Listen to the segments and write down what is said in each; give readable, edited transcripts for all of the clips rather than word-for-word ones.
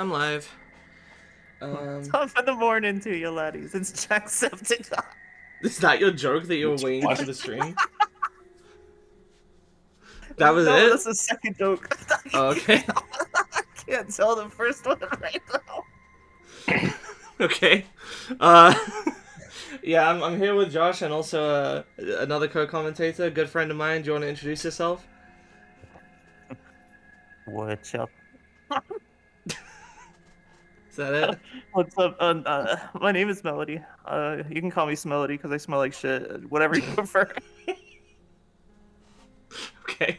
I'm live. Top of the morning to you, laddies. It's Jacksepticeye. Is that your joke that you were It's waiting for what? the stream? That was No, it? that's a second joke. Oh, okay. I can't tell the first one right now. Okay. Yeah, I'm here with Josh and also another co-commentator, good friend of mine. Do you want to introduce yourself? What's up? Is that it? What's up? My name is Melody. You can call me Smelody because I smell like shit. Whatever you prefer. Okay.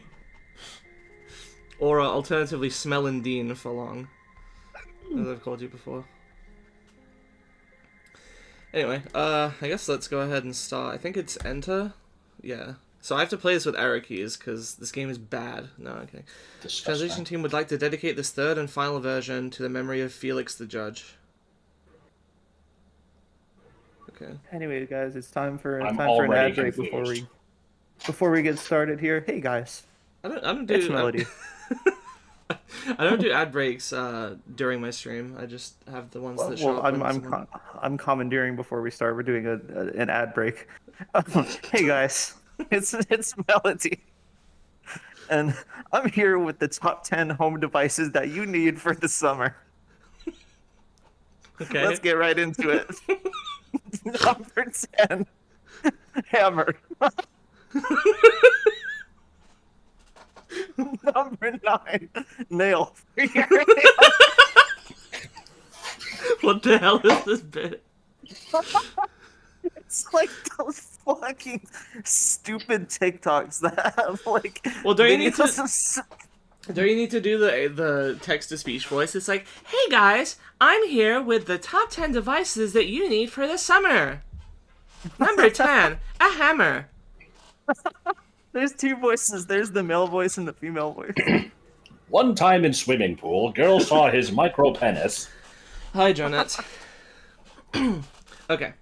Or alternatively, Smellendine for long, as I've called you before. Anyway, I guess let's go ahead and start. I think it's enter. Yeah. So I have to play this with arrow keys because this game is bad. No, okay. Translation team would like to dedicate this third and final version to the memory of Felix the Judge. Okay. Anyway, guys, it's time for I'm an already ad break confused. before we get started here. Hey guys, I don't it's do Melody. I don't do ad breaks during my stream. I just have the ones that show Well, up when someone... I'm commandeering before we start. We're doing an ad break. Hey guys, it's Melody, and I'm here with the top 10 home devices that you need for the summer. Okay. Let's get right into it. Number 10, hammer. Number 9, nail. What the hell is this bit? It's like those fucking stupid TikToks that have like. Well, don't you need to? videos of Do you need to do the text to speech voice? It's like, hey guys, I'm here with the top 10 devices that you need for the summer. Number 10, a hammer. There's two voices. There's the male voice and the female voice. One time in swimming pool, girl saw his micro penis. Hi, Jonette. Okay.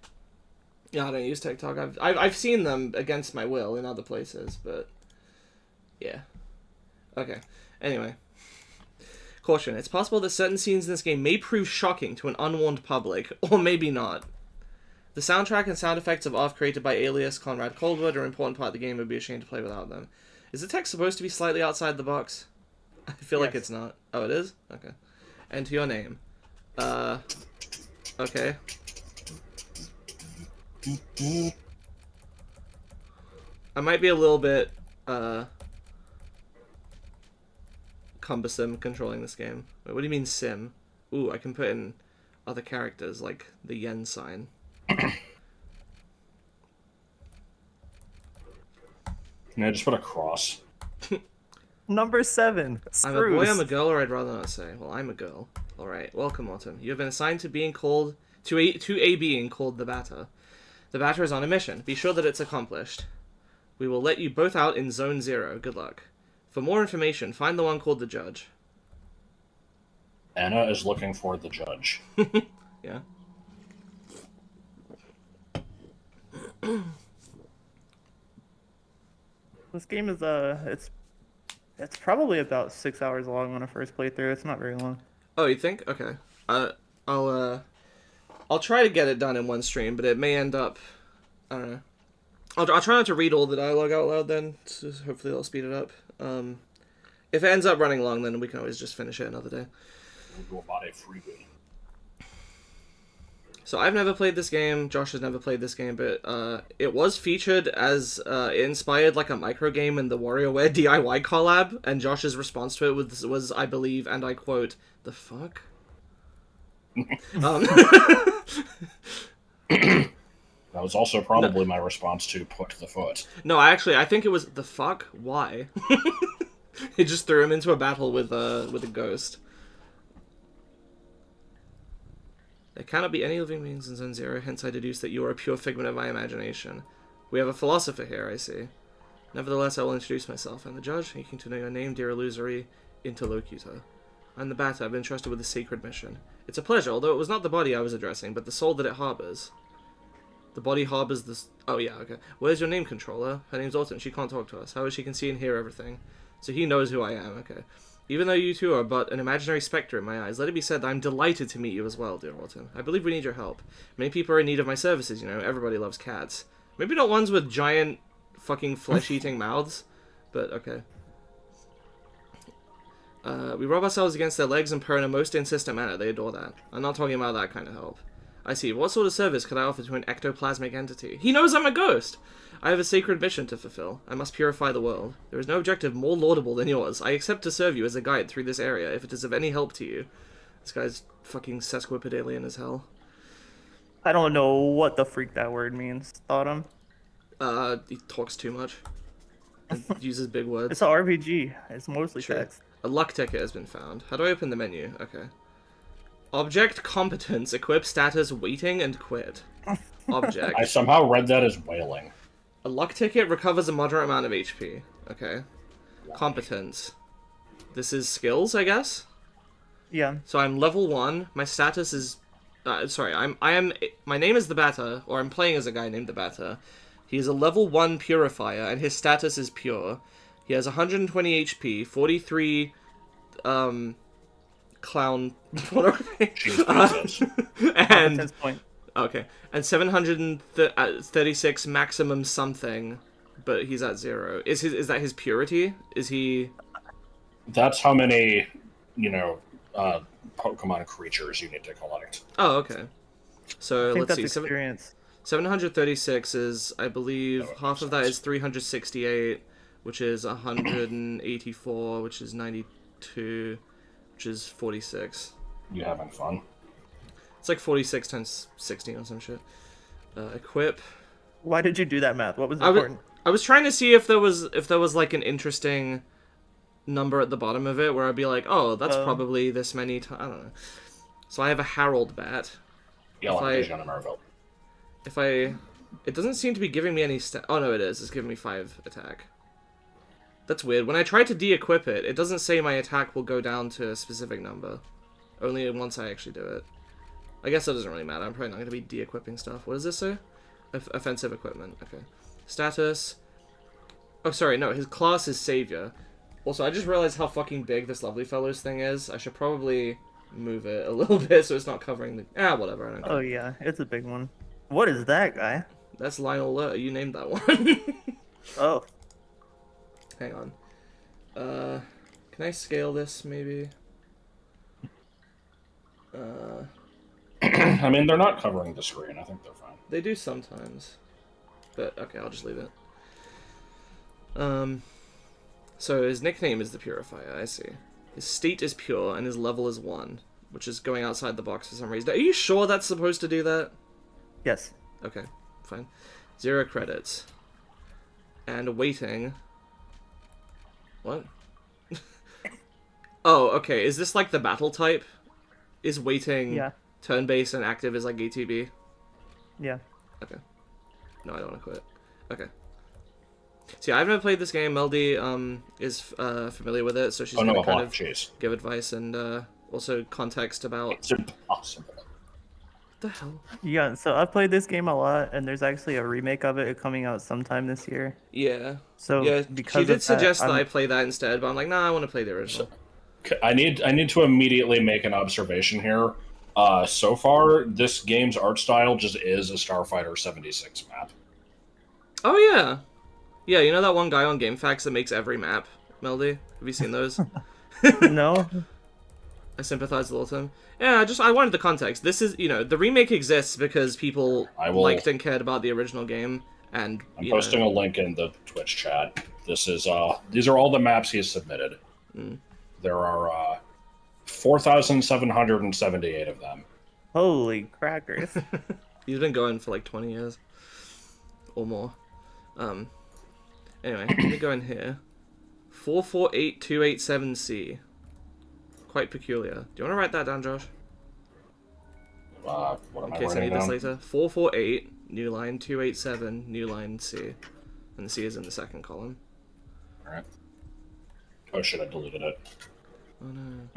Yeah, I don't use TikTok. I've seen them against my will in other places, but yeah. Okay. Anyway. Caution. It's possible that certain scenes in this game may prove shocking to an unwarned public, or maybe not. The soundtrack and sound effects of ARF created by Alias Conrad Coldwood are an important part of the game and would be ashamed to play without them. Is the text supposed to be slightly outside the box? I feel like Yes. it's not. Oh, it is? Okay. Enter your name. Okay. I might be a little bit, cumbersome controlling this game. Wait, what do you mean sim? Ooh, I can put in other characters, like the yen sign. No, just put a cross. Number 7, I'm a boy, screws. I'm a girl, or I'd rather not say. Well, I'm a girl. Alright, welcome, Autumn. You have been assigned to being called, to a being called the Batter. The Batter is on a mission. Be sure that it's accomplished. We will let you both out in Zone 0. Good luck. For more information, find the one called the Judge. Anna is looking for the judge. Yeah. This game is it's probably about 6 hours long on a first playthrough. It's not very long. Oh, you think? Okay. I'll try to get it done in one stream, but it may end up... I don't know. I'll try not to read all the dialogue out loud then, so hopefully that'll speed it up. If it ends up running long, then we can always just finish it another day. We'll go about a freebie. So I've never played this game, Josh has never played this game, but it was featured as it inspired like a micro game in the WarioWare DIY collab, and Josh's response to it was I believe, and I quote, "The fuck?" That was also probably my response to put the foot. No, I think it was "the fuck? Why?" It just threw him into a battle with a ghost. There cannot be any living beings in Zone 0, hence I deduce that you are a pure figment of my imagination. We have a philosopher here, I see. Nevertheless, I will introduce myself. I'm the judge, seeking to know your name, dear illusory interlocutor. I'm the Batter. I've been entrusted with a sacred mission. It's a pleasure, although it was not the body I was addressing, but the soul that it harbors. The body harbors this... Oh, yeah, okay. Where's your name, controller? Her name's Autumn. She can't talk to us. However, she can see and hear everything. So he knows who I am, okay. Even though you two are but an imaginary spectre in my eyes, let it be said that I'm delighted to meet you as well, dear Autumn. I believe we need your help. Many people are in need of my services, you know. Everybody loves cats. Maybe not ones with giant fucking flesh-eating mouths, but okay. We rub ourselves against their legs and purr in a most insistent manner. They adore that. I'm not talking about that kind of help. I see. What sort of service could I offer to an ectoplasmic entity? He knows I'm a ghost! I have a sacred mission to fulfill. I must purify the world. There is no objective more laudable than yours. I accept to serve you as a guide through this area, if it is of any help to you. This guy's fucking sesquipedalian as hell. I don't know what the freak that word means, Autumn. He talks too much. And uses big words. It's an RPG. It's mostly True. text. A luck ticket has been found. How do I open the menu? Okay. Object competence, equip status, waiting, and quit. Object. I somehow read that as wailing. A luck ticket recovers a moderate amount of HP. Okay. Competence. This is skills, I guess? Yeah. So I'm level 1. My status is... sorry, my name is the Batter, or I'm playing as a guy named the Batter. He is a level 1 purifier, and his status is pure. He has 120 HP, 43... clown... What are they? And... Competence point. Okay, and 736 maximum something, but he's at 0. Is that his purity? Is he? That's how many, Pokemon creatures you need to collect. Oh, okay. So I think let's that's see. experience. 736 is, I believe, half of that is 368, which is 184, which is 92, which is 46. You having fun? It's like 46 times 16 or some shit. Equip. Why did you do that math? What was important? I was trying to see if there was like an interesting number at the bottom of it where I'd be like, oh, that's probably this many times. I don't know. So I have a Harold bat. It doesn't seem to be giving me any oh no, it is. It's giving me 5 attack. That's weird. When I try to de-equip it, it doesn't say my attack will go down to a specific number. Only once I actually do it. I guess that doesn't really matter. I'm probably not going to be de-equipping stuff. What does this say? Offensive equipment. Okay. Status. Oh, sorry. No, his class is Savior. Also, I just realized how fucking big this Lovely Fellows thing is. I should probably move it a little bit so it's not covering the... whatever. I don't care. Oh, yeah. It's a big one. What is that guy? That's Lionel Lur. You named that one. Oh. Hang on. Can I scale this, maybe? I mean, they're not covering the screen. I think they're fine. They do sometimes. But, okay, I'll just leave it. So his nickname is the Purifier, I see. His state is pure, and his level is 1, which is going outside the box for some reason. Are you sure that's supposed to do that? Yes. Okay, fine. 0 credits. And waiting. What? Oh, okay, is this like the battle type? Is waiting... Yeah. Turn-based and active is like ATB? Yeah. Okay. No, I don't want to quit. Okay. See, I've never played this game. Meldy is familiar with it, so she's going to kind of give advice and also context about... It's impossible. What the hell? Yeah, so I've played this game a lot, and there's actually a remake of it coming out sometime this year. Yeah. So yeah, because she did suggest that I'm... I play that instead, but I'm like, nah, I want to play the original. I need to immediately make an observation here. So far, this game's art style just is a Starfighter 76 map. Oh, yeah. Yeah, you know that one guy on GameFAQs that makes every map, Meldy? Have you seen those? No. I sympathize with him. Yeah, I wanted the context. This is, the remake exists because people liked and cared about the original game, and, I'm posting a link in the Twitch chat. This is, these are all the maps he has submitted. Mm. There are, 4,778 of them. Holy crackers. He's been going for like 20 years. Or more. Anyway, let me go in here. 448287C. Quite peculiar. Do you want to write that down, Josh? What am in I case I need down? this later. 448, new line 287, new line C. And the C is in the second column. Alright. Oh shit, I deleted it. Oh no.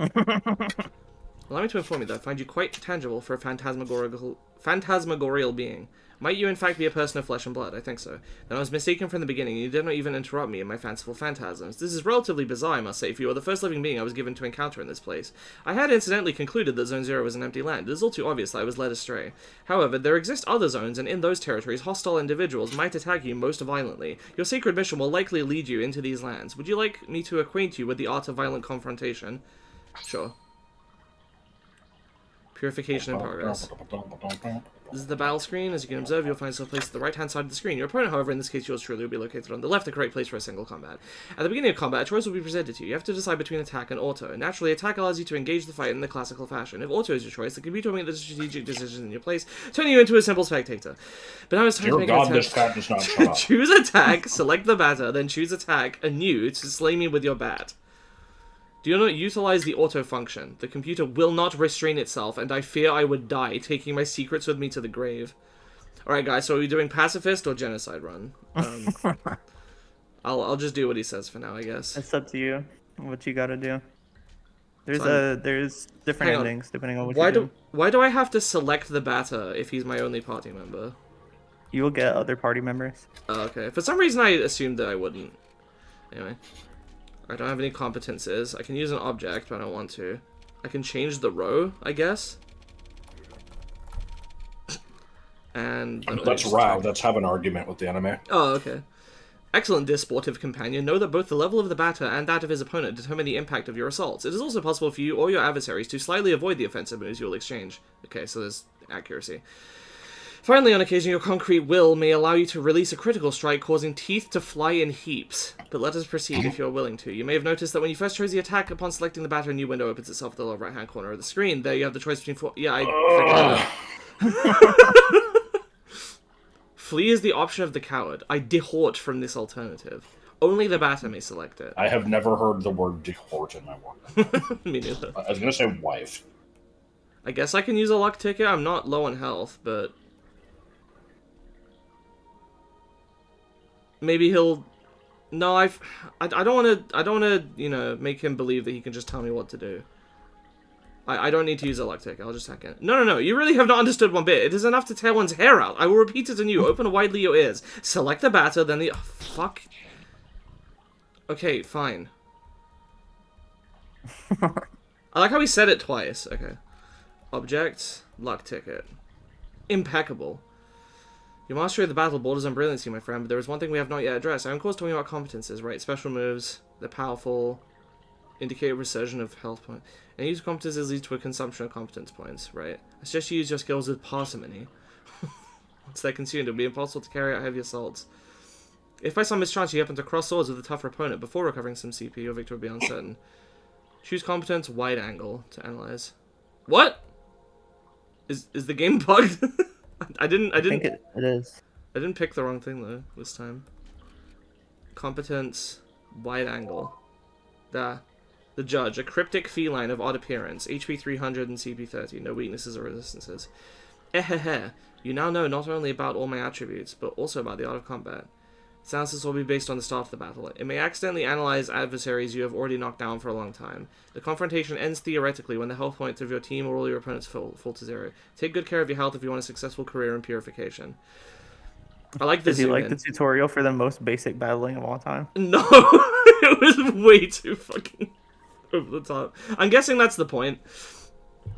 Allow me to inform you that I find you quite tangible for a phantasmagorial being. Might you in fact be a person of flesh and blood? I think so. Then I was mistaken from the beginning, and you did not even interrupt me in my fanciful phantasms. This is relatively bizarre, I must say, for you are the first living being I was given to encounter in this place. I had incidentally concluded that Zone 0 was an empty land. It is all too obvious that I was led astray. However, there exist other zones, and in those territories, hostile individuals might attack you most violently. Your sacred mission will likely lead you into these lands. Would you like me to acquaint you with the art of violent confrontation? Sure. Purification in progress. This is the battle screen. As you can observe, you'll find yourself placed at the right-hand side of the screen. Your opponent, however, in this case yours truly, will be located on the left, the correct place for a single combat. At the beginning of combat, a choice will be presented to you. You have to decide between attack and auto. Naturally, attack allows you to engage the fight in the classical fashion. If auto is your choice, the computer will make the strategic decisions in your place, turning you into a simple spectator. But now it's time to make an attempt. This cat does not shut up. Choose attack, select the batter, then choose attack anew to slay me with your bat. Do not utilize the auto function. The computer will not restrain itself, and I fear I would die, taking my secrets with me to the grave. Alright guys, so are we doing pacifist or genocide run? I'll just do what he says for now, I guess. It's up to you. What you gotta do. There's different endings depending on what you do. Why do I have to select the batter if he's my only party member? You will get other party members. Oh, okay. For some reason I assumed that I wouldn't. Anyway. I don't have any competences. I can use an object, but I don't want to. I can change the row, I guess. And let's let's have an argument with the enemy. Oh, okay. Excellent, dear sportive companion. Know that both the level of the batter and that of his opponent determine the impact of your assaults. It is also possible for you or your adversaries to slightly avoid the offensive moves you will exchange. Okay, so there's accuracy. Finally, on occasion, your concrete will may allow you to release a critical strike, causing teeth to fly in heaps. But let us proceed if you are willing to. You may have noticed that when you first chose the attack, upon selecting the batter, a new window opens itself at the lower right-hand corner of the screen. There you have the choice between four... Yeah, I Flee is the option of the coward. I dehort from this alternative. Only the batter may select it. I have never heard the word dehort in my work. Me neither. I was going to say wife. I guess I can use a luck ticket. I'm not low on health, but... Maybe he'll... No, I don't want to, you know, make him believe that he can just tell me what to do. I don't need to use a luck tick. I'll just hack it. No. You really have not understood one bit. It is enough to tear one's hair out. I will repeat it anew. Open widely your ears. Select the batter, then the... Oh, fuck. Okay, fine. I like how he said it twice. Okay. Object. Luck ticket. Impeccable. Your mastery of the battle borders on brilliancy, my friend, but there is one thing we have not yet addressed. I am of course talking about competences, right? Special moves, they're powerful, indicate a resurgence of health points. And use competences leads to a consumption of competence points, right? I suggest you use your skills with parsimony. Once they're consumed, it will be impossible to carry out heavy assaults. If by some mischance you happen to cross swords with a tougher opponent before recovering some CP, your victory will be uncertain. Choose competence, wide angle, to analyze. What? Is the game bugged? I think it is. I didn't pick the wrong thing though this time. Competence, wide angle. The judge, a cryptic feline of odd appearance, HP 300 and CP 30, no weaknesses or resistances. Ehehe, you now know not only about all my attributes, but also about the art of combat. It sounds this will be based on the start of the battle. It may accidentally analyze adversaries you have already knocked down for a long time. The confrontation ends theoretically when the health points of your team or all your opponents fall to 0. Take good care of your health if you want a successful career in purification. I like this. Did you like the tutorial for the most basic battling of all time? No, it was way too fucking over the top. I'm guessing that's the point.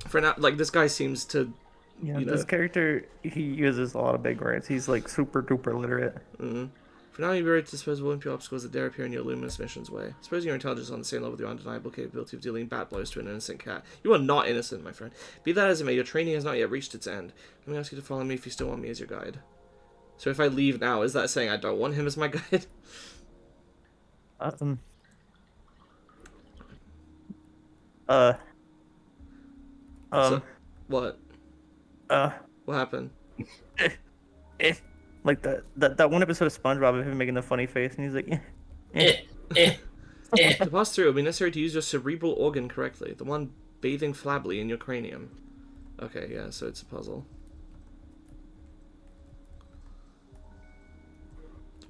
For now, like, this guy seems to... Yeah, this character, he uses a lot of big words. He's, like, super duper literate. Mm-hmm. For now, you've already disposed of impure obstacles that dare appear in your luminous mission's way. Suppose your intelligence is on the same level with your undeniable capability of dealing bat blows to an innocent cat. You are not innocent, my friend. Be that as it may, your training has not yet reached its end. Let me ask you to follow me if you still want me as your guide. So if I leave now, is that saying I don't want him as my guide? So, what? What happened? Like that one episode of SpongeBob of him making the funny face, and he's like, To pass through, it will be necessary to use your cerebral organ correctly, the one bathing flabbily in your cranium. Okay, yeah, so it's a puzzle.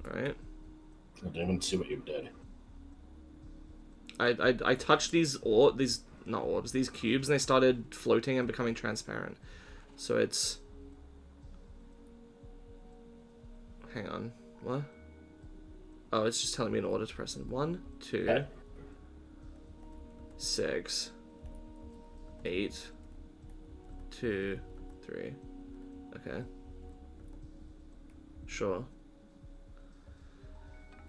Alright. I didn't even see what you did. I touched these not orbs, these cubes, and they started floating and becoming transparent. So it's... Hang on. What? Oh, it's just telling me in order to press in. 1, 2, 6, 8, 2, 3. Okay. Sure.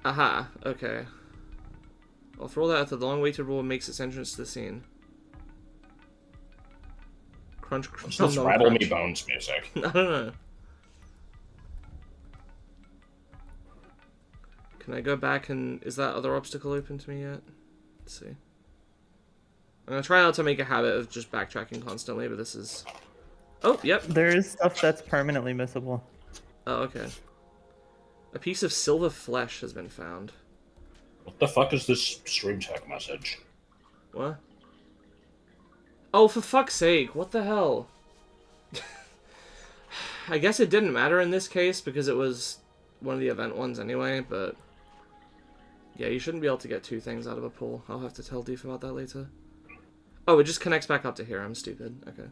Aha, okay. Well, for all that, the long-awaited roar makes its entrance to the scene. Crunch, crunch. What's this Rattle Me Bones music? I don't know. Can I go back and... Is that other obstacle open to me yet? Let's see. I'm gonna try not to make a habit of just backtracking constantly, but this is... Oh, yep. There is stuff that's permanently missable. Oh, okay. A piece of silver flesh has been found. What the fuck is this stream tech message? What? Oh, for fuck's sake, what the hell? I guess it didn't matter in this case because it was one of the event ones anyway, but... Yeah, you shouldn't be able to get 2 things out of a pool. I'll have to tell Deef about that later. Oh, it just connects back up to here. I'm stupid. Okay.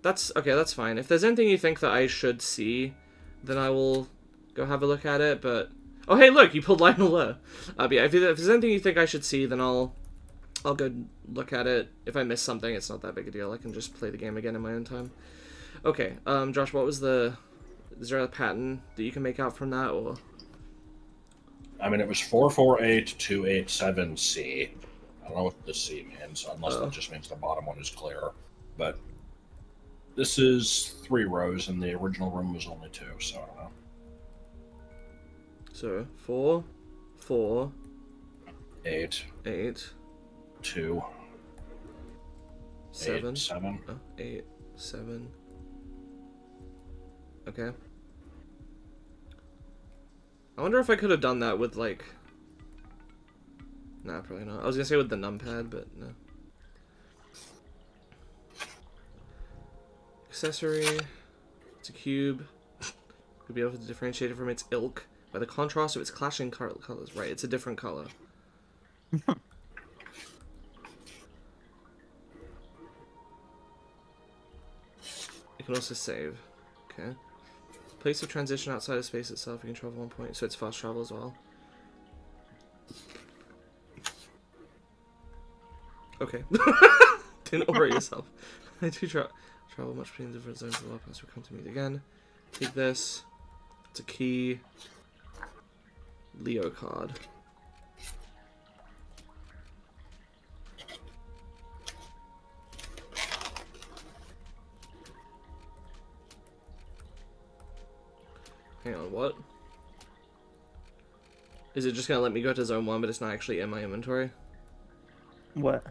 That's fine. If there's anything you think that I should see, then I will go have a look at it, but... Oh, hey, look! You pulled Lionel there. But yeah, if there's anything you think I should see, then I'll go look at it. If I miss something, it's not that big a deal. I can just play the game again in my own time. Okay, Josh, what was the... Is there a pattern that you can make out from that, or...? I mean, it was 448287C. I don't know what the C means, unless that just means the bottom one is clear. But this is 3 rows, and the original room was only 2, so I don't know. So, 4, 4... 8. 8. 2. 7. 8, 7. Oh, 8, 7. Okay. I wonder if I could have done that with, like... Nah, probably not. I was gonna say with the numpad, but no. Accessory. It's a cube. You'll be able to differentiate it from its ilk by the contrast of its clashing colors. Right, it's a different color. You can also save. Okay. Place of transition outside of space itself. You can travel 1 point, so it's fast travel as well. Okay. Didn't worry yourself. I do travel much between different zones of the world. We'll come to meet again. Take this. It's a key. Leo card. Hang on, what? Is it just gonna let me go to zone 1, but it's not actually in my inventory? What?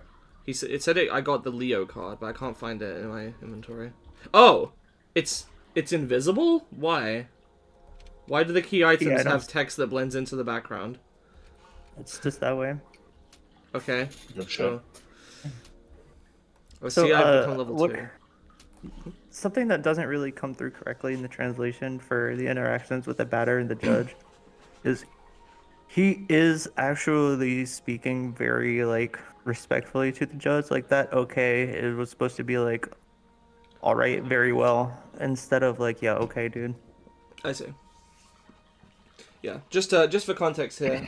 It said I got the Leo card, but I can't find it in my inventory. Oh! It's invisible? Why? Why do the key items have text that blends into the background? It's just that way. Okay. Good Sure. Oh, So, see, I've become level 2. Something that doesn't really come through correctly in the translation for the interactions with the batter and the judge is he is actually speaking very, like, respectfully to the judge. Like, that, okay, it was supposed to be, like, all right, very well, instead of, like, yeah, okay, dude. I see. Yeah, just for context here,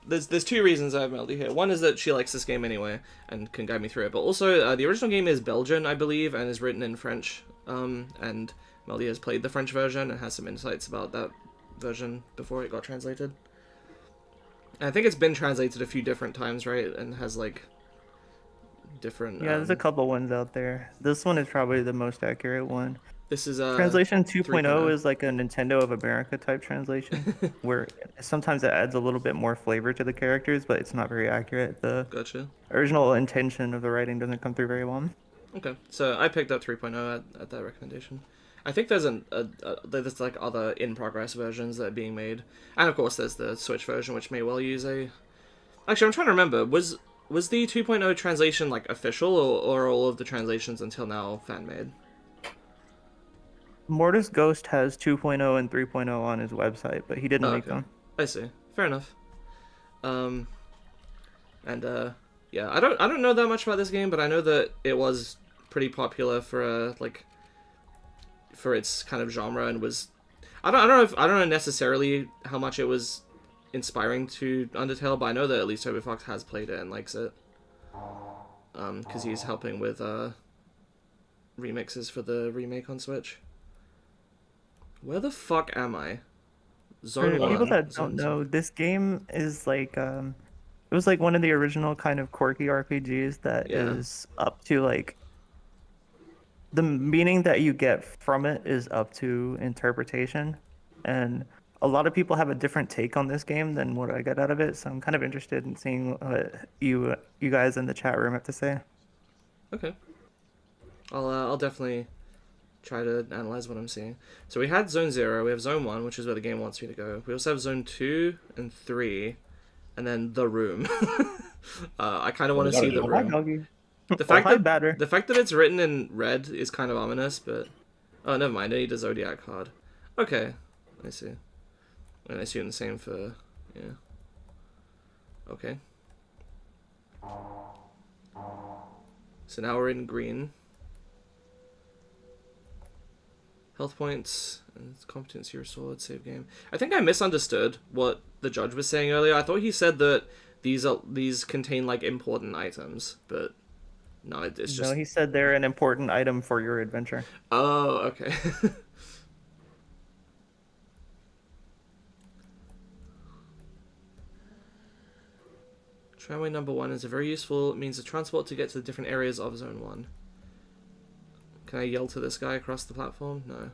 there's 2 reasons I have Melody here. One is that she likes this game anyway and can guide me through it, but also the original game is Belgian, I believe, and is written in French. And Melody has played the French version and has some insights about that version before it got translated. And I think it's been translated a few different times, right? And has like different. Yeah, there's a couple ones out there. This one is probably the most accurate one. This is translation 2.0 is like a Nintendo of America type translation, where sometimes it adds a little bit more flavor to the characters, but it's not very accurate. The Gotcha. original intention of the writing doesn't come through very well. Okay, so I picked up 3.0 at that recommendation. I think there's there's like other in-progress versions that are being made, and of course there's the Switch version, which may well use a... Actually, I'm trying to remember, was the 2.0 translation like official, or all of the translations until now fan-made? Mortis Ghost has 2.0 and 3.0 on his website, but he didn't make them. I see. Fair enough. And Yeah, I don't know that much about this game, but I know that it was pretty popular for like for its kind of genre and was I don't know necessarily how much it was inspiring to Undertale, but I know that at least Toby Fox has played it and likes it. Because he's helping with remixes for the remake on Switch. Where the fuck am I? Zone For 1. people that Zone don't 2. know, this game is like it was like one of the original kind of quirky RPGs that Yeah. is up to like the meaning that you get from it is up to interpretation. And a lot of people have a different take on this game than what I get out of it, so I'm kind of interested in seeing what you guys in the chat room have to say. Okay. I'll definitely try to analyze what I'm seeing. So we had Zone 0, we have Zone 1, which is where the game wants me to go. We also have Zone 2 and 3, and then The Room. I kind of want to see The Oh, hi, Room. doggy. The Oh, fact hi, that batter. the fact that it's written in red is kind of ominous, but oh, never mind. I need a Zodiac card. Okay, I see. And I assume the same for yeah. Okay. So now we're in green. Health points and competency restored. Save game. I think I misunderstood what the judge was saying earlier. I thought he said that these contain like important items, but no, it's just. No, he said they're an important item for your adventure. Oh, okay. Tramway number 1 is a very useful means of transport to get to the different areas of Zone 1. Can I yell to this guy across the platform? No.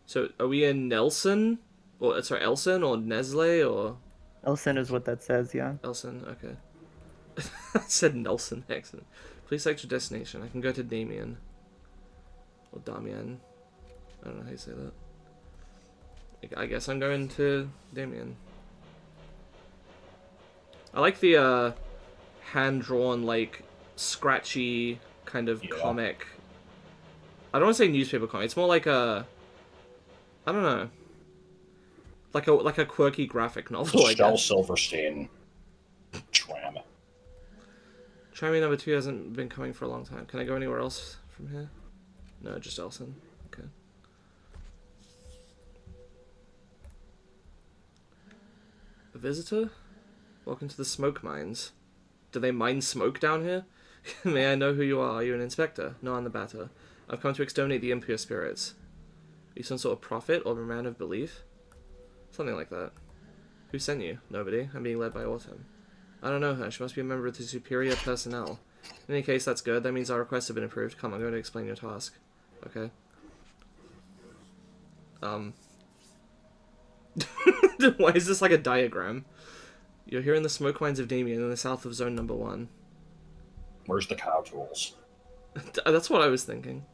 So, are we in Nelson? Or, sorry, Elson or Nestle or... Elson is what that says, yeah. Elson, okay. I said Nelson, excellent. Please select your destination. I can go to Damien. Or Damian. I don't know how you say that. I guess I'm going to Damien. I like the hand-drawn, like, scratchy kind of comic. I don't want to say newspaper comic. It's more like a... I don't know. Like a quirky graphic novel, I Shel guess. Silverstein tram. Trammy number 2 hasn't been coming for a long time. Can I go anywhere else from here? No, just Elson. Okay. A visitor? Welcome to the smoke mines. Do they mine smoke down here? May I know who you are? Are you an inspector? No, I'm the batter. I've come to exterminate the impure spirits. Are you some sort of prophet or a man of belief? Something like that. Who sent you? Nobody. I'm being led by Autumn. I don't know her. She must be a member of the superior personnel. In any case, that's good. That means our requests have been approved. Come, I'm going to explain your task. Okay. Why is this like a diagram? You're here in the smoke mines of Damien in the south of Zone number 1. Where's the cow tools? That's what I was thinking.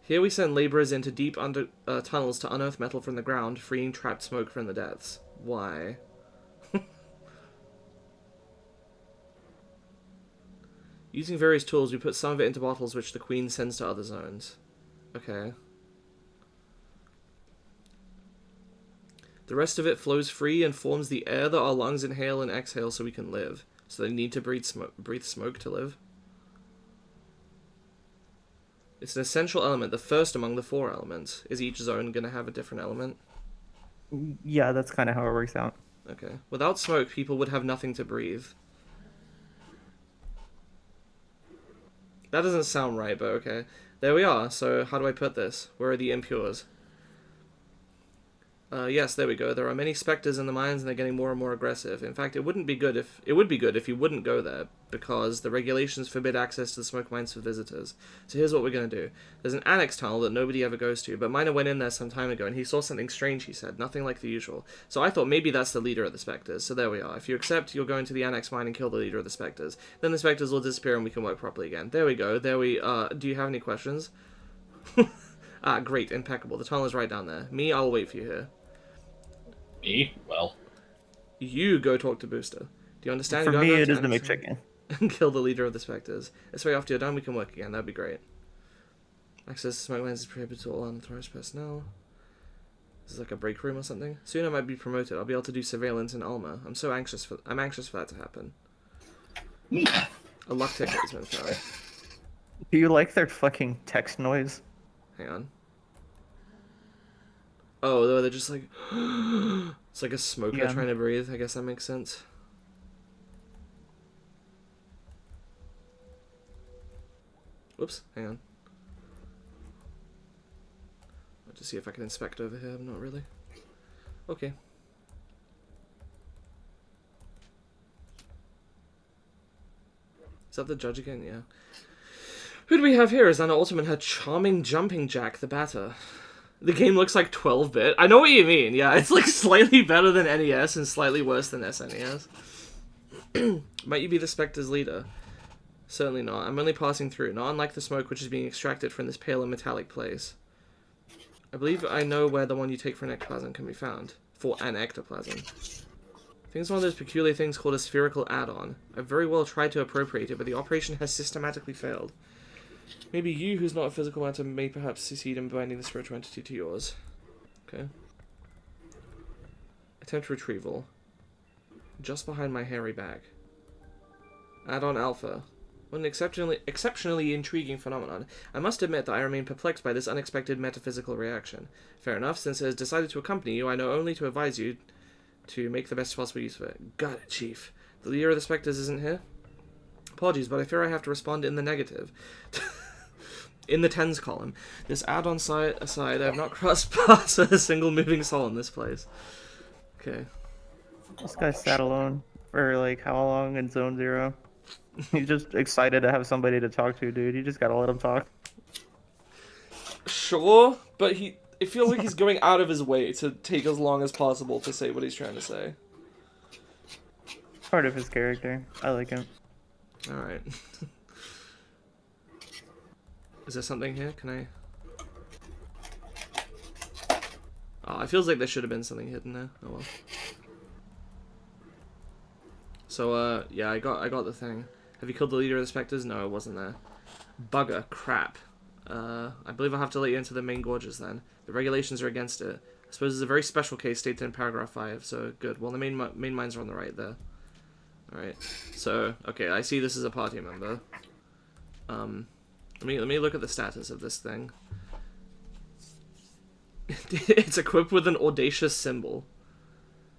Here we send laborers into deep under tunnels to unearth metal from the ground, freeing trapped smoke from the depths. Why? Using various tools, we put some of it into bottles which the Queen sends to other zones. Okay. The rest of it flows free and forms the air that our lungs inhale and exhale so we can live. So they need to breathe smoke to live. It's an essential element, the first among the 4 elements. Is each zone going to have a different element? Yeah, that's kind of how it works out. Okay. Without smoke, people would have nothing to breathe. That doesn't sound right, but okay. There we are. So how do I put this? Where are the impures? Yes, there we go. There are many specters in the mines, and they're getting more and more aggressive. In fact, it would be good if you wouldn't go there, because the regulations forbid access to the smoke mines for visitors. So here's what we're going to do. There's an annex tunnel that nobody ever goes to, but Miner went in there some time ago, and he saw something strange, he said. Nothing like the usual. So I thought maybe that's the leader of the specters. So there we are. If you accept, you'll go into the annex mine and kill the leader of the specters. Then the specters will disappear, and we can work properly again. There we go. Do you have any questions? Great. Impeccable. The tunnel is right down there. Me, I'll wait for you here. Me? Well, you go talk to Booster. Do you understand? For me, it is the McChicken. And kill the leader of the specters. This way, after you're done, we can work again. That'd be great. Access to smoke mines is prohibited to all unauthorized personnel. This is like a break room or something. Soon I might be promoted. I'll be able to do surveillance in Alma. I'm anxious for that to happen. A luck ticket has been found. Do you like their fucking text noise? Hang on. Oh, they're just like... It's like a smoker trying to breathe. I guess that makes sense. Whoops, hang on. I'll just see if I can inspect over here. Not really. Okay. Is that the judge again? Yeah. Who do we have here? Is Anna Ultimate her charming jumping jack, the batter? The game looks like 12-bit. I know what you mean. Yeah, it's like slightly better than NES and slightly worse than SNES. Might you be the Spectre's leader? Certainly not. I'm only passing through, not unlike the smoke which is being extracted from this pale and metallic place. I believe I know where the one you take for an ectoplasm can be found. For an ectoplasm. I think it's one of those peculiar things called a spherical add-on. I've very well tried to appropriate it, but the operation has systematically failed. Maybe you, who's not a physical matter, may perhaps succeed in binding the spiritual entity to yours. Okay. Attempt retrieval. Just behind my hairy bag. Add-on alpha. What an exceptionally intriguing phenomenon. I must admit that I remain perplexed by this unexpected metaphysical reaction. Fair enough, since it has decided to accompany you, I know only to advise you to make the best possible use of it. Got it, Chief. The leader of the Spectres isn't here? Apologies, but I fear I have to respond in the negative. In the tens column. This add-on aside, I have not crossed paths with a single moving soul in this place. Okay. This guy sat alone for like how long in Zone 0? He's just excited to have somebody to talk to, dude. You just gotta let him talk. Sure, but it feels like he's going out of his way to take as long as possible to say what he's trying to say. Part of his character. I like him. Alright. Is there something here? Can I... Oh, it feels like there should have been something hidden there. Oh well. So, yeah, I got the thing. Have you killed the leader of the Spectres? No, it wasn't there. Bugger. Crap. I believe I'll have to let you into the main gorges then. The regulations are against it. I suppose it's a very special case stated in paragraph 5, so good. Well, the main mines are on the right there. Alright. So, okay, I see this is a party member. Let me look at the status of this thing. It's equipped with an audacious symbol.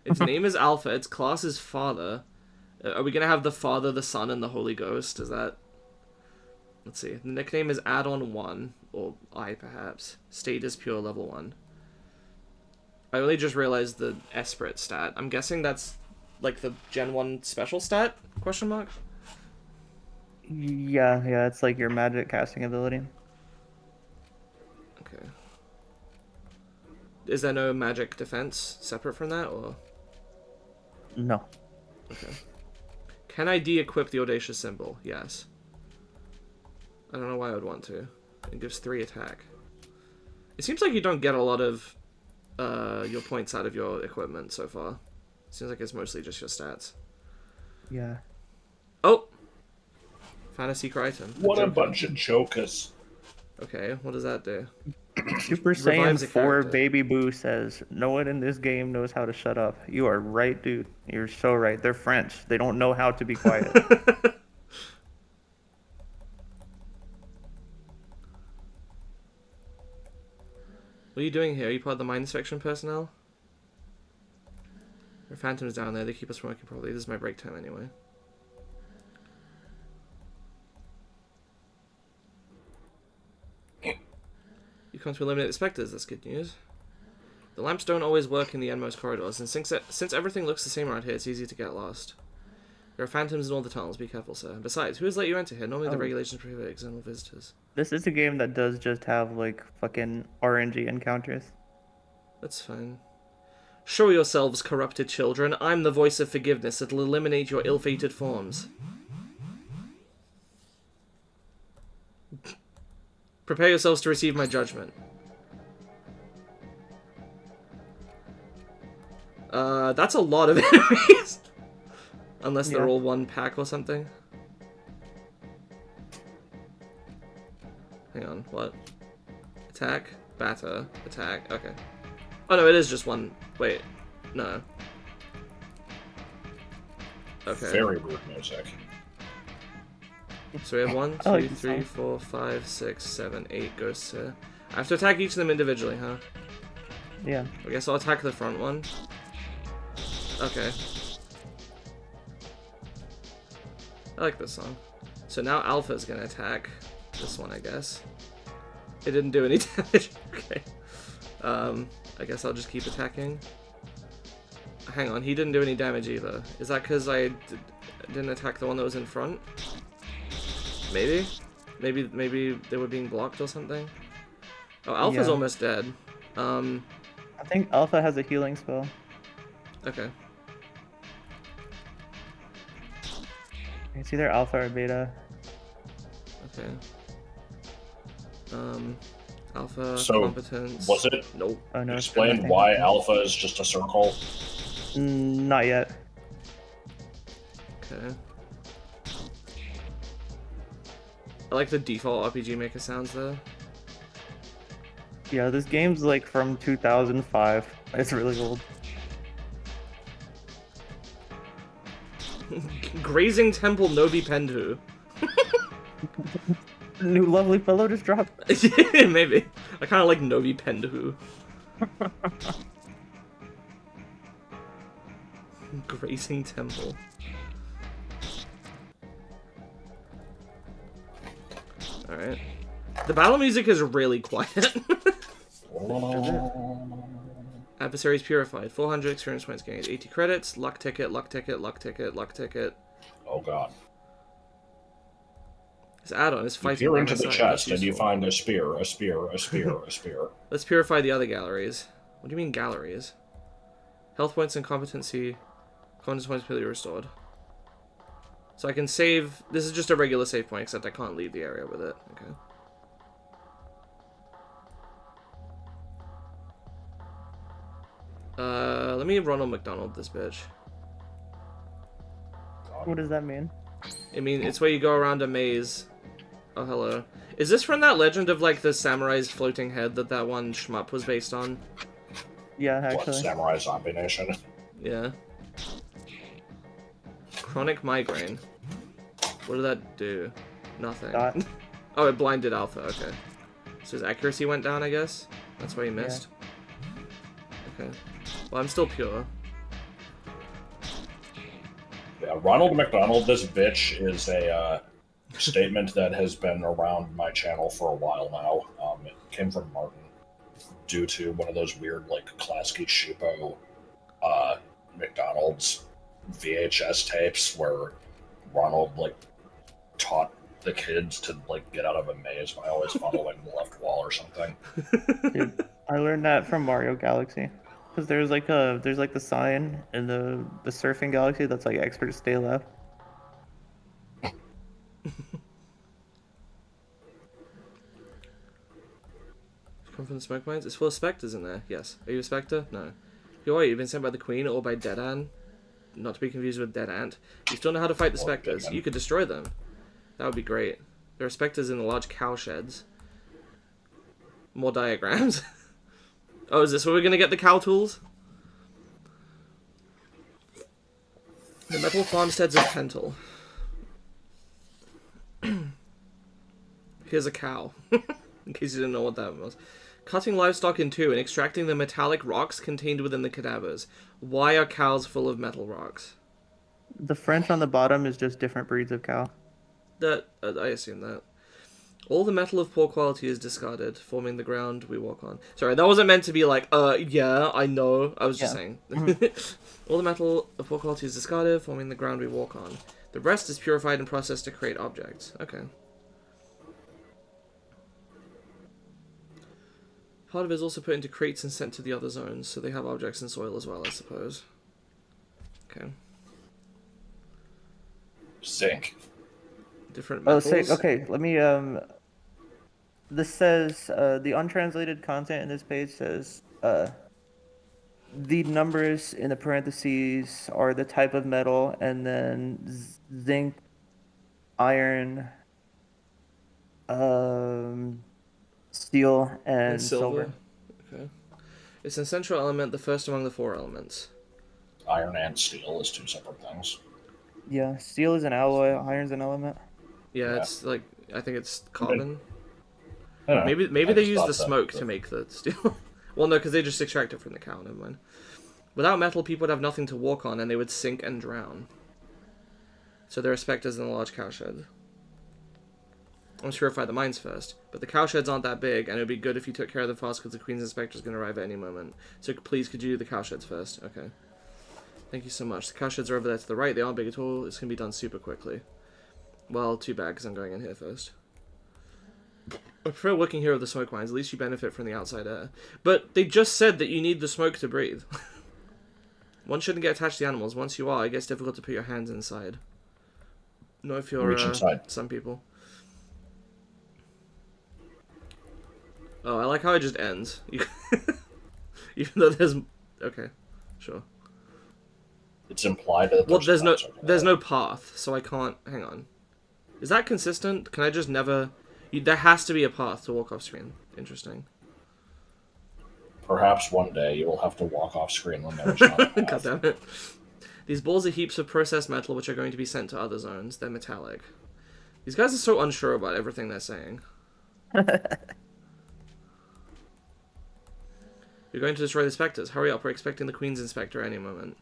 Its name is Alpha, its class is Father. Are we gonna have the Father, the Son, and the Holy Ghost? Is that... Let's see. The nickname is Add-on 1, or I, perhaps. State is pure level 1. I only just realized the Esprit stat. I'm guessing that's, like, the Gen 1 special stat? Question mark? Yeah, it's like your magic casting ability. Okay. Is there no magic defense separate from that, or...? No. Okay. Can I de-equip the audacious symbol? Yes. I don't know why I would want to. It gives 3 attack. It seems like you don't get a lot of your points out of your equipment so far. Seems like it's mostly just your stats. Yeah. Oh! Found a secret item. What a bunch of jokers. Okay, what does that do? Super Revives Saiyan a 4 character. Baby Boo says, no one in this game knows how to shut up. You are right, dude. You're so right. They're French. They don't know how to be quiet. What are you doing here? Are you part of the mine inspection personnel? There are phantoms down there. They keep us from working properly. This is my break time anyway. You come to eliminate the Spectres. That's good news. The lamps don't always work in the endmost corridors, and since everything looks the same around here, it's easy to get lost. There are phantoms in all the tunnels. Be careful, sir. Besides, who has let you enter here? Normally the regulations prohibit external visitors. This is a game that does just have, like, fucking RNG encounters. That's fine. Show yourselves, corrupted children. I'm the voice of forgiveness that'll eliminate your ill-fated forms. Prepare yourselves to receive my judgment. That's a lot of enemies. Unless they're all one pack or something. Hang on, what? Attack, batter, attack, okay. Oh no, it is just one. Wait, no. Okay. Very weird music. So we have 1, I like 2, this 3, song. 4, 5, 6, 7, 8 goes to. I have to attack each of them individually, huh? Yeah. I guess I'll attack the front one. Okay. I like this song. So now Alpha's gonna attack this one, I guess. It didn't do any damage. Okay. I guess I'll just keep attacking. Hang on, he didn't do any damage either. Is that because I didn't attack the one that was in front? Maybe? Maybe they were being blocked or something? Oh, Alpha's Yeah. almost dead. I think Alpha has a healing spell. Okay. It's either Alpha or Beta. Okay. Alpha, So, competence. was it Nope. Oh no. it's explain nothing. why alpha is just a circle? Not yet. Okay. I like the default RPG Maker sounds there. Yeah, this game's like from 2005. It's really old. Grazing Temple Nobi Pendu. New lovely fellow just dropped. Maybe. I kind of like Novi Pendu. Grazing Temple. Alright. The battle music is really quiet. Adversaries purified. 400 experience points gained. 80 credits. Luck ticket, luck ticket, luck ticket, luck ticket. Oh god. This add-on is You fighting peer by into my the side. chest That's and you useful. find a spear, a spear, a spear, a spear. Let's purify the other galleries. What do you mean galleries? Health points and competency. Competence points will be restored. So I can save. This is just a regular save point, except I can't leave the area with it. Okay. Let me Ronald McDonald this bitch. What does that mean? I mean, it's where you go around a maze. Oh, hello. Is this from that legend of, like, the samurai's floating head that one shmup was based on? Yeah, What, actually. Samurai Zombie Nation? Yeah. Chronic migraine. What did that do? Nothing. Dot. Oh, it blinded Alpha, okay. So his accuracy went down, I guess? That's why he missed? Okay. Well, I'm still pure. Yeah, Ronald McDonald, this bitch, is a statement that has been around my channel for a while now. It came from Martin due to one of those weird, like, classic Shippo McDonald's VHS tapes where Ronald, like, taught the kids to, like, get out of a maze by always following the left wall or something. Dude, I learned that from Mario Galaxy. Because there's like the sign in the surfing galaxy that's like experts stay left. Come from the smoke mines? It's full of specters in there. Yes. Are you a specter? No. Who are you? You've been sent by the Queen or by Dead Ant? Not to be confused with Dead Ant. You still know how to fight the Or specters. Deadman. You could destroy them. That would be great. There are specters in the large cow sheds. More diagrams. Oh, is this where we're gonna get the cow tools? The metal farmsteads of Pentel. Here's a cow. In case you didn't know what that was. Cutting livestock in two and extracting the metallic rocks contained within the cadavers. Why are cows full of metal rocks? The French on the bottom is just different breeds of cow. That I assume that. All the metal of poor quality is discarded, forming the ground we walk on. Sorry, that wasn't meant to be like, yeah, I know. I was just saying. All the metal of poor quality is discarded, forming the ground we walk on. The rest is purified and processed to create objects. Okay. Part of it is also put into crates and sent to the other zones, so they have objects in soil as well, I suppose. Okay. Zinc. Different Oh, metals. say okay. Let me This says the untranslated content in this page says the numbers in the parentheses are the type of metal, and then zinc, iron, steel, and silver. Okay. It's an essential element, the first among the 4 elements. Iron and steel is 2 separate things. Yeah, steel is an alloy, iron's an element. Yeah, Yeah. it's like, I think it's carbon. I don't know. Maybe I they just use thought the that smoke to make the steel. Well, no, because they just extract it from the cow, never mind. Without metal, people would have nothing to walk on, and they would sink and drown. So there are specters in the large cowshed. I must purify the mines first. But the cowsheds aren't that big, and it would be good if you took care of them fast, because the Queen's Inspector is going to arrive at any moment. So please, could you do the cowsheds first? Okay. Thank you so much. The cowsheds are over there to the right. They aren't big at all. It's going to be done super quickly. Well, too bad, because I'm going in here first. I prefer working here with the smoke mines. At least you benefit from the outside air. But they just said that you need the smoke to breathe. One shouldn't get attached to the animals. Once you are, it gets difficult to put your hands inside. Not if you're Reach inside. some people. Oh, I like how it just ends. Even though there's... Okay, sure. It's implied that Well, there's no path, so I can't... Hang on. Is that consistent? Can I just never... There has to be a path to walk off screen. Interesting. Perhaps one day you will have to walk off screen when there's not a path. God damn it. These balls are heaps of processed metal which are going to be sent to other zones. They're metallic. These guys are so unsure about everything they're saying. You're going to destroy the specters. Hurry up, we're expecting the Queen's Inspector any moment.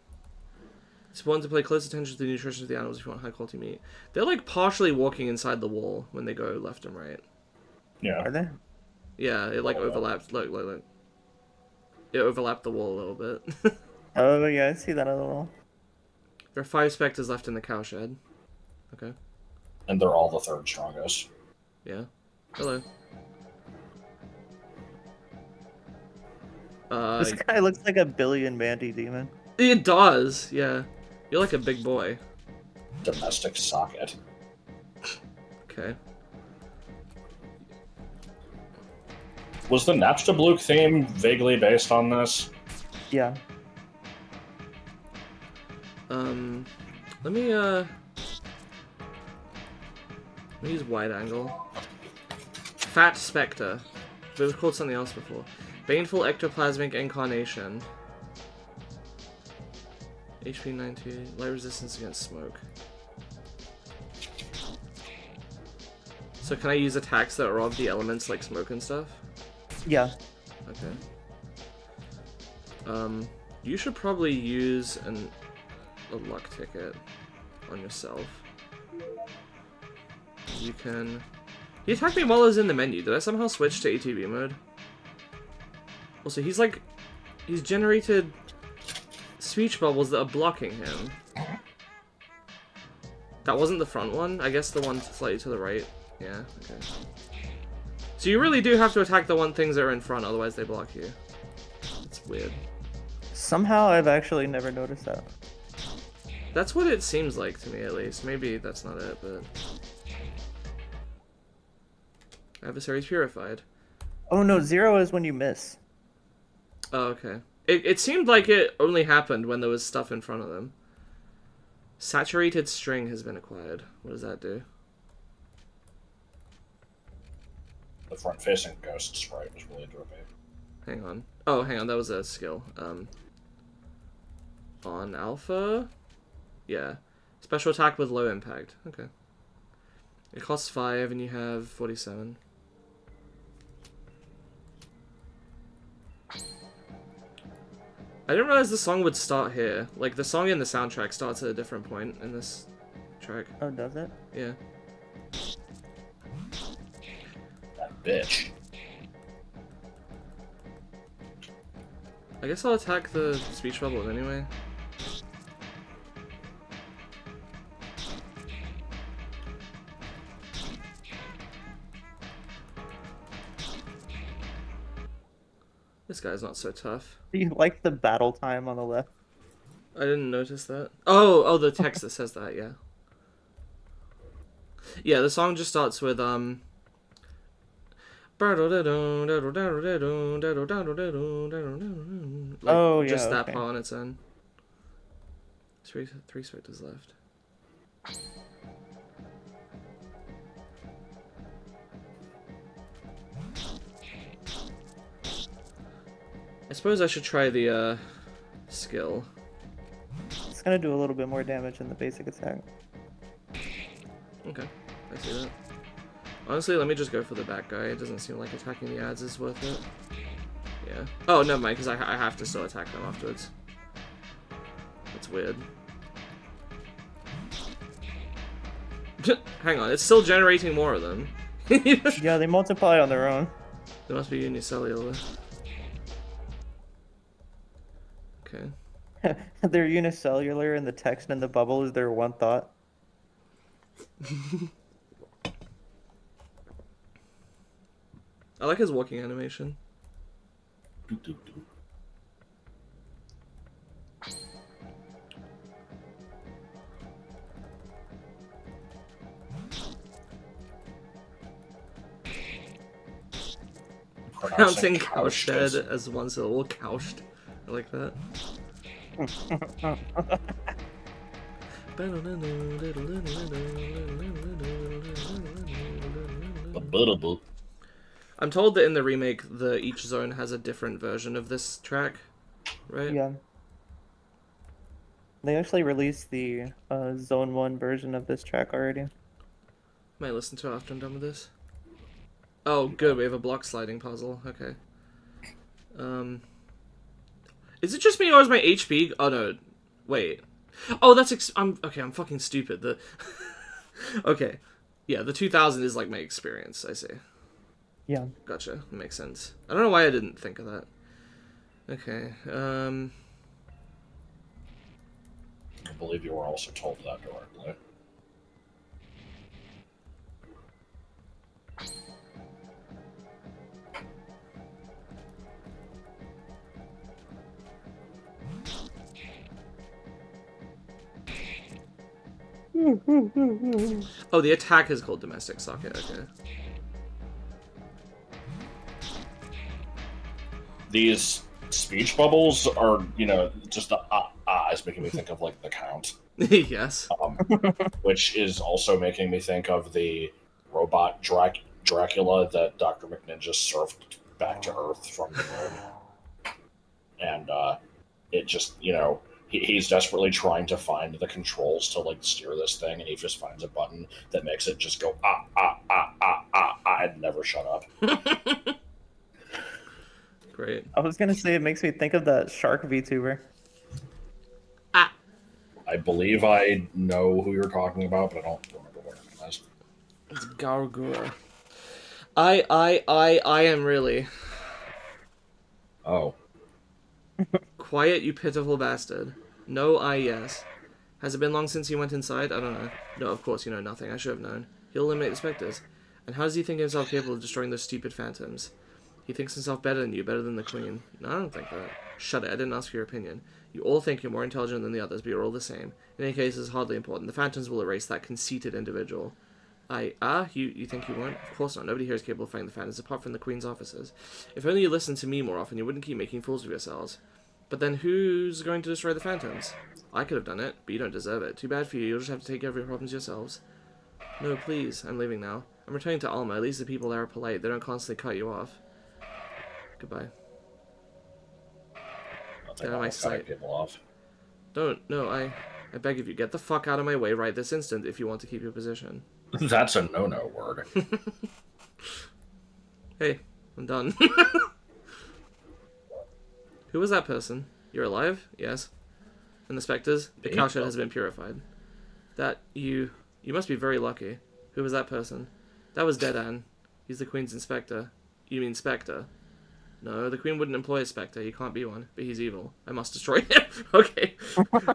It's important to pay close attention to the nutrition of the animals if you want high quality meat. They're like partially walking inside the wall when they go left and right. Yeah. Are they? Yeah, it like overlaps. Look. It overlapped the wall a little bit. Oh, yeah, I see that a little. There are 5 specters left in the cowshed. Okay. And they're all the 3rd strongest. Yeah. Hello. This guy looks like a billion Mandy demon. It does, yeah. You're like a big boy. Domestic socket. Okay. Was the Napstablook theme vaguely based on this? Yeah. Let me use wide angle. Fat Spectre. But it was called something else before. Baneful Ectoplasmic Incarnation. HP 90. Light resistance against smoke. So can I use attacks that are of the elements like smoke and stuff? Yeah. Okay. You should probably use a luck ticket on yourself. You can... He attacked me while I was in the menu. Did I somehow switch to ATV mode? Also, he's generated speech bubbles that are blocking him. That wasn't the front one? I guess the one slightly to the right. Yeah, okay. So you really do have to attack the things that are in front, otherwise they block you. It's weird. Somehow I've actually never noticed that. That's what it seems like to me, at least. Maybe that's not it, but... Adversaries purified. Oh no, 0 is when you miss. Oh, okay. It seemed like it only happened when there was stuff in front of them. Saturated string has been acquired. What does that do? The front-facing ghost sprite was really drippy. Hang on. Oh, hang on. That was a skill. On alpha? Yeah. Special attack with low impact. Okay. It costs 5 and you have 47. I didn't realize the song would start here. Like, the song in the soundtrack starts at a different point in this track. Oh, does it? Yeah. That bitch. I guess I'll attack the speech bubble anyway. This guy's not so tough. You like the battle time on the left? I didn't notice that. Oh, the text that says that, yeah. Yeah, the song just starts with, like, oh, yeah, just that okay. part on its own. Three specters left. I suppose I should try the skill. It's gonna do a little bit more damage than the basic attack. Okay, I see that. Honestly, let me just go for the back guy. It doesn't seem like attacking the ads is worth it. Yeah. Oh, never mind, because I have to still attack them afterwards. That's weird. Hang on, it's still generating more of them. Yeah, they multiply on their own. They must be unicellular. Okay. They're unicellular, and the text in the bubble is their one thought. I like his walking animation. Pronouncing cowshed as one syllable. Cowshed. I like that. I'm told that in the remake, each zone has a different version of this track, right? Yeah. They actually released the Zone 1 version of this track already. Might listen to it after I'm done with this. Oh, good. We have a block sliding puzzle. Okay. Is it just me or is my HP? Oh no, wait. Oh, that's I'm fucking stupid. Okay, yeah, the 2000 is like my experience. I see. Yeah. Gotcha. Makes sense. I don't know why I didn't think of that. Okay. I believe you were also told that directly. Oh, the attack is called domestic socket. Okay. These speech bubbles are, just the is making me think of like the Count. Yes. Which is also making me think of the robot Dracula that Dr. McNinja surfed back to Earth from the moon. And it just, he's desperately trying to find the controls to like steer this thing, and he just finds a button that makes it just go and never shut up. Great. I was gonna say it makes me think of that shark VTuber. I believe I know who you're talking about, but I don't remember what her name is. It's Gargur. I am really. Oh. Quiet, you pitiful bastard. No, yes. Has it been long since he went inside? I don't know. No, of course you know nothing. I should have known. He'll eliminate the specters. And how does he think himself capable of destroying those stupid phantoms? He thinks himself better than you, better than the Queen. No, I don't think that. Shut it, I didn't ask for your opinion. You all think you're more intelligent than the others, but you're all the same. In any case, it's hardly important. The phantoms will erase that conceited individual. You think you won't? Of course not. Nobody here is capable of fighting the phantoms, apart from the Queen's officers. If only you listened to me more often, you wouldn't keep making fools of yourselves. But then who's going to destroy the phantoms? I could have done it, but you don't deserve it. Too bad for you, you'll just have to take care of your problems yourselves. No, please, I'm leaving now. I'm returning to Alma. At least the people there are polite. They don't constantly cut you off. Goodbye. Get out of my sight. People off. No, I beg of you, get the fuck out of my way right this instant if you want to keep your position. That's a no-no word. Hey, I'm done. Who was that person? You're alive? Yes. And the specters? The cowshed has been purified. You must be very lucky. Who was that person? That was Deadan. He's the Queen's inspector. You mean Spectre? No, the Queen wouldn't employ a Spectre. He can't be one. But he's evil. I must destroy him. Okay.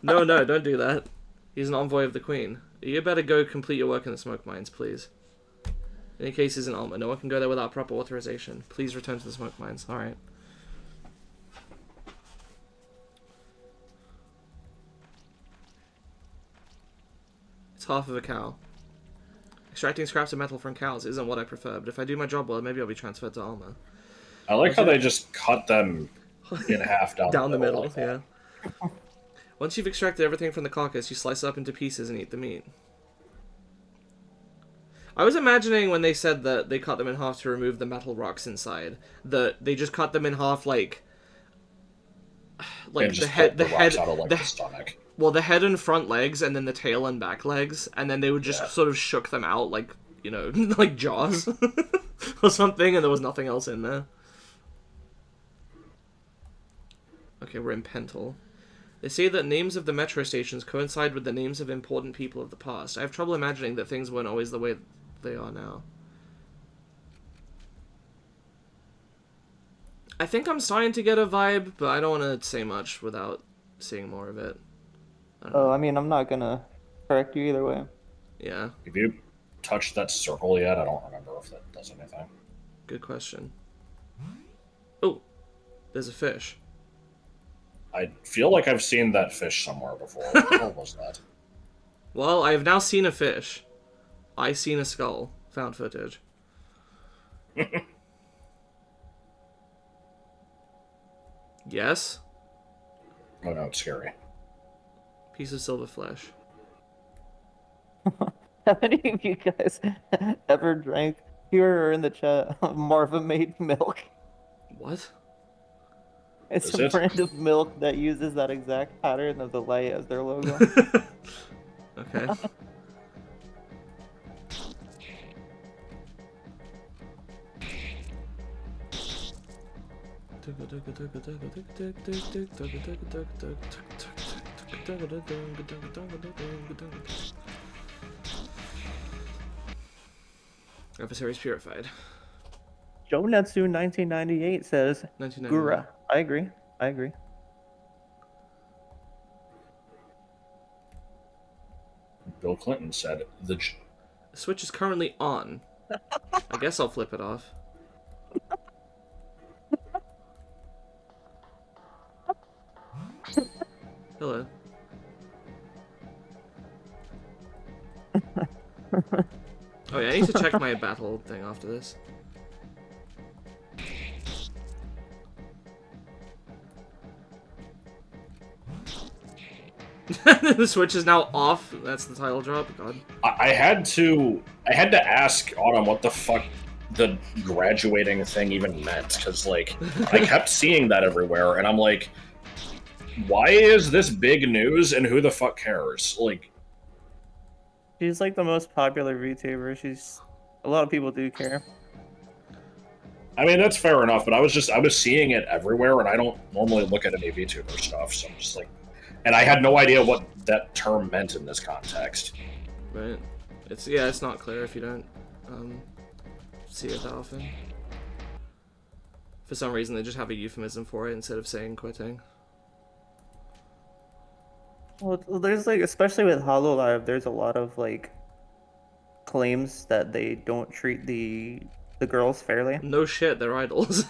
No, don't do that. He's an envoy of the Queen. You better go complete your work in the smoke mines, please. In any case, he's in Alma. No one can go there without proper authorization. Please return to the smoke mines. Alright. It's half of a cow. Extracting scraps of metal from cows isn't what I prefer, but if I do my job well, maybe I'll be transferred to Alma. I like how they just cut them in half down the middle, like yeah. Once you've extracted everything from the carcass, you slice it up into pieces and eat the meat. I was imagining when they said that they cut them in half to remove the metal rocks inside, that they just cut them in half like like and the just head, pulled the rocks out of like the stomach. well, the head and front legs, and then the tail and back legs, and then they would just sort of shook them out like, you know, like Jaws or something, and there was nothing else in there. Okay, we're in Pentel. They say that names of the metro stations coincide with the names of important people of the past. I have trouble imagining that things weren't always the way they are now. I think I'm starting to get a vibe, but I don't want to say much without seeing more of it. I mean, I'm not gonna correct you either way. Yeah. Have you touched that circle yet? I don't remember if that does anything. Good question. Oh, there's a fish. I feel like I've seen that fish somewhere before. What the hell was that? Well, I have now seen a fish. I seen a skull. Found footage. Yes? Oh no, it's scary. Piece of silver flesh. Have any of you guys ever drank here or in the chat Marva made milk? What? It's Is a it? brand of milk that uses that exact pattern of the light as their logo. Okay. Adversaries purified. Jonetsu 1998 says 1991. Gura. I agree. I agree. Bill Clinton said The switch is currently on. I guess I'll flip it off. Hello. Oh yeah, I need to check my battle thing after this. The switch is now off. That's the title drop. God. I had to ask Autumn what the fuck the graduating thing even meant, because like I kept seeing that everywhere, and I'm like, why is this big news and who the fuck cares? Like, She's like the most popular VTuber. A lot of people do care. I mean, that's fair enough, but I was seeing it everywhere, and I don't normally look at any VTuber stuff, so I'm just like, and I had no idea what that term meant in this context. Right. It's not clear if you don't see it that often. For some reason, they just have a euphemism for it instead of saying quitting. Well, there's like, especially with HoloLive, there's a lot of like claims that they don't treat the girls fairly. No shit, they're idols.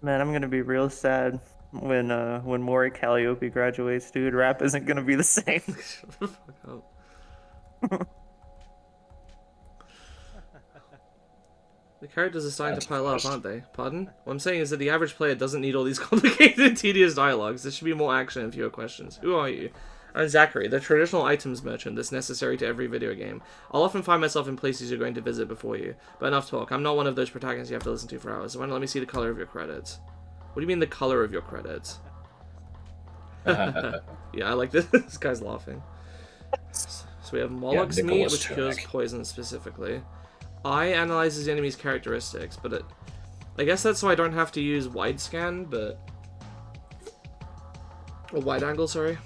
Man, I'm gonna be real sad when Mori Calliope graduates, dude. Rap isn't gonna be the same. Shut the fuck up. The characters are starting to pile up, aren't they? Pardon? What I'm saying is that the average player doesn't need all these complicated, tedious dialogues. There should be more action and fewer questions. Who are you? I'm Zachary, the traditional items merchant that's necessary to every video game. I'll often find myself in places you're going to visit before you. But enough talk. I'm not one of those protagonists you have to listen to for hours. So why don't let me see the color of your credits? What do you mean the color of your credits? Yeah, I like this. This guy's laughing. So we have Moloch's meat, Nicholas which cures Tunic. poison specifically. Eye analyzes the enemy's characteristics, but I guess that's so I don't have to use wide scan, but... Or wide angle, sorry.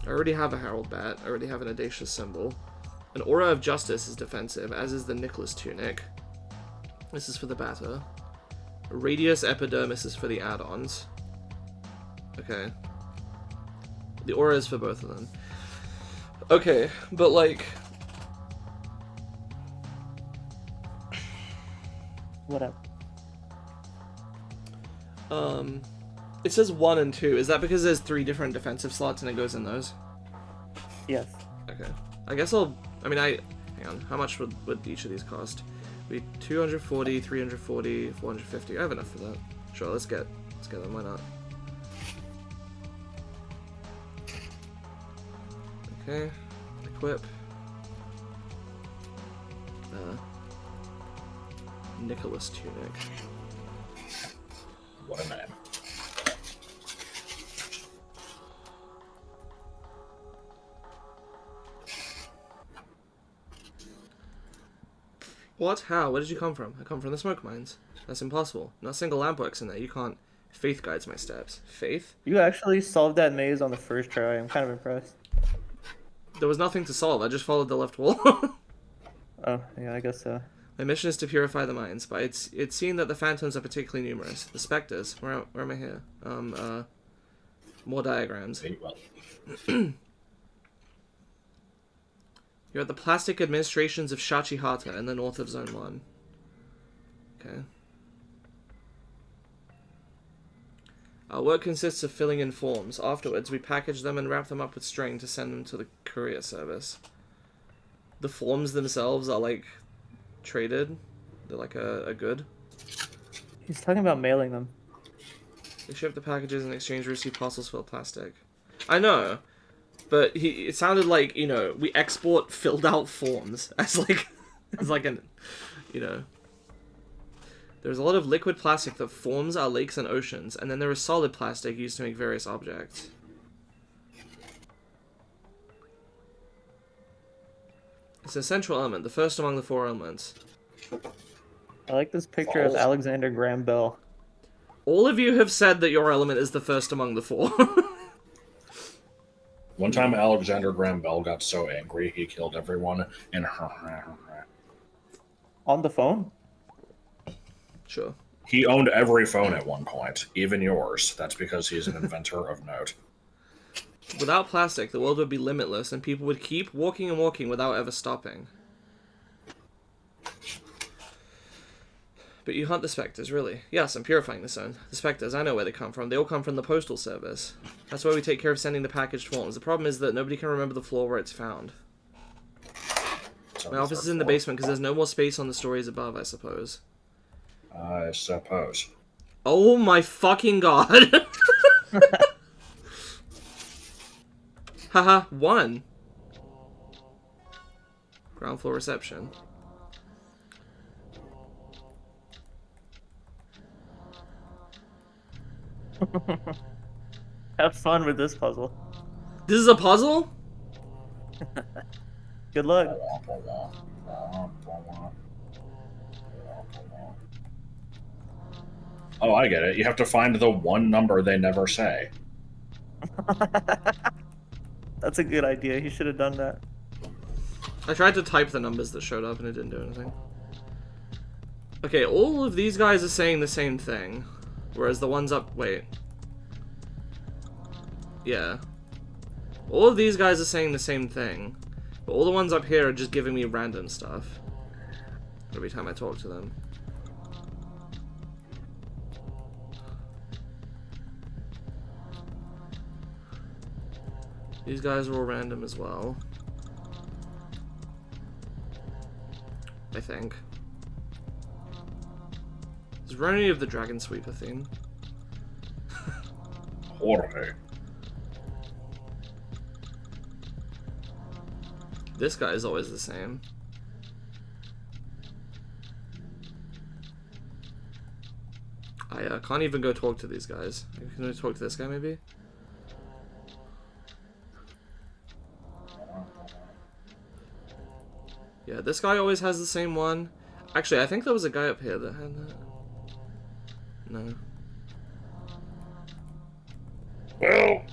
I already have a Herald Bat. I already have an Audacious Symbol. An Aura of Justice is defensive, as is the Nicholas Tunic. This is for the batter. Radius Epidermis is for the add-ons. Okay. The Aura is for both of them. Okay, but like... Whatever. It says 1 and 2. Is that because there's 3 different defensive slots and it goes in those? Yes. Okay. I guess I'll... I mean, Hang on, how much would each of these cost? Be 240, 340, 450. I have enough for that. Sure, let's get them. Why not? Okay, equip. Nicholas tunic. What a name. What? How? Where did you come from? I come from the smoke mines. That's impossible. Not a single lamp works in there. You can't. Faith guides my steps. Faith? You actually solved that maze on the first try. I'm kind of impressed. There was nothing to solve. I just followed the left wall. Oh, yeah, I guess so. My mission is to purify the mines, but it's seen that the phantoms are particularly numerous. The specters. Where am I here? More diagrams. Well, You're at the plastic administrations of Shachihata in the north of Zone 1. Okay. Our work consists of filling in forms. Afterwards, we package them and wrap them up with string to send them to the courier service. The forms themselves are, like, traded. They're like a good. He's talking about mailing them. We ship the packages and exchange receive parcels filled plastic. I know. But it sounded like, you know, we export filled out forms as like an, you know. There's a lot of liquid plastic that forms our lakes and oceans, and then there is solid plastic used to make various objects. It's an essential element, the first among the 4 elements. I like this picture of Alexander Graham Bell. All of you have said that your element is the first among the 4. one time Alexander Graham Bell got so angry he killed everyone and On the phone? Sure. he owned every phone at one point, even yours. That's because he's an inventor of note. Without plastic, the world would be limitless, and people would keep walking and walking without ever stopping. But you hunt the specters, really? Yes, I'm purifying the zone. The specters, I know where they come from. They all come from the postal service. That's why we take care of sending the packaged forms. The problem is that nobody can remember the floor where it's found. My office is in the basement because there's no more space on the stories above, I suppose. I suppose. Oh my fucking god! Haha, 1. Ground floor reception. Have fun with this puzzle. This is a puzzle? Good luck. Oh, I get it. You have to find the one number they never say. That's a good idea. He should have done that. I tried to type the numbers that showed up and it didn't do anything. Okay, all of these guys are saying the same thing. Whereas the ones up... Wait. Yeah. All of these guys are saying the same thing. But all the ones up here are just giving me random stuff. Every time I talk to them. These guys are all random as well. I think. Is Roni of the Dragon Sweeper theme? Jorge. This guy is always the same. I can't even go talk to these guys. Can I talk to this guy maybe? Yeah, this guy always has the same one. Actually, I think there was a guy up here that had that. No. Well,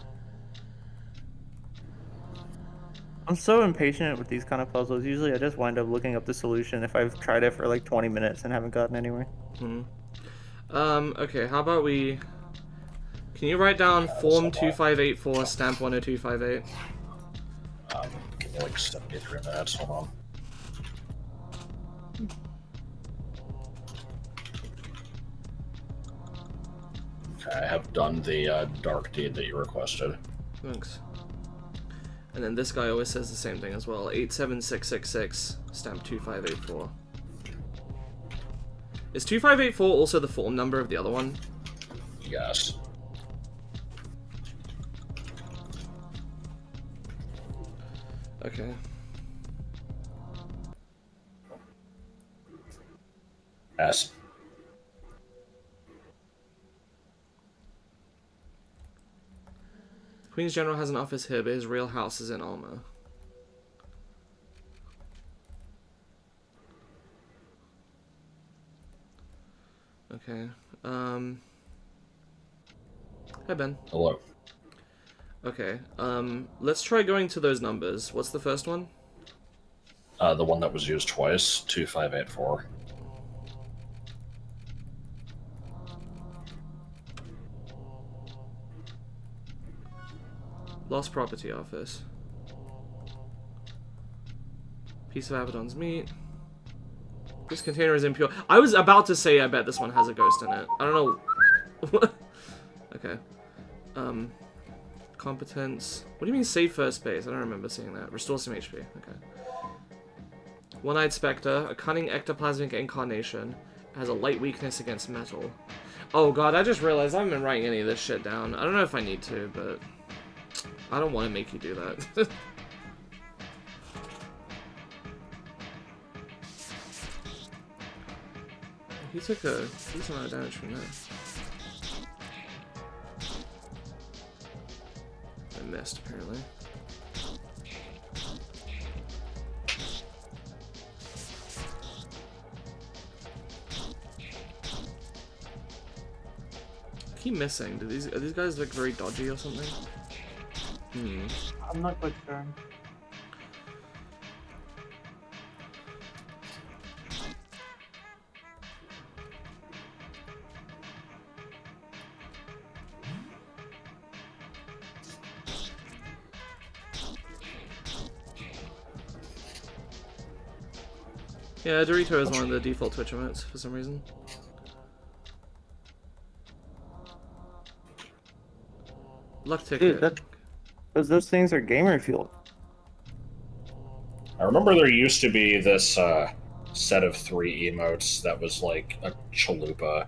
I'm so impatient with these kind of puzzles. Usually I just wind up looking up the solution if I've tried it for like 20 minutes and haven't gotten anywhere. Okay, how about we... Can you write down form 2584, stamp 10258? give me like 73 minutes. Hold on. Okay, I have done the dark deed that you requested. Thanks. And then this guy always says the same thing as well. 87666, stamp 2584. Is 2584 also the form number of the other one? Yes. Okay. S. Queen's General has an office here, but his real house is in Alma. Okay. Hi, Ben. Hello. Okay. Let's try going to those numbers. What's the first one? The one that was used twice, 2584. Lost property office. Piece of Abaddon's meat. This container is impure. I was about to say I bet this one has a ghost in it. I don't know. Okay. Competence. What do you mean save first base? I don't remember seeing that. Restore some HP. Okay. One-eyed specter, a cunning ectoplasmic incarnation, has a light weakness against metal. Oh god, I just realized I haven't been writing any of this shit down. I don't know if I need to, but I don't want to make you do that. He took a decent amount of damage from that. I missed, apparently. I keep missing. Are these guys like very dodgy or something? I'm not quite sure. Yeah, Dorito is one of the default Twitch emotes for some reason. Luck ticket. Dude, those things are gamer fuel. I remember there used to be this set of 3 emotes that was like a chalupa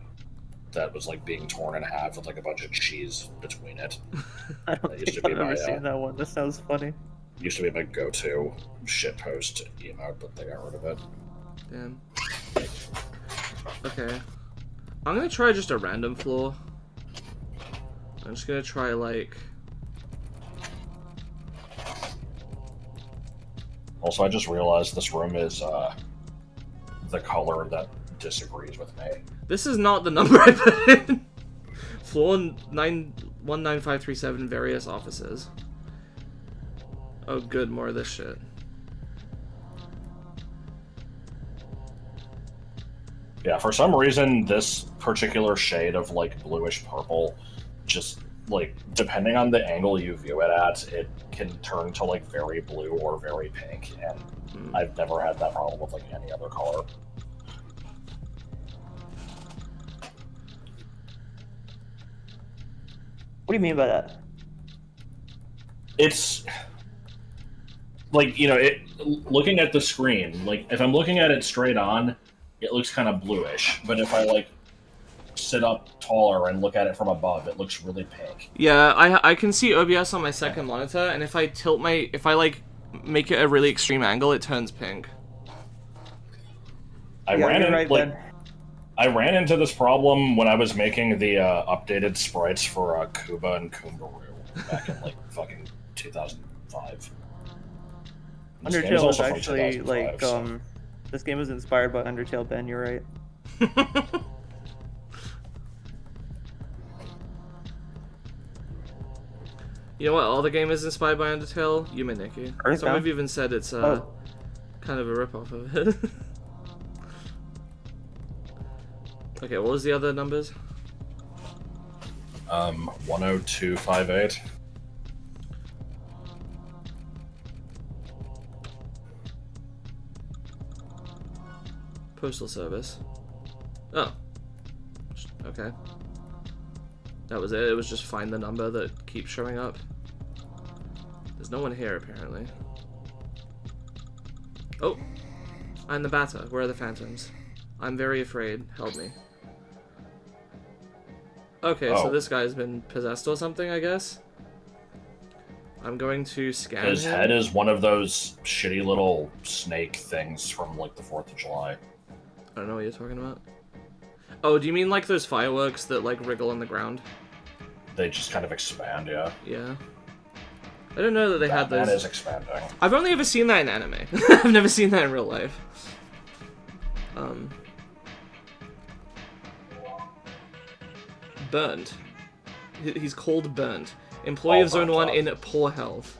that was like being torn in half with like a bunch of cheese between it. I don't That used to think be I've ever my, seen that one. That sounds funny. Used to be my go-to shitpost emote, but they got rid of it. Damn. Okay. I'm gonna try just a random floor. I'm just gonna try like... Also, I just realized this room is the color that disagrees with me. This is not the number I put in. Floor 19537, various offices. Oh good, more of this shit. Yeah, for some reason, this particular shade of, like, bluish purple, just, like, depending on the angle you view it at, it can turn to, like, very blue or very pink, and I've never had that problem with, like, any other color. What do you mean by that? It's... like, you know, looking at the screen, like, if I'm looking at it straight on, it looks kind of bluish, but if I, like, sit up taller and look at it from above, it looks really pink. Yeah, I can see OBS on my second monitor, and if I tilt if I, like, make it a really extreme angle, it turns pink. I ran into this problem when I was making the updated sprites for Kuba and Kumbaru back in, like, fucking 2005. Undertale was actually, like, this game was inspired by Undertale, Ben, you're right. You know what all the game is inspired by Undertale? Yume Nikki. Some have even said it's kind of a ripoff of it. Okay, what was the other numbers? 10258. Postal service. Oh. Okay. That was it. It was just find the number that keeps showing up. There's no one here, apparently. Oh! I'm the batter. Where are the phantoms? I'm very afraid. Help me. Okay, so this guy's been possessed or something, I guess? I'm going to scan His him. head is one of those shitty little snake things from, like, the 4th of July. I don't know what you're talking about. Oh, do you mean like those fireworks that, like, wriggle on the ground? They just kind of expand, yeah. Yeah. I didn't know that they had those. That is expanding. I've only ever seen that in anime. I've never seen that in real life. Burned. He's called Burned. Employee of Zone 1 in poor health.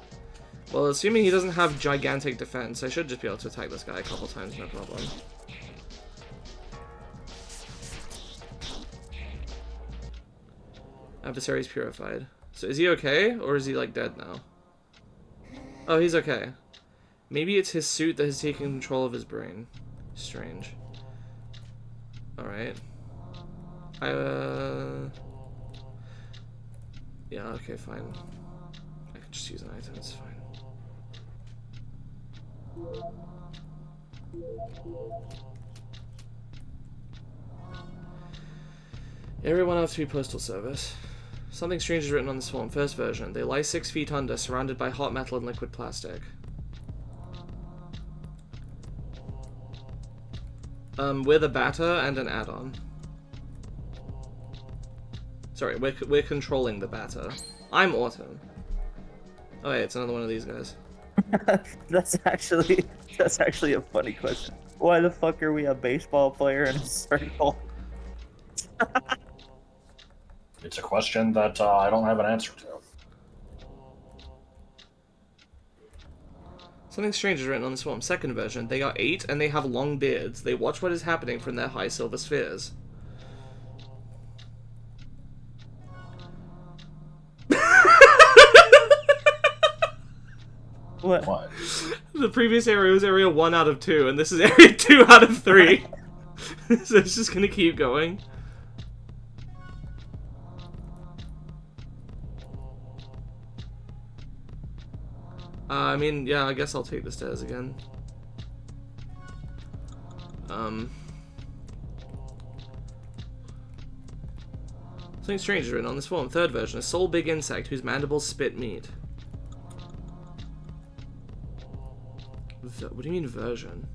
Well, assuming he doesn't have gigantic defense, I should just be able to attack this guy a couple times, no problem. Adversary's purified. So is he okay, or is he, like, dead now? Oh, he's okay. Maybe it's his suit that has taken control of his brain. Strange. Alright. Yeah, okay, fine. I can just use an item, it's fine. Everyone have to be postal service. Something strange is written on this form. First version. They lie 6 feet under, surrounded by hot metal and liquid plastic. We're the batter and an add-on. Sorry, we're controlling the batter. I'm Autumn. Oh wait, it's another one of these guys. That's actually a funny question. Why the fuck are we a baseball player in a circle? It's a question that I don't have an answer to. Something strange is written on this form. Second version. They are 8 and they have long beards. They watch what is happening from their high silver spheres. What? The previous area was area 1 out of 2, and this is area 2 out of 3. So it's just gonna keep going. I mean, yeah, I guess I'll take the stairs again. Something strange is written on this form. Third version. A sole big insect whose mandibles spit meat. What do you mean version?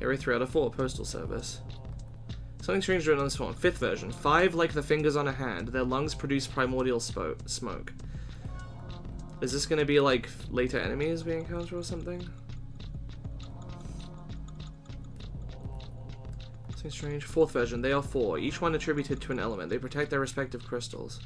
Area 3 out of 4. Postal service. Something strange is written on this form. Fifth version. 5 like the fingers on a hand. Their lungs produce primordial smoke. Is this gonna be like later enemies we encounter or something? Something strange. Fourth version. They are 4. Each one attributed to an element. They protect their respective crystals.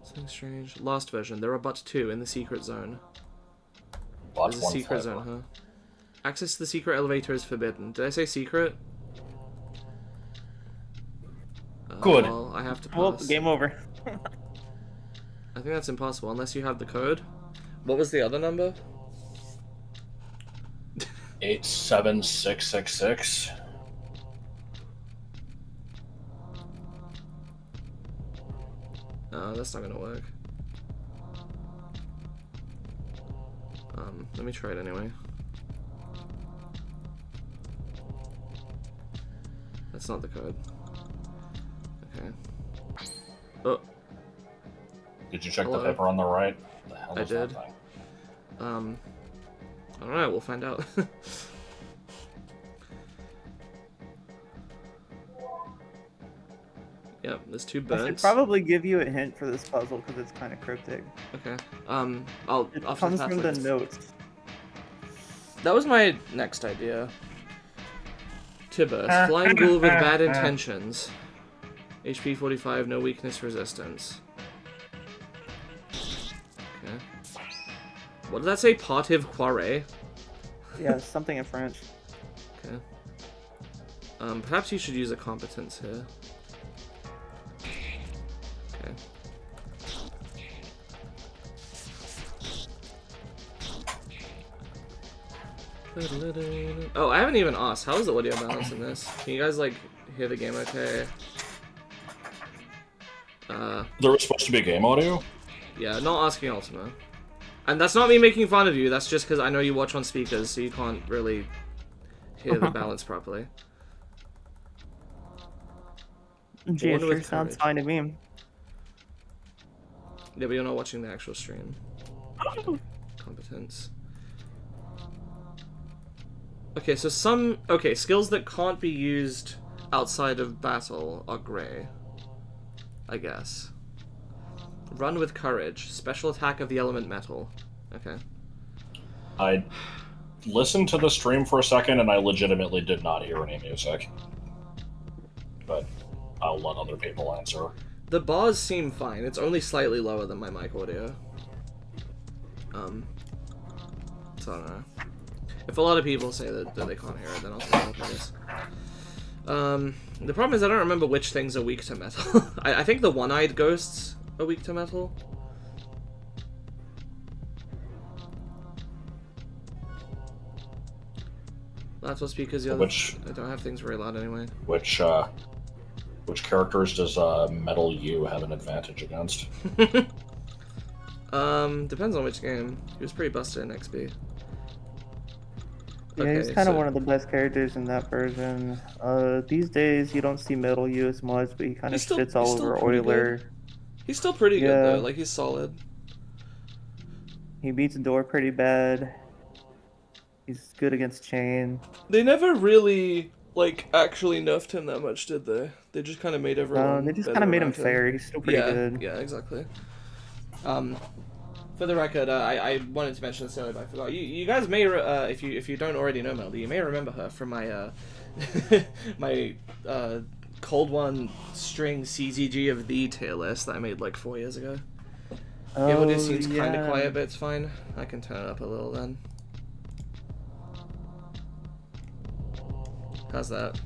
Something strange. Last version. There are but 2 in the secret zone. But There's a secret zone, huh? Access to the secret elevator is forbidden. Did I say secret? Good. Well, I have to pass. Well, game over. I think that's impossible unless you have the code. What was the other number? 87666. No, that's not gonna work. Let me try it anyway. That's not the code. Okay. Oh. Did you check Hello? the paper on the right? The hell I is that did. thing? I don't know, we'll find out. Yep, there's 2 I should burns. probably give you a hint for this puzzle because it's kind of cryptic. Okay. It I'll comes pass from the later. notes. That was my next idea. Tibbers, flying ghoul with bad intentions. HP 45, no weakness resistance. Okay. What did that say? Partive qUiRky? Yeah, something in French. Okay. Perhaps you should use a competence here. Okay. Oh, I haven't even asked. How is the audio balance in this? Can you guys, like, hear the game okay? There was supposed to be game audio? Yeah, not asking Ultima. And that's not me making fun of you, that's just because I know you watch on speakers, so you can't really hear the balance properly. Gee, it sure sounds fine to me. Yeah, but you're not watching the actual stream. Competence. Okay, so skills that can't be used outside of battle are grey. I guess. Run with courage. Special attack of the element metal. Okay. I listened to the stream for a second and I legitimately did not hear any music. But I'll let other people answer. The bars seem fine. It's only slightly lower than my mic audio. So I don't know. If a lot of people say that they can't hear it, then I'll take it up, I guess. The problem is I don't remember which things are weak to metal. I think the one-eyed ghosts are weak to metal. That's what's because the other I don't have things very loud anyway. Which characters does Metal U have an advantage against? Depends on which game. He was pretty busted in XP. Yeah, he's kind of one of the best characters in that version. These days you don't see Metal U as much, but he kind of shits all over Euler. He's still pretty good though, like he's solid. He beats Door pretty bad. He's good against Chain. They never really, like, actually nerfed him that much, did they? They just kind of made everyone they just kind of made him fair. He's still pretty good. Yeah, exactly. For the record, I wanted to mention this earlier, but I forgot. You guys may, if you don't already know Melody, you may remember her from my my Cold One string CZG of the tier list that I made like 4 years ago. Oh, yeah, audio seems kind of quiet, but it's fine. I can turn it up a little then. How's that?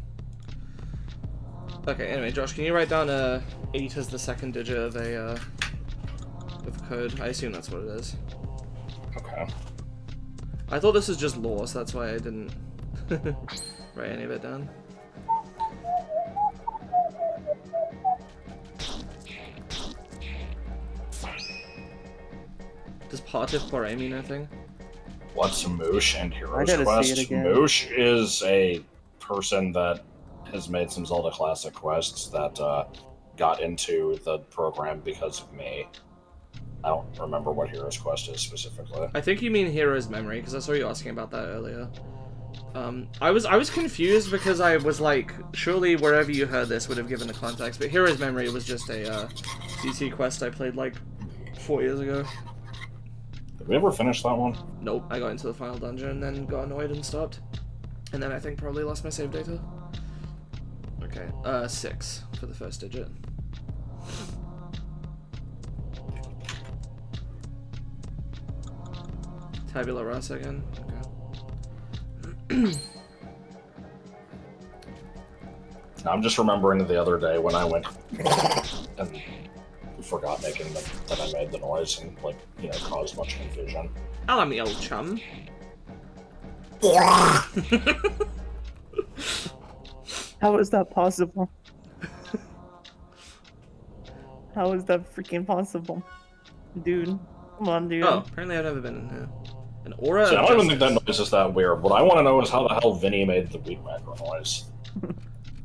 Okay, anyway, Josh, can you write down 8 as the second digit of a code? I assume that's what it is. Okay. I thought this was just lore, so that's why I didn't write any of it down. Does Partif Pore mean anything? What's Moosh and Heroes Quest? Moosh is a person that has made some Zelda Classic quests that got into the program because of me. I don't remember what Heroes Quest is specifically. I think you mean Heroes Memory, because I saw you asking about that earlier. I was confused because I was like, surely wherever you heard this would have given the context, but Heroes Memory was just a DC quest I played like 4 years ago. Did we ever finish that one? Nope, I got into the final dungeon and then got annoyed and stopped. And then I think probably lost my save data. Okay, 6 for the first digit. Tabula rasa again. Okay. I'm just remembering the other day when I went and forgot that I made the noise and, like, you know, caused much confusion. Hello, me old chum. How is that possible? How is that freaking possible? Dude, come on, dude. Oh, apparently I've never been in here. An aura. See, I don't even think that noise is that weird. What I want to know is how the hell Vinny made the weed whacker noise.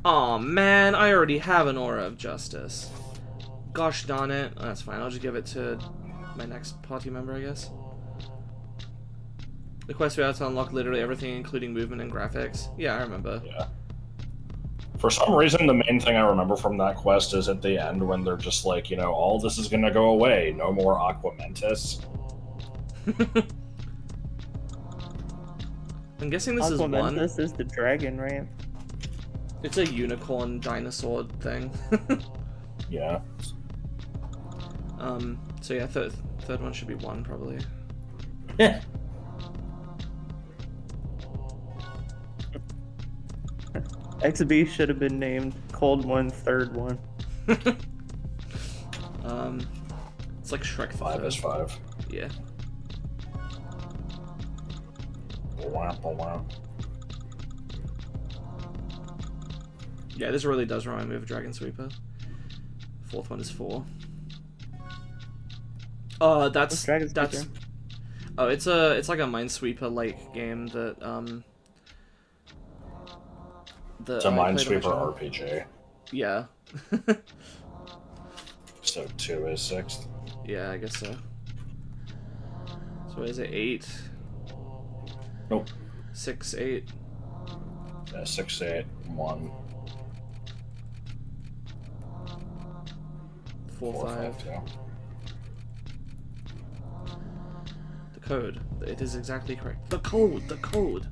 Aw, man, I already have an aura of justice. Gosh darn it. Oh, that's fine, I'll just give it to my next party member, I guess. The quest we have to unlock literally everything, including movement and graphics. Yeah, I remember. Yeah. For some reason, the main thing I remember from that quest is at the end when they're just like, you know, all this is gonna go away. No more Aquamentus. I'm guessing this is one. Aquamentus is the dragon, right? It's a unicorn dinosaur thing. Yeah. So yeah, third one should be 1, probably. Yeah. XB should have been named Cold One, Third One. It's like Shrek 5 is 5. Yeah. Yeah, this really does remind me of Dragon Sweeper. Fourth one is 4. What's Dragon that's. Sweeper? Oh, it's like a Minesweeper like game that It's a I played on my channel. Minesweeper RPG. Yeah. So 2 is 6th. Yeah, I guess so. So what is it? 8? Nope. 6, 8. Yeah, 6, 8, 1, 4, 5. 2. The code. It is exactly correct. The code! The code!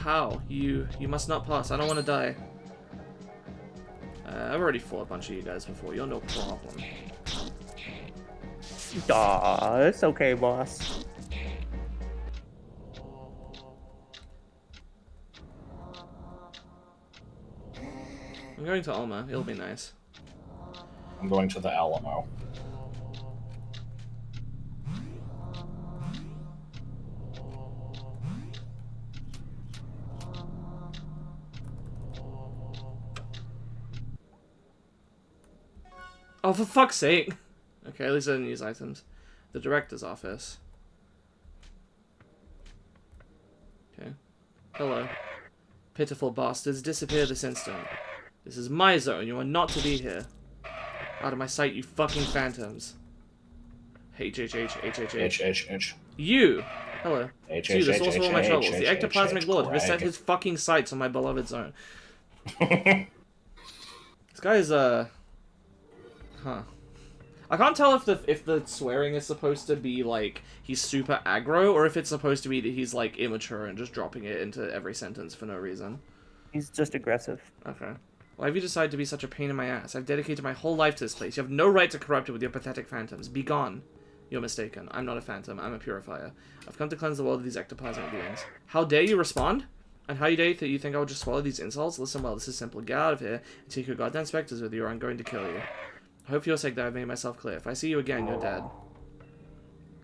How? You must not pass. I don't want to die. I've already fought a bunch of you guys before. You're no problem. Aw, it's okay, boss. I'm going to Alma. It'll be nice. I'm going to the Alamo. Oh, for fuck's sake! Okay, at least I didn't use items. The director's office. Okay. Hello. Pitiful bastards, disappear this instant. This is my zone, you are not to be here. Out of my sight, you fucking phantoms. H. You! Hello. H, You, the H, source of H, all my H, troubles. H, The H, ectoplasmic H, lord who has set Greg. his fucking sights on my beloved zone. This guy is, Huh. I can't tell if the swearing is supposed to be, like, he's super aggro, or if it's supposed to be that he's, like, immature and just dropping it into every sentence for no reason. He's just aggressive. Okay. Why have you decided to be such a pain in my ass? I've dedicated my whole life to this place. You have no right to corrupt it with your pathetic phantoms. Be gone. You're mistaken. I'm not a phantom. I'm a purifier. I've come to cleanse the world of these ectoplasmic beings. How dare you respond? And how dare you think I would just swallow these insults? Listen well, this is simple. Get out of here and take your goddamn specters with you, or I'm going to kill you. I hope for your sake that I've made myself clear. If I see you again, you're dead.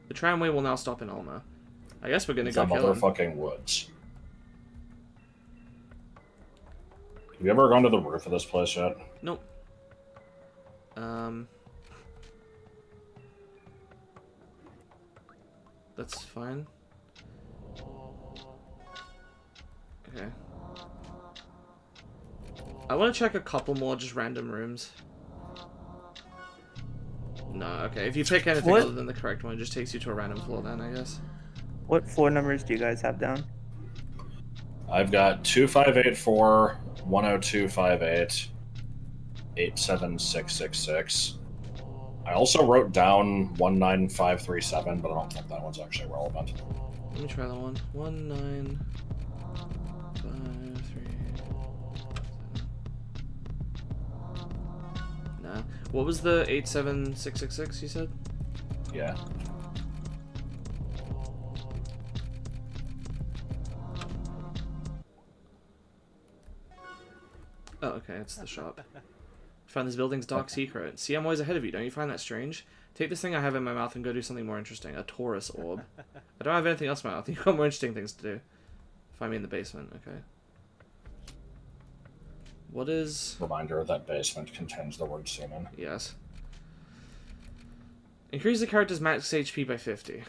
The tramway will now stop in Alma. I guess we're gonna go The kill him. motherfucking woods. Have you ever gone to the roof of this place yet? Nope. That's fine. Okay. I want to check a couple more just random rooms. No, okay. If you pick anything What? other than the correct one, it just takes you to a random floor then, I guess. What floor numbers do you guys have down? I've got 2584, 10258, 87666. I also wrote down 19537, but I don't think that one's actually relevant. Let me try that one. 19537. Nah. What was the 87666 you said? Yeah. Oh, okay, it's the shop. Found this building's dark secret. See, I'm always ahead of you. Don't you find that strange? Take this thing I have in my mouth and go do something more interesting. A Taurus orb. I don't have anything else in my mouth. You've got more interesting things to do. Find me in the basement. Okay. What is... Reminder that basement contains the word semen. Yes. Increase the character's max HP by 50.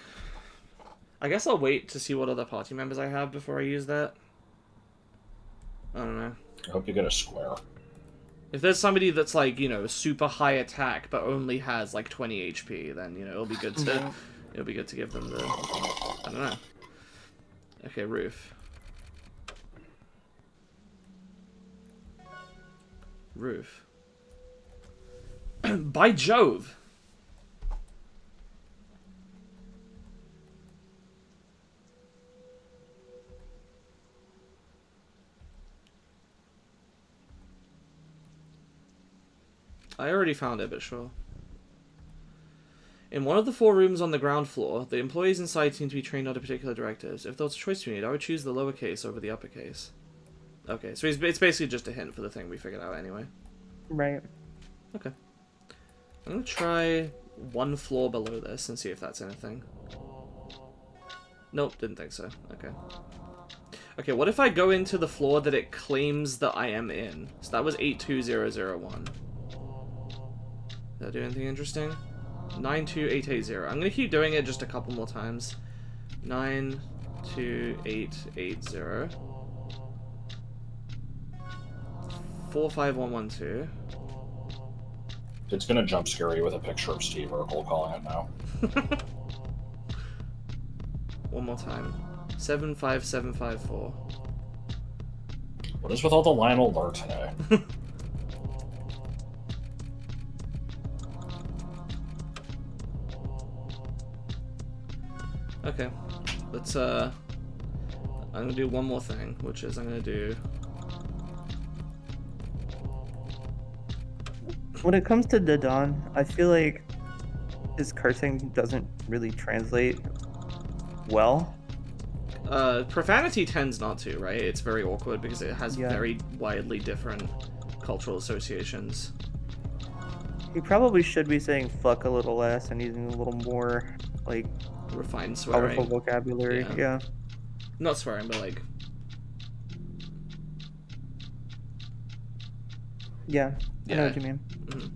I guess I'll wait to see what other party members I have before I use that. I don't know. I hope you get a square. If there's somebody that's like, you know, super high attack but only has like 20 HP, then, you know, it'll be good to give them the... I don't know. Okay, roof. Roof. By Jove! I already found it, but sure. In one of the 4 rooms on the ground floor, the employees inside seem to be trained under particular directives. If there was a choice to be made, I would choose the lowercase over the uppercase. Okay, so it's basically just a hint for the thing we figured out anyway. Right. Okay. I'm gonna try 1 floor below this and see if that's anything. Nope, didn't think so. Okay. Okay, what if I go into the floor that it claims that I am in? So that was 82001. Did that do anything interesting? 92880. I'm gonna keep doing it just a couple more times. 92880. 45112. It's gonna jump scare you with a picture of Steve Urkel calling it now. One more time. 75754. What is with all the Lionel lore today? Okay. Let's I'm gonna do one more thing, which is I'm gonna do When it comes to Dadan, I feel like his cursing doesn't really translate well. profanity tends not to, right? It's very awkward because it has Yeah. very widely different cultural associations. He probably should be saying fuck a little less and using a little more, like, Refined colorful swearing. vocabulary. Yeah. Yeah. Not swearing, but like... Yeah. I know Yeah. what you mean. Mhm.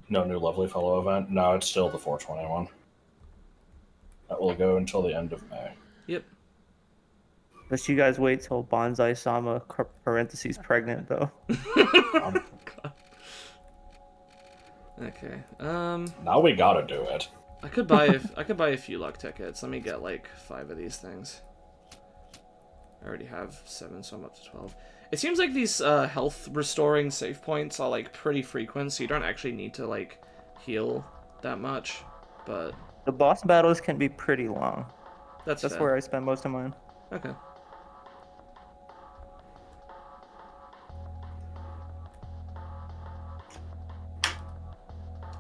No new Lovely Fellow event? No, it's still the 421. That will go until the end of May. Yep. But you guys wait till Bonsai Sama parentheses pregnant though. God. Okay. Now we gotta do it. I could buy a few luck tickets. Let me get like 5 of these things. I already have 7, so I'm up to 12. It seems like these health restoring save points are like pretty frequent, so you don't actually need to like heal that much. But The boss battles can be pretty long. that's That's fair. where I spend most of mine. Okay.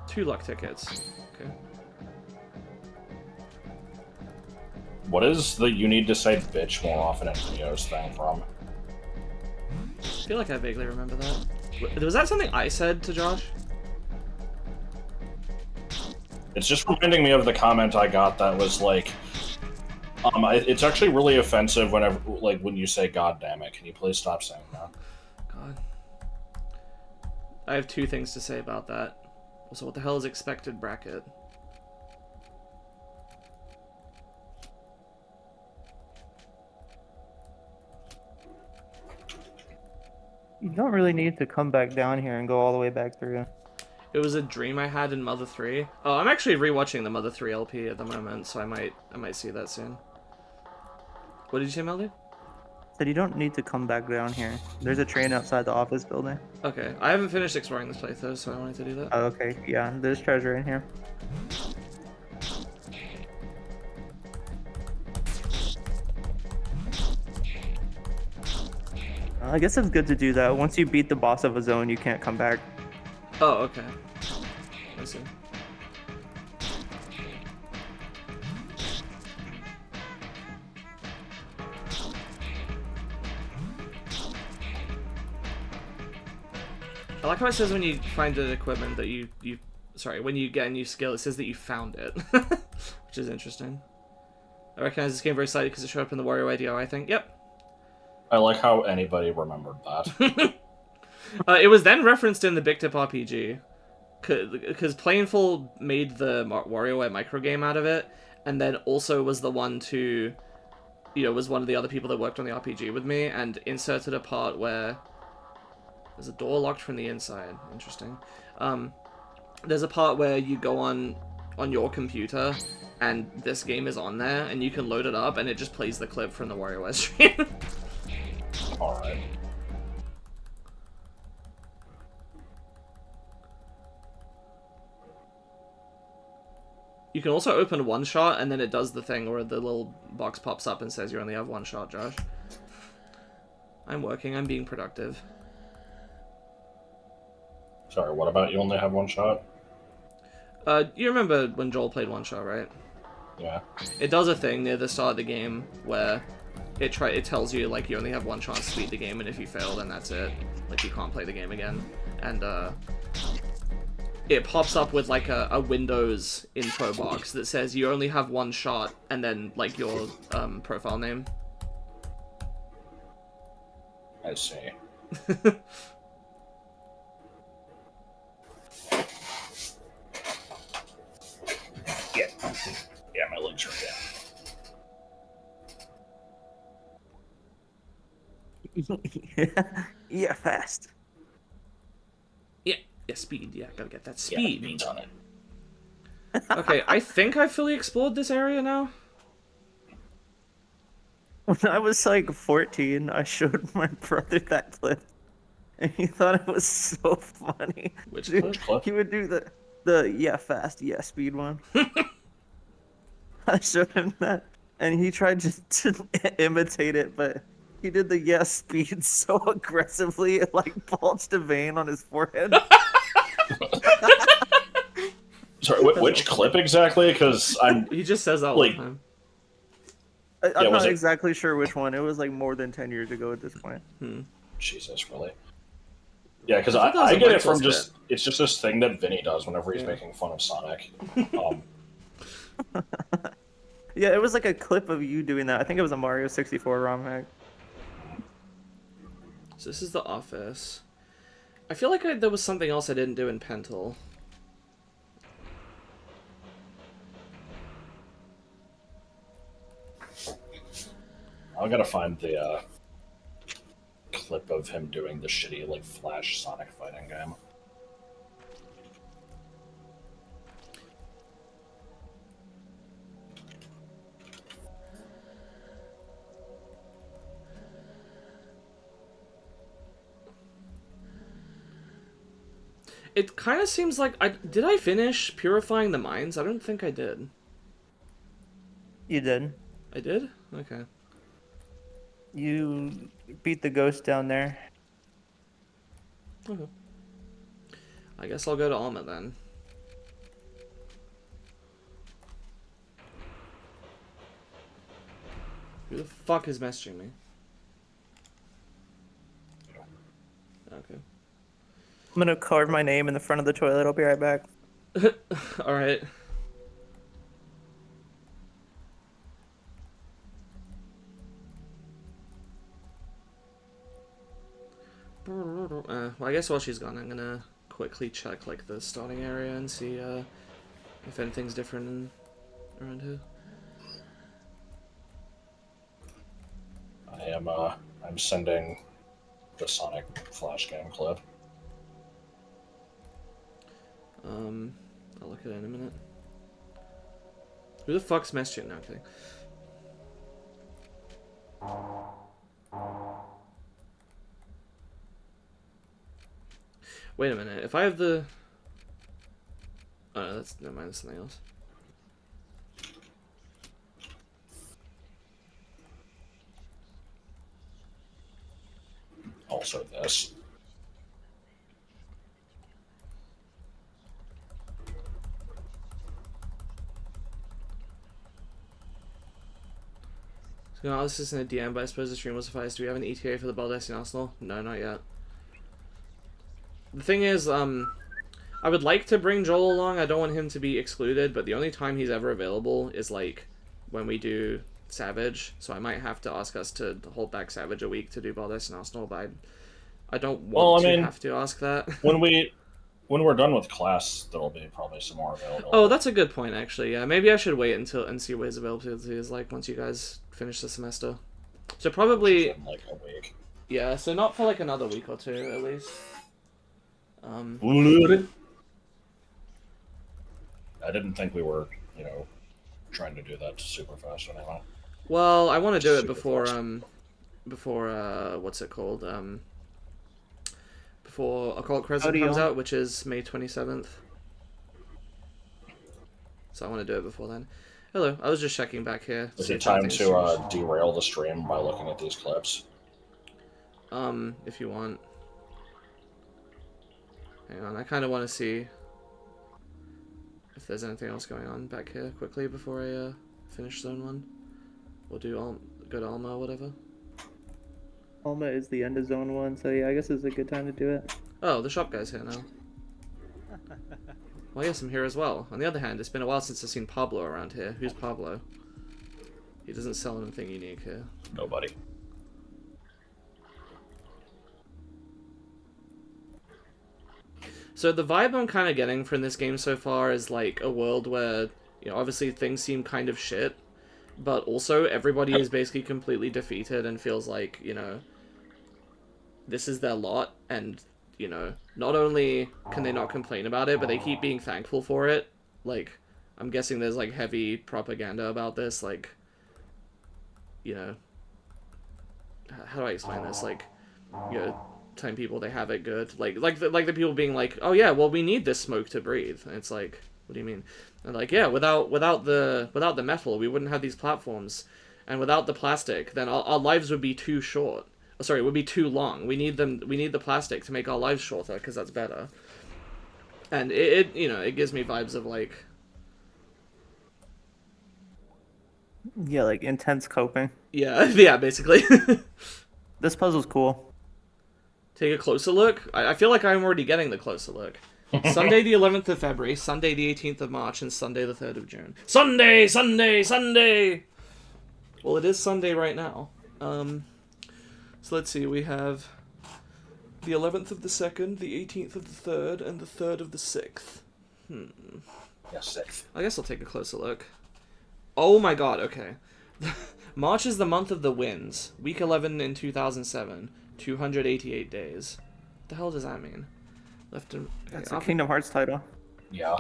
Two luck tickets. Okay. What is the you need to say bitch more often in videos thing from? I feel like I vaguely remember that. Was that something I said to Josh? It's just reminding me of the comment I got that was like, it's actually really offensive whenever, like, when you say "God damn it." Can you please stop saying that? God. I have 2 things to say about that. Also, what the hell is expected bracket? You don't really need to come back down here and go all the way back through. It was a dream I had in Mother 3. Oh, I'm actually rewatching the Mother 3 LP at the moment, so I might see that soon. What did you say, Melody? Said you don't need to come back down here. There's a train outside the office building. Okay, I haven't finished exploring this playthrough, so I wanted to do that. Oh, okay, yeah, there's treasure in here. I guess it's good to do that. Once you beat the boss of a zone, you can't come back. Oh, okay. I see. I like how it says when you find an equipment that when you get a new skill, it says that you found it, which is interesting. I recognize this game very slightly because it showed up in the Wario IDO, I think. Yep. I like how anybody remembered that. It was then referenced in the Bikdip RPG, because Plainful made the WarioWare microgame out of it, and then also was the one to, was one of the other people that worked on the RPG with me, and inserted a part where there's a door locked from the inside. Interesting. There's a part where you go on your computer, and this game is on there, and you can load it up, and it just plays the clip from the WarioWare stream. Alright. You can also open one shot, and then it does the thing where the little box pops up and says you only have one shot, Josh. I'm working, I'm being productive. Sorry, what about you only have one shot? You remember when Joel played one shot, right? Yeah. It does a thing near the start of the game where it tells you, like, you only have one chance to beat the game, and if you fail, then that's it. Like, you can't play the game again. And, it pops up with like a Windows info box that says you only have one shot, and then like your profile name. I see. Yeah. Yeah, my legs are Yeah, yeah, fast. Yeah, speed. Yeah, gotta get that Yeah, speed. beans on it. Okay, I think I fully explored this area now. When I was like 14, I showed my brother that clip, and he thought it was so funny. Which Dude, clip? Clip? he would do the yeah fast, yeah speed one. I showed him that, and he tried to imitate it, but he did the yeah speed so aggressively it like bulged a vein on his forehead. Sorry, which clip exactly? Because I'm He just says that all the like, time. I'm was not it- exactly sure which one. It was like more than 10 years ago at this point. Jesus, really? Yeah, because I thought that was I a get it Michael's from just it's just this thing that Vinny does whenever he's Yeah. making fun of Sonic. Yeah, it was like a clip of you doing that. I think it was a Mario 64 ROM hack. So this is the office. I feel like there was something else I didn't do in Pental. I gotta find the clip of him doing the shitty like Flash Sonic fighting game. It kind of seems like did I finish purifying the mines? I don't think I did. You did. I did? Okay. You beat the ghost down there. Okay. I guess I'll go to Alma then. Who the fuck is messaging me? Okay. I'm gonna carve my name in the front of the toilet. I'll be right back. Alright. Well, I guess while she's gone, I'm gonna quickly check like the starting area and see if anything's different around here. I'm sending the Sonic Flash game clip. I'll look at it in a minute. Who the fuck's messaging now? Okay. Wait a minute. If I have the... Oh, no, that's... Never mind, that's something else. Also this. So, no, this isn't a DM, but I suppose the stream will suffice. Do we have an ETA for the Baldessian Arsenal? No, not yet. The thing is, I would like to bring Joel along. I don't want him to be excluded, but the only time he's ever available is, like, when we do Savage. So I might have to ask us to hold back Savage a week to do Baldessian Arsenal, but I don't want to have to ask that. when we're done with class, there'll be probably some more available. Oh, that's a good point, actually. Yeah, maybe I should wait until and see what his availability is like once you guys finish the semester. So probably in like a week. Yeah, so not for like another week or two at least. I didn't think we were, trying to do that super fast anyway. Well, I want to do it Super before fast. what's it called? Before Occult Crescent Audio. comes out, which is May 27th. So I want to do it before then. Hello, I was just checking back here. Is see it if time anything's to changed. derail the stream by looking at these clips? If you want. Hang on, I kind of want to see if there's anything else going on back here quickly before I finish Zone 1. We'll do go to Alma or whatever. Alma is the end of Zone 1, so yeah, I guess it's a good time to do it. Oh, the shop guy's here now. Well, yes, I'm here as well. On the other hand, it's been a while since I've seen Pablo around here. Who's Pablo? He doesn't sell anything unique here. Nobody. So the vibe I'm kind of getting from this game so far is like a world where, obviously things seem kind of shit, but also everybody is basically completely defeated and feels like, this is their lot, and, not only can they not complain about it, but they keep being thankful for it. Like, I'm guessing there's, like, heavy propaganda about this, like, how do I explain this? Like, telling people they have it good. Like the people being like, oh yeah, well, we need this smoke to breathe. And it's like, what do you mean? And like, yeah, without the metal, we wouldn't have these platforms. And without the plastic, then our lives would be too short. Sorry, it would be too long. We need the plastic to make our lives shorter, because that's better. And it gives me vibes of like... Yeah, like intense coping. Yeah, yeah, basically. This puzzle's cool. Take a closer look? I feel like I'm already getting the closer look. Sunday the 11th of February, Sunday the 18th of March, and Sunday the 3rd of June. Sunday! Sunday! Sunday! Well, it is Sunday right now. So let's see, we have the 11th of the 2nd, the 18th of the 3rd, and the 3rd of the 6th. Yeah, 6th. I guess I'll take a closer look. Oh my god, okay. March is the month of the winds. Week 11 in 2007. 288 days. What the hell does that mean? Left and... Okay, That's a Kingdom Hearts title. Yeah.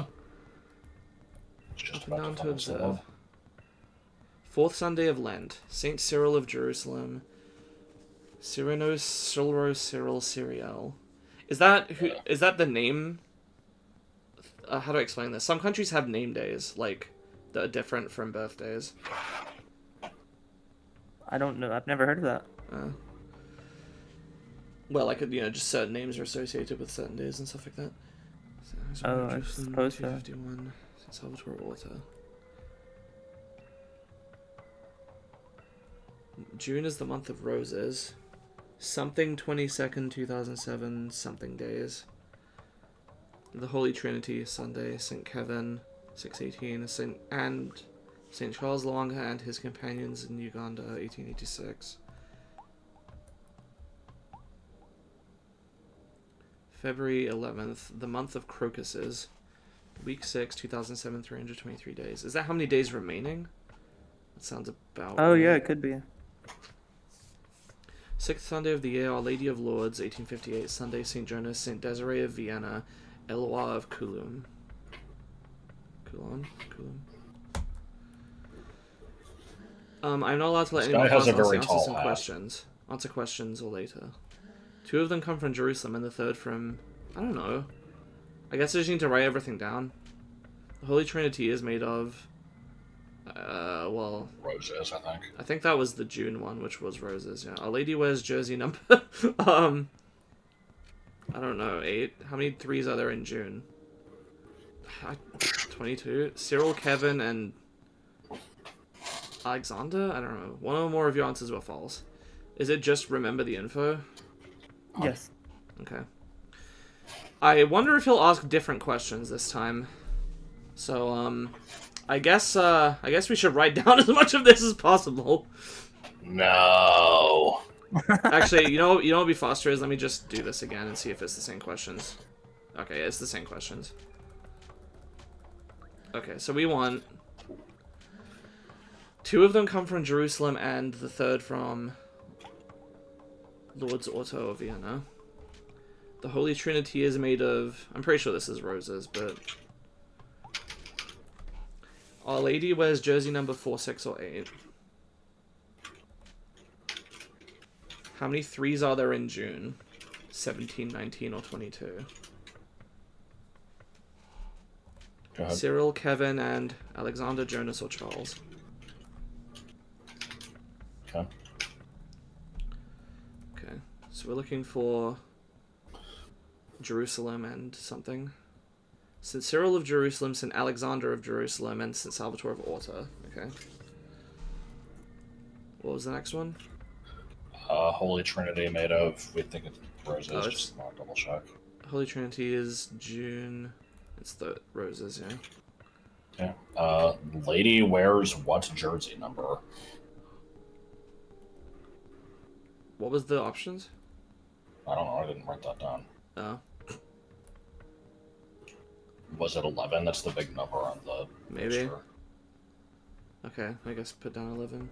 It's just up and down about to observe. Fourth Sunday of Lent. Saint Cyril of Jerusalem. Cyrinos, Silro, Cyril, Cyriel. Is that the name? How do I explain this? Some countries have name days, like, that are different from birthdays. I don't know. I've never heard of that. Well, like, just certain names are associated with certain days and stuff like that. So, Oh, I suppose so. 251, Salvatore Orta. June is the month of roses. Something 22nd, 2007, something days. The Holy Trinity, Sunday. St. Kevin, 618. St. Charles Lwanga and his companions in Uganda, 1886. February 11th, the month of crocuses. Week 6, 2007, 323 days. Is that how many days remaining? That sounds about Oh, right. yeah, it could be. Sixth Sunday of the year, Our Lady of Lourdes, 1858. Sunday, St. Jonas, St. Desiree of Vienna, Eloi of Coulon. Coulon? I'm not allowed to let anyone guy has a pass very answer tall some hat. questions. Answer questions or later. Two of them come from Jerusalem and the third from... I don't know. I guess I just need to write everything down. The Holy Trinity is made of... well... Roses, I think. I think that was the June one, which was roses, yeah. Our Lady wears jersey number... I don't know, 8? How many 3s are there in June? 22? Cyril, Kevin, and... Alexander? I don't know. One or more of your answers were false. Is it just remember the info? Yes. Okay. I wonder if he'll ask different questions this time. So, I guess we should write down as much of this as possible. No. Actually, you know what would be faster is let me just do this again and see if it's the same questions. Okay, it's the same questions. Okay, so we want... 2 of them come from Jerusalem and the 3rd from Lourdes Orto of Vienna. The Holy Trinity is made of... I'm pretty sure this is roses, but... Our Lady wears jersey number 4, 6, or 8. How many 3s are there in June? 17, 19, or 22? Go ahead. Cyril, Kevin, and Alexander, Jonas, or Charles? Okay. Okay, so we're looking for Jerusalem and something. St. Cyril of Jerusalem, St. Alexander of Jerusalem, and St. Salvatore of Orta. Okay. What was the next one? Holy Trinity made of, we think it's roses, Oh, it's- just want to double check. Holy Trinity is June. It's the roses, yeah. Lady wears what jersey number? What was the options? I don't know. I didn't write that down. Oh, Was it 11? That's the big number on the maybe. poster. Okay, I guess put down 11.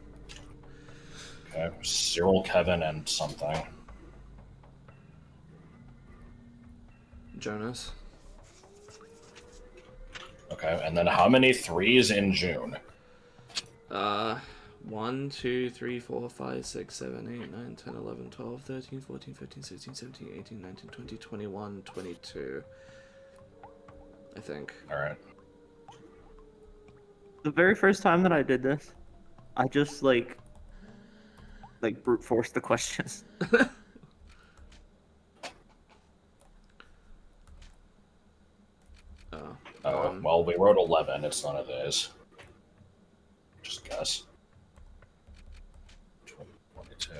Okay, Cyril, Kevin, and something. Jonas. Okay, and then how many threes in June? 1, 2, 3, 4, 5, 6, 7, 8, 9, 10, 11, 12, 13, 14, 15, 16, 17, 18, 19, 20, 21, 22. I think. Alright. The very first time that I did this, I just like brute forced the questions. Oh. Well, we wrote 11. It's none of these. Just guess. 22,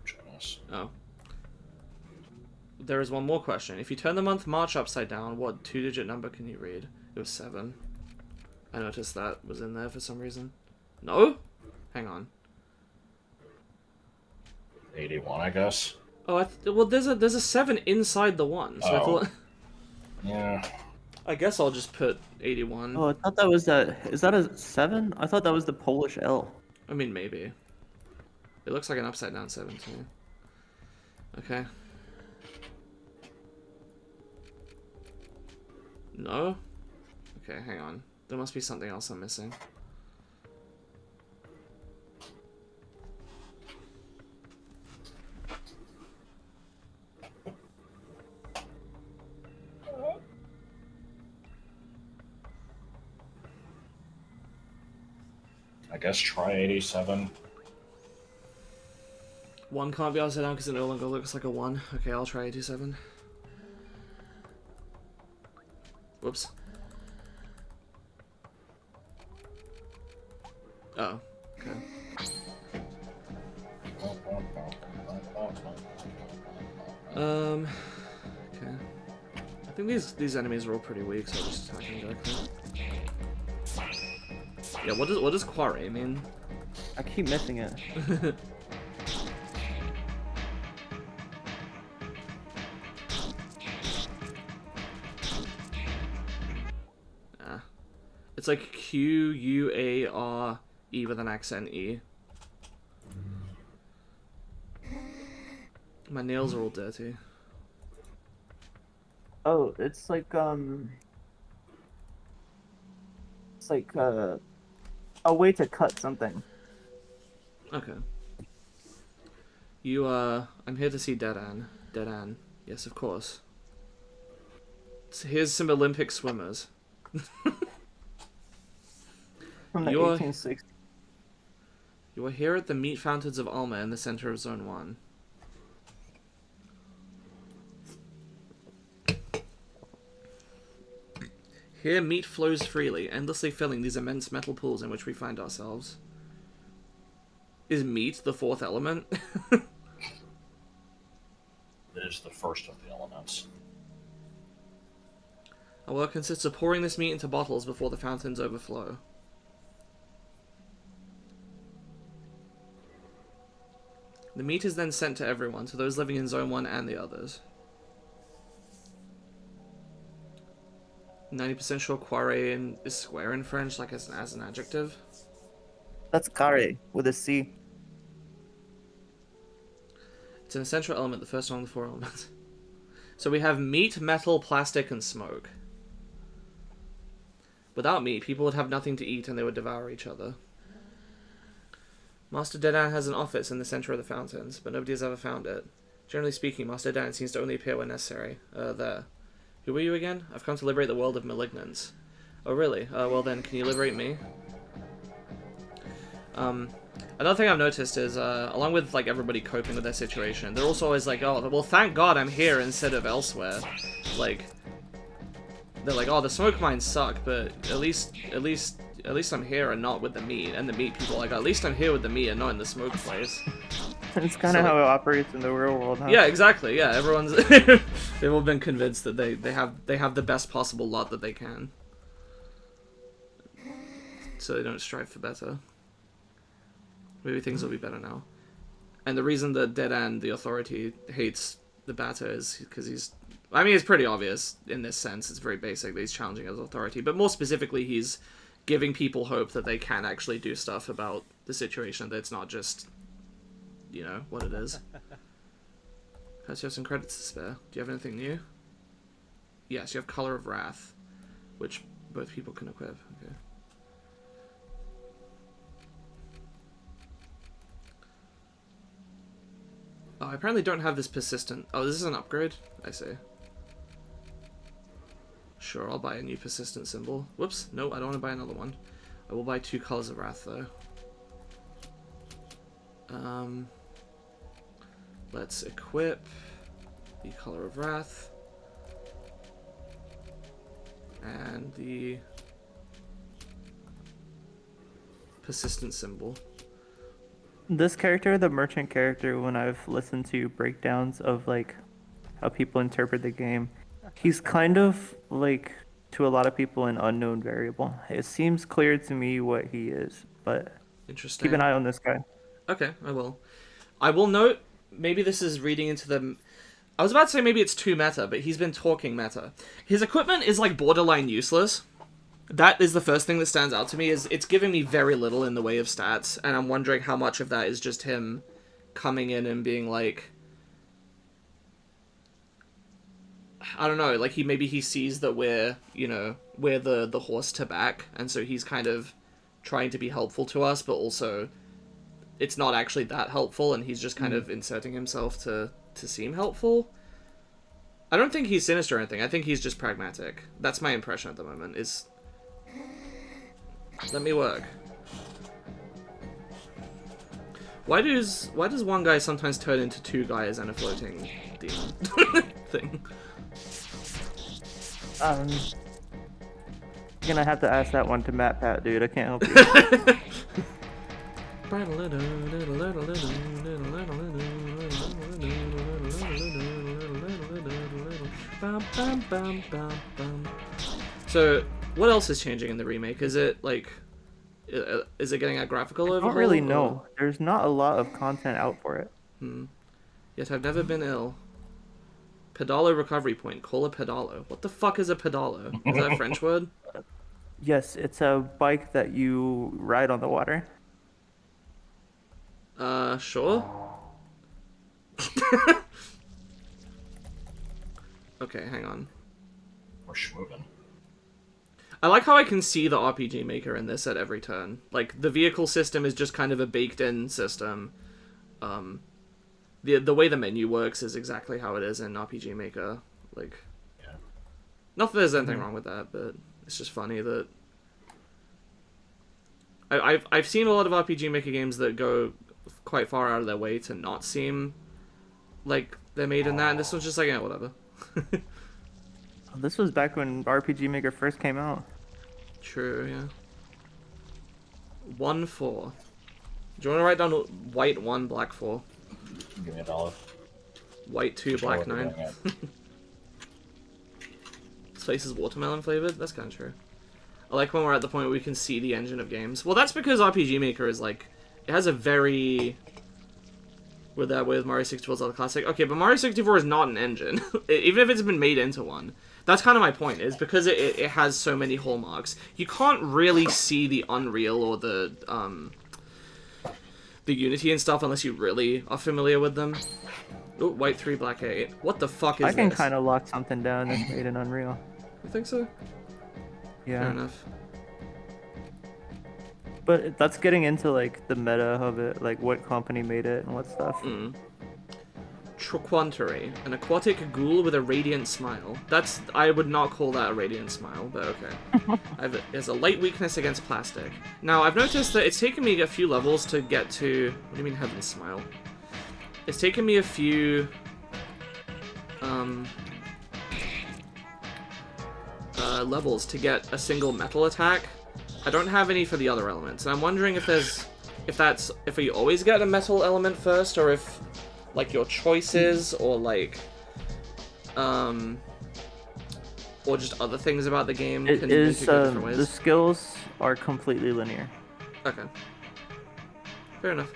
Jonas. Oh. There is one more question. If you turn the month March upside down, what 2-digit number can you read? It was 7. I noticed that was in there for some reason. No? Hang on. 81, I guess. Oh, well, there's a 7 inside the 1, so I thought... Yeah. I guess I'll just put 81. Oh, I thought that was that. Is that a 7? I thought that was the Polish L. I mean, maybe. It looks like an upside down 7 too. Okay. No? Okay, hang on. There must be something else I'm missing. I guess try 87. 1 can't be upside down because it no longer looks like a 1. Okay, I'll try 87. Whoops. Oh, okay. Okay. I think these enemies are all pretty weak, so I'll just attack them directly. Yeah, what does qUiRky mean? I keep missing it. It's like QUARE with an accent E. My nails are all dirty. Oh, it's like a way to cut something. Okay. I'm here to see Dead-Ann. Dead-Ann. Yes, of course. So here's some Olympic swimmers. From the You're- 1860s. You are here at the meat fountains of Alma in the center of Zone 1. Here, meat flows freely, endlessly filling these immense metal pools in which we find ourselves. Is meat the 4th element? It is the first of the elements. Our work consists of pouring this meat into bottles before the fountains overflow. The meat is then sent to everyone, to those living in Zone 1 and the others. 90% sure qUiRky is square in French, like as an adjective. That's carré with a C. It's an essential element, the first among the 4 elements. So we have meat, metal, plastic, and smoke. Without meat, people would have nothing to eat and they would devour each other. Master Dead-Ann has an office in the center of the fountains, but nobody has ever found it. Generally speaking, Master Dead-Ann seems to only appear when necessary. There. Who are you again? I've come to liberate the world of malignants. Oh, really? Well then, can you liberate me? Another thing I've noticed is, along with, like, everybody coping with their situation, they're also always like, oh, well, thank God I'm here instead of elsewhere. Like, they're like, oh, the smoke mines suck, but at least I'm here and not with the meat. And the meat people are like, at least I'm here with the meat and not in the smoke place. It's kind of So- how it operates in the real world, huh? Yeah, exactly. Yeah, everyone's they've all been convinced that they have the best possible lot that they can, so they don't strive for better. Maybe things will be better now. And the reason that Dead End, the authority, hates the Bata is because he's... I mean, it's pretty obvious in this sense. It's very basic that he's challenging his authority. But more specifically, he's giving people hope that they can actually do stuff about the situation, that it's not just, you know, what it is. Perhaps you have some credits to spare. Do you have anything new? Yes, you have Color of Wrath, which both people can equip. Okay. Oh, I apparently don't have this persistent... Oh, this is an upgrade? I see. Sure, I'll buy a new persistent symbol. Whoops, no, I don't want to buy another one. I will buy 2 Colors of Wrath, though. Let's equip the Color of Wrath. And the persistent symbol. This character, the merchant character, when I've listened to breakdowns of like how people interpret the game, he's kind of like, to a lot of people, an unknown variable. It seems clear to me what he is, but Interesting. keep an eye on this guy. Okay, I will. I will note, maybe this is reading into the... I was about to say maybe it's too meta, but he's been talking meta. His equipment is like borderline useless. That is the first thing that stands out to me, is it's giving me very little in the way of stats, and I'm wondering how much of that is just him coming in and being like... I don't know, like maybe he sees that we're, you know, we're the horse to back, and so he's kind of trying to be helpful to us, but also it's not actually that helpful, and he's just kind of inserting himself to seem helpful. I don't think he's sinister or anything. I think he's just pragmatic. That's my impression at the moment, is... Let me work. Why does one guy sometimes turn into 2 guys and a floating demon thing? You're gonna have to ask that one to Matt Pat, dude. I can't help you. So, what else is changing in the remake? Is it like, is it getting a graphical overhaul? I don't really or- know. There's not a lot of content out for it. Yet I've never been ill. Pedalo recovery point. Call a pedalo. What the fuck is a pedalo? Is that a French word? Yes, it's a bike that you ride on the water. Sure. Okay, hang on. We're schmoovin'. I like how I can see the RPG Maker in this at every turn. Like, the vehicle system is just kind of a baked-in system. The way the menu works is exactly how it is in RPG Maker. Like, Yeah. not that there's anything wrong with that, but it's just funny that... I've seen a lot of RPG Maker games that go quite far out of their way to not seem like they're made in that, and this one's just like, yeah, whatever. This was back when RPG Maker first came out. True, yeah. 1-4. Do you want to write down white 1, black 4? Give me $1. White 2, Just black while we're 9. doing it. This place is watermelon flavored? That's kind of true. I like when we're at the point where we can see the engine of games. Well, that's because RPG Maker is like... It has a very... With that with Mario 64's other classic. Okay, but Mario 64 is not an engine. Even if it's been made into one. That's kind of my point, is because it has so many hallmarks. You can't really see the Unreal or the Unity and stuff unless you really are familiar with them. Oh, white 3, black 8. What the fuck is I can this? kind of lock something down that's made in Unreal. You think so? Yeah. Fair enough. But that's getting into like the meta of it, like what company made it and what stuff. Troquantary, an aquatic ghoul with a radiant smile. I would not call that a radiant smile, but okay. There's a light weakness against plastic. Now, I've noticed that it's taken me a few levels to get to... What do you mean, Heaven's Smile? It's taken me a few... levels to get a single metal attack. I don't have any for the other elements, and I'm wondering if if you always get a metal element first, or if like your choices or like or just other things about the game It can is go different ways. the skills are completely linear. Okay. Fair enough.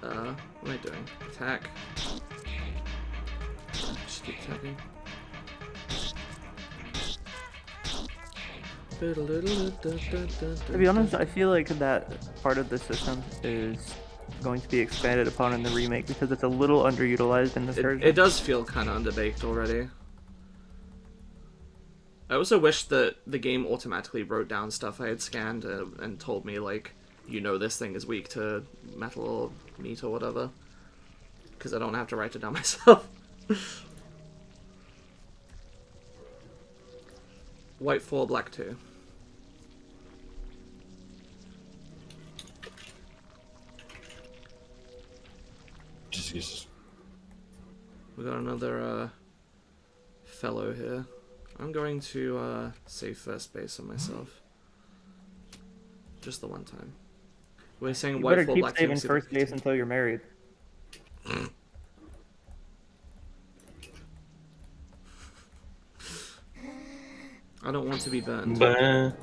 What am I doing? Attack. Just keep attacking. To be honest, I feel like that part of the system is going to be expanded upon in the remake because it's a little underutilized in this version. It does feel kind of underbaked already. I also wish that the game automatically wrote down stuff I had scanned and told me, like, you know this thing is weak to metal or meat or whatever. Because I don't have to write it down myself. White 4, black 2. Jesus. We got another fellow here. I'm going to save first base on myself. Just the one time. We're saying You white better 4, keep black 2. saving first base until you're married. I don't want to be burned. But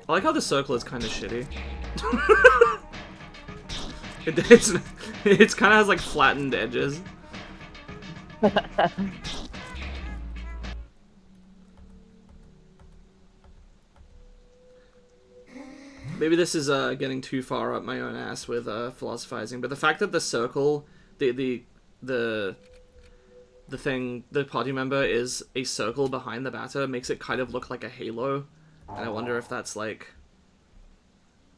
I like how the circle is kind of shitty. It's kind of has like flattened edges. Maybe this is getting too far up my own ass with philosophizing, but the fact that the circle, the thing, the party member is a circle behind the batter makes it kind of look like a halo, and I wonder if that's like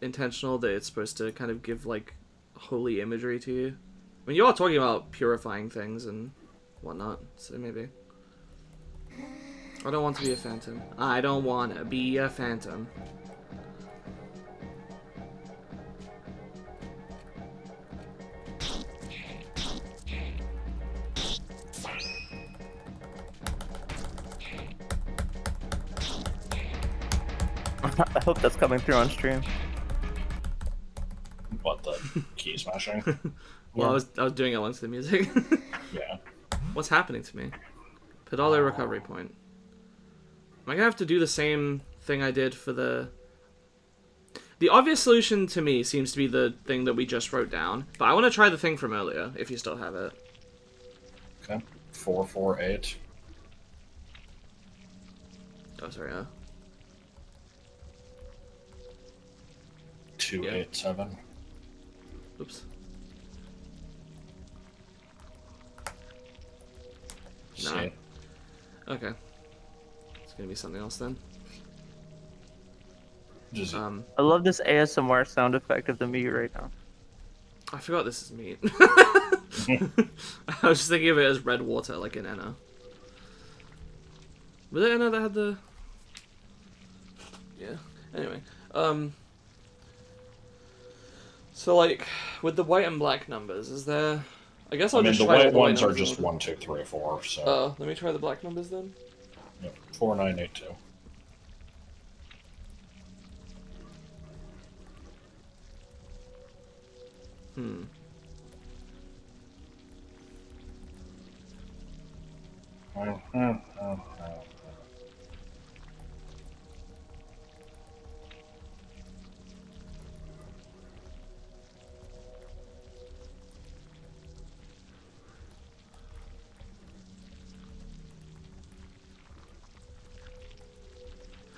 intentional, that it's supposed to kind of give like holy imagery to you. I mean, you are talking about purifying things and whatnot, so maybe. I don't want to be a phantom. I don't want to be a phantom. I hope that's coming through on stream. What, the key smashing? Well, I was doing it once the music. Yeah. What's happening to me? Pedale recovery point. Am I gonna have to do the same thing I did for the... The obvious solution to me seems to be the thing that we just wrote down, but I want to try the thing from earlier, if you still have it. Okay. 448. Oh, sorry, 287. Oops. See? No. Okay. It's gonna be something else then. Just, I love this ASMR sound effect of the meat right now. I forgot this is meat. I was just thinking of it as red water, like in Enna. Was it Enna that had the... Yeah. Anyway. So, like, with the white and black numbers, is there... I guess I'll just the try white all the ones are numbers in just order. 1, 2, 3, 4, so. Let me try the black numbers then. Yeah, 4982.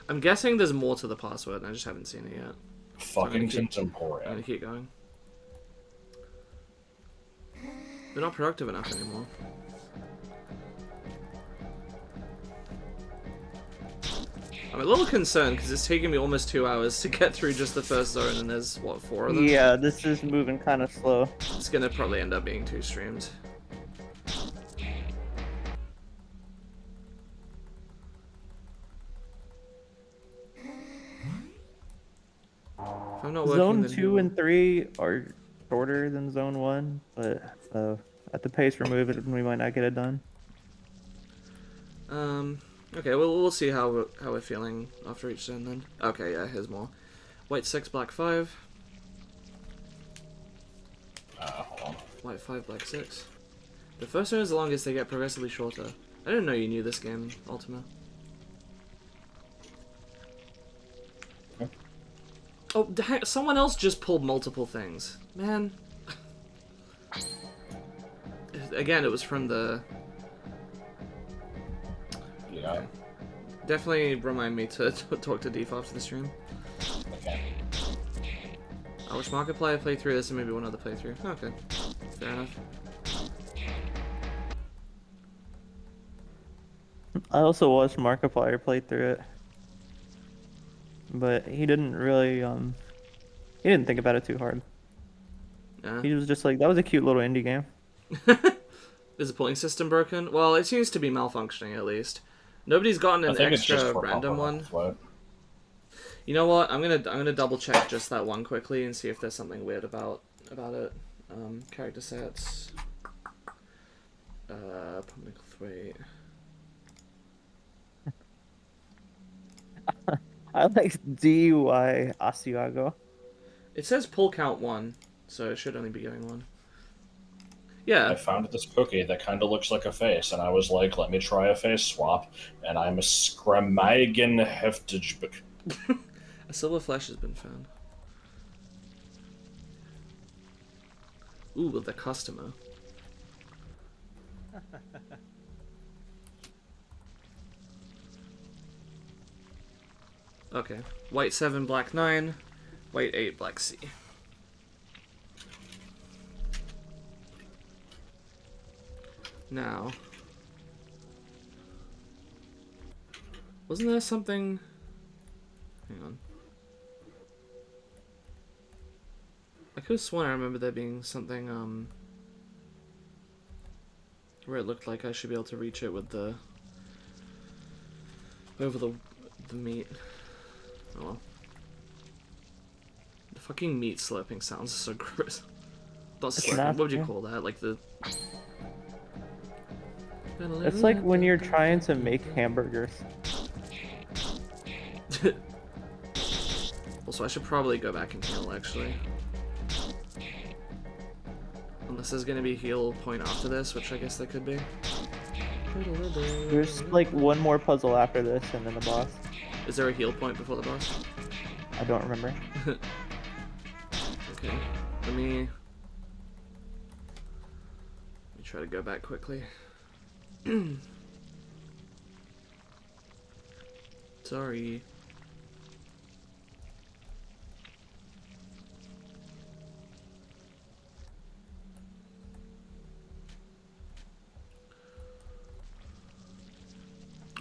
I'm guessing there's more to the password, and I just haven't seen it yet. Fuckington's I'm gonna Emporium. keep going. They're not productive enough anymore. I'm a little concerned, because it's taking me almost 2 hours to get through just the first zone, and there's, what, 4 of them? Yeah, this is moving kind of slow. It's gonna probably end up being 2 streams. If I'm not working, Zone then he 2 will. and 3 are shorter than Zone 1, but at the pace we're moving, we might not get it done. Okay, well, we'll see how we're feeling after each zone then. Okay, yeah, here's more. White 6, black 5. Hold on. White 5, black 6. The first zone is the longest, they get progressively shorter. I didn't know you knew this game, Ultima. Okay. Oh, someone else just pulled multiple things. Man. Again, it was from the... Yeah. Okay. Definitely remind me to talk to Deef after the stream. Okay. I wish Markiplier play through this and maybe one other playthrough. Okay. Fair enough. I also watched Markiplier play through it, but he didn't really he didn't think about it too hard. Yeah. He was just like, that was a cute little indie game. Is the pulling system broken? Well, it seems to be malfunctioning at least. Nobody's gotten I an think it's just extra for random bumper one. float. You know what? I'm gonna double check just that one quickly and see if there's something weird about it. Character sets. Public wait. I like DUI Asiago. It says pull count 1, so it should only be giving 1. Yeah. I found this cookie that kind of looks like a face, and I was like, let me try a face swap, and I'm a Scramagan Heftig. A silver flash has been found. Ooh, with the customer. Okay. White 7, black 9. White 8, black C. Now. Wasn't there something... Hang on. I could have sworn I remember there being something, where it looked like I should be able to reach it with the... over the meat. Oh well. The fucking meat slurping sounds so gross. Not slurping, what would you call that? Like the... It's like when you're trying to make hamburgers. Also, I should probably go back and heal, actually. Unless there's gonna be a heal point after this, which I guess there could be. There's like one more puzzle after this and then the boss. Is there a heal point before the boss? I don't remember. Okay, let me try to go back quickly. Sorry.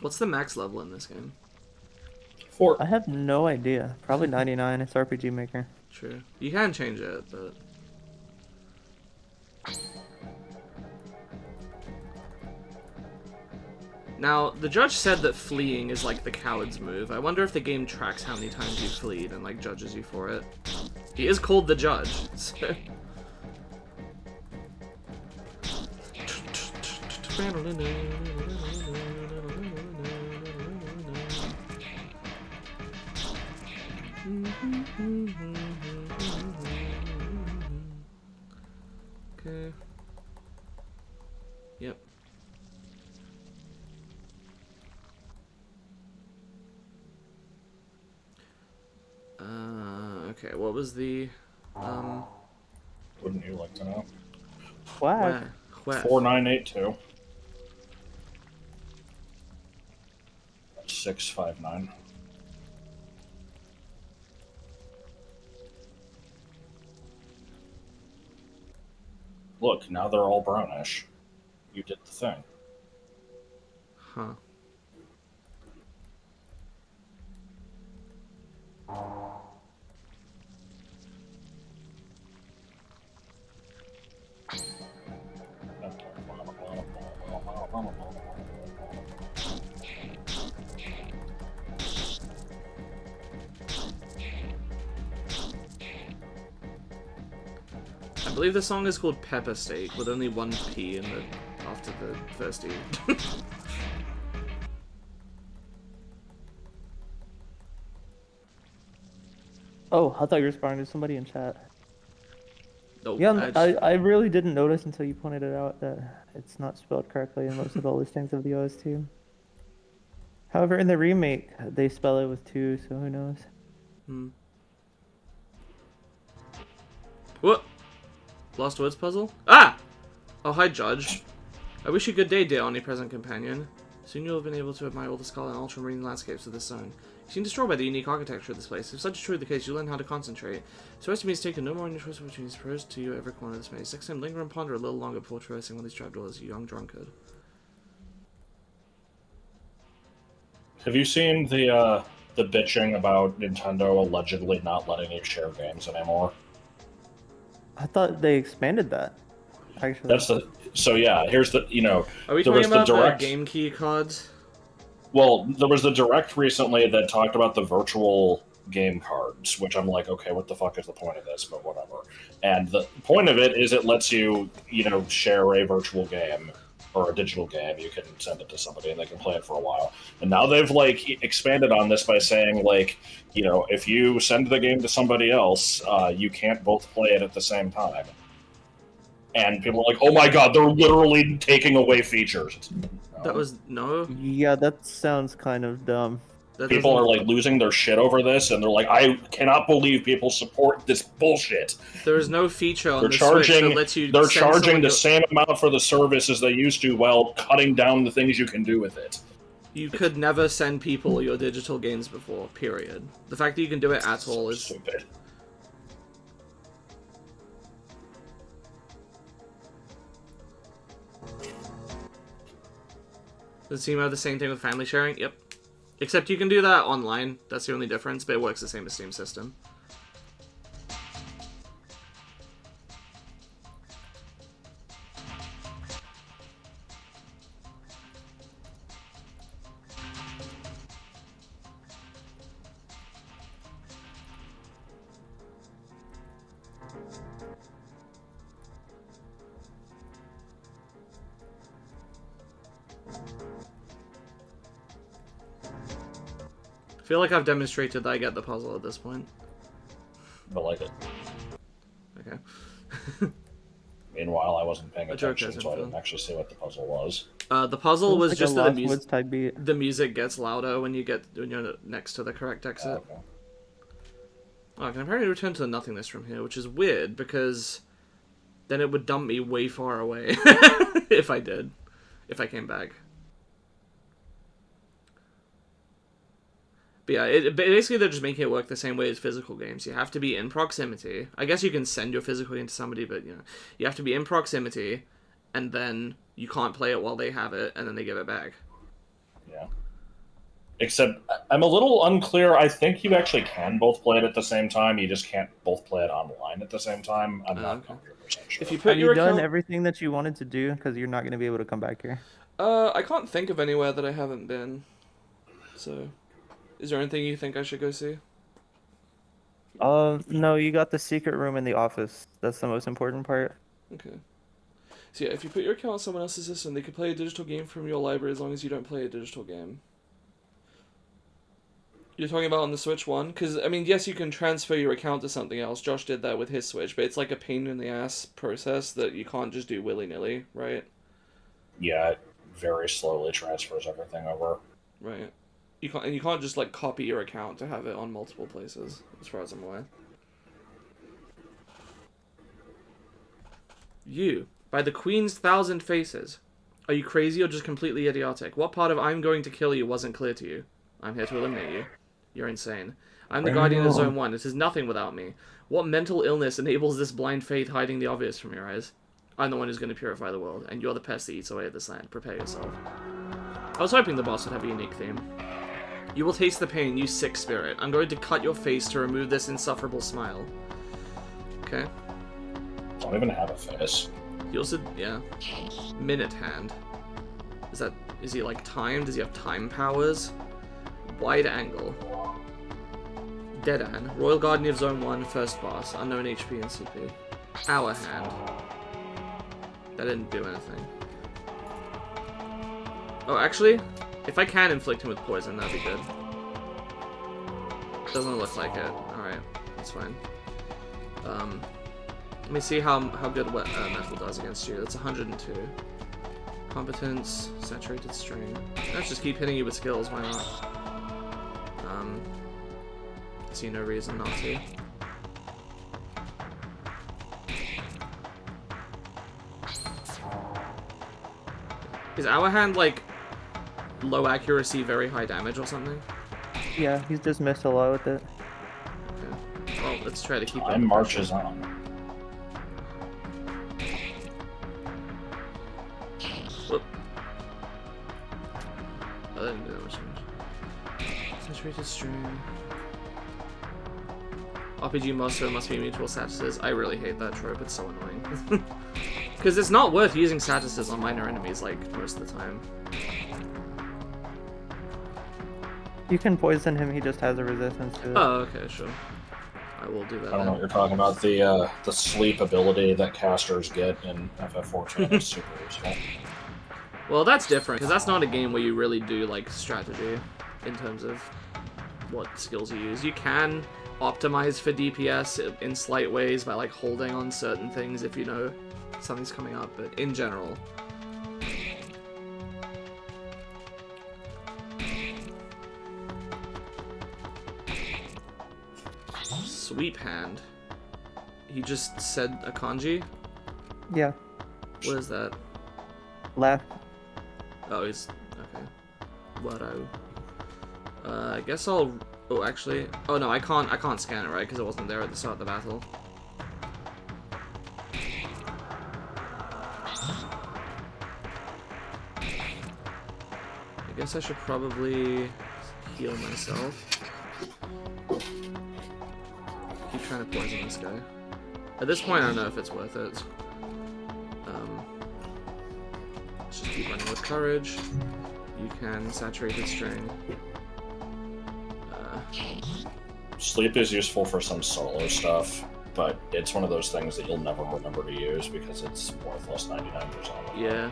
What's the max level in this game? 4. I have no idea. Probably 99. It's RPG Maker. True. You can change it, but... Now, the judge said that fleeing is like the coward's move. I wonder if the game tracks how many times you fleed and like judges you for it. He is called the judge, so... Okay. Yep. Okay, what was the, Wouldn't you like to know? Wow. 4982. 659. Look, now they're all brownish. You did the thing. Huh. believe the song is called Pepper Steak, with only one P in the after the first E. Oh, I thought you were responding to somebody in chat. Nope, Yeah, I really didn't notice until you pointed it out that it's not spelled correctly in most of the listings of the OST. However, in the remake, they spell it with 2, so who knows? What? Lost words puzzle? Ah! Oh, hi, Judge. I wish you good day, dear omnipresent companion. Soon you'll have been able to admire all the scarlet and ultramarine landscapes of this zone. You seem destroyed by the unique architecture of this place. If such is truly the case, you'll learn how to concentrate. So as to means taken no more in your choice opportunities proposed to you every corner of this maze. Next time, linger and ponder a little longer before traversing one of these trapdoors, you young drunkard. Have you seen the bitching about Nintendo allegedly not letting you share games anymore? I thought they expanded that. Actually, That's the so yeah. Here's the Are we there talking was the about direct. the game key cards? Well, there was the direct recently that talked about the virtual game cards, which I'm like, okay, what the fuck is the point of this? But whatever. And the point of it is it lets you, share a virtual game or a digital game. You can send it to somebody and they can play it for a while. And now they've expanded on this by saying if you send the game to somebody else, you can't both play it at the same time. And people are like, oh my god, they're literally taking away features. That was no. yeah, that sounds kind of dumb. People are losing their shit over this, and they're like, I cannot believe people support this bullshit. There is no feature on the Switch that lets you. They're charging the same amount for the service as they used to, while cutting down the things you can do with it. You could never send people your digital games before. Period. The fact that you can do it at all is stupid. Does it seem to have the same thing with family sharing? Yep. Except you can do that online. That's the only difference, but it works the same as Steam system. I feel like I've demonstrated that I get the puzzle at this point. I like it. Okay. Meanwhile, I wasn't paying attention, so I didn't actually see what the puzzle was. The puzzle was like just that the music gets louder when you're next to the correct exit. Okay. Oh, I can apparently return to the nothingness from here, which is weird because then it would dump me way far away if I came back. But yeah, basically they're just making it work the same way as physical games. You have to be in proximity. I guess you can send your physical game to somebody, but you have to be in proximity, and then you can't play it while they have it, and then they give it back. Yeah. Except, I'm a little unclear. I think you actually can both play it at the same time. You just can't both play it online at the same time. I'm not 100% sure. If you put Have your you done account... everything that you wanted to do? Because you're not going to be able to come back here. I can't think of anywhere that I haven't been. So... Is there anything you think I should go see? No, you got the secret room in the office. That's the most important part. Okay. So yeah, if you put your account on someone else's system, they can play a digital game from your library as long as you don't play a digital game. You're talking about on the Switch one? Because, I mean, yes, you can transfer your account to something else. Josh did that with his Switch, but it's like a pain-in-the-ass process that you can't just do willy-nilly, right? Yeah, it very slowly transfers everything over. Right. You can't just copy your account to have it on multiple places, as far as I'm aware. You, by the Queen's 1,000 faces. Are you crazy or just completely idiotic? What part of I'm going to kill you wasn't clear to you? I'm here to eliminate you. You're insane. I'm the guardian of Zone 1. It is nothing without me. What mental illness enables this blind faith hiding the obvious from your eyes? I'm the one who's going to purify the world, and you're the pest that eats away at this land. Prepare yourself. I was hoping the boss would have a unique theme. You will taste the pain, you sick spirit. I'm going to cut your face to remove this insufferable smile. Okay. Don't even have a face. He also, yeah. Minute hand. Is he timed? Does he have time powers? Wide angle. Deadan. Royal Guardian of Zone 1, first boss. Unknown HP and CP. Hour Hand. That didn't do anything. Oh, actually, if I can inflict him with poison, that'd be good. Doesn't look like it. Alright, that's fine. Let me see how good metal does against you. That's 102. Competence, saturated string. Let's just keep hitting you with skills, why not? See no reason not to. Is Hour Hand like low accuracy, very high damage or something? Yeah, he's just missed a lot with it. Okay. Well, let's try to keep it. Time marches on. Whoop. Oh, that didn't do that much damage. Saturated string. RPG monster must be mutual statuses. I really hate that trope, it's so annoying. Because it's not worth using statuses on minor enemies, like, most of the time. You can poison him, he just has a resistance to it. Oh, okay, sure. I will do that. I don't know what you're talking about. The sleep ability that casters get in FF14 is super useful. Well, that's different, because that's not a game where you really do, like, strategy in terms of what skills you use. You can optimize for DPS in slight ways by, like, holding on certain things if you know something's coming up, but in general... Sweep Hand. He just said a kanji? Yeah. What is that? Left. Oh, he's... okay. Wado. I guess I'll... oh, actually... oh no, I can't scan it, right? Because it wasn't there at the start of the battle. I guess I should probably heal myself. Keep trying to poison this guy. At this point, I don't know if it's worth it. Let's just keep running with courage. You can saturated string. Sleep is useful for some solo stuff, but it's one of those things that you'll never remember to use because it's worthless 99%. Yeah.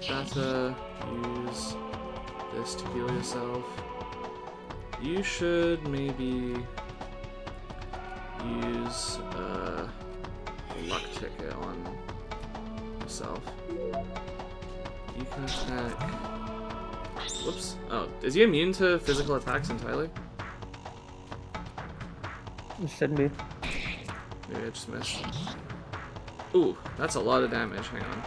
Better use this to heal yourself. You should maybe use a luck ticket on yourself. You can attack. Whoops. Oh, is he immune to physical attacks entirely? It should be. Maybe I just missed. Ooh, that's a lot of damage. Hang on.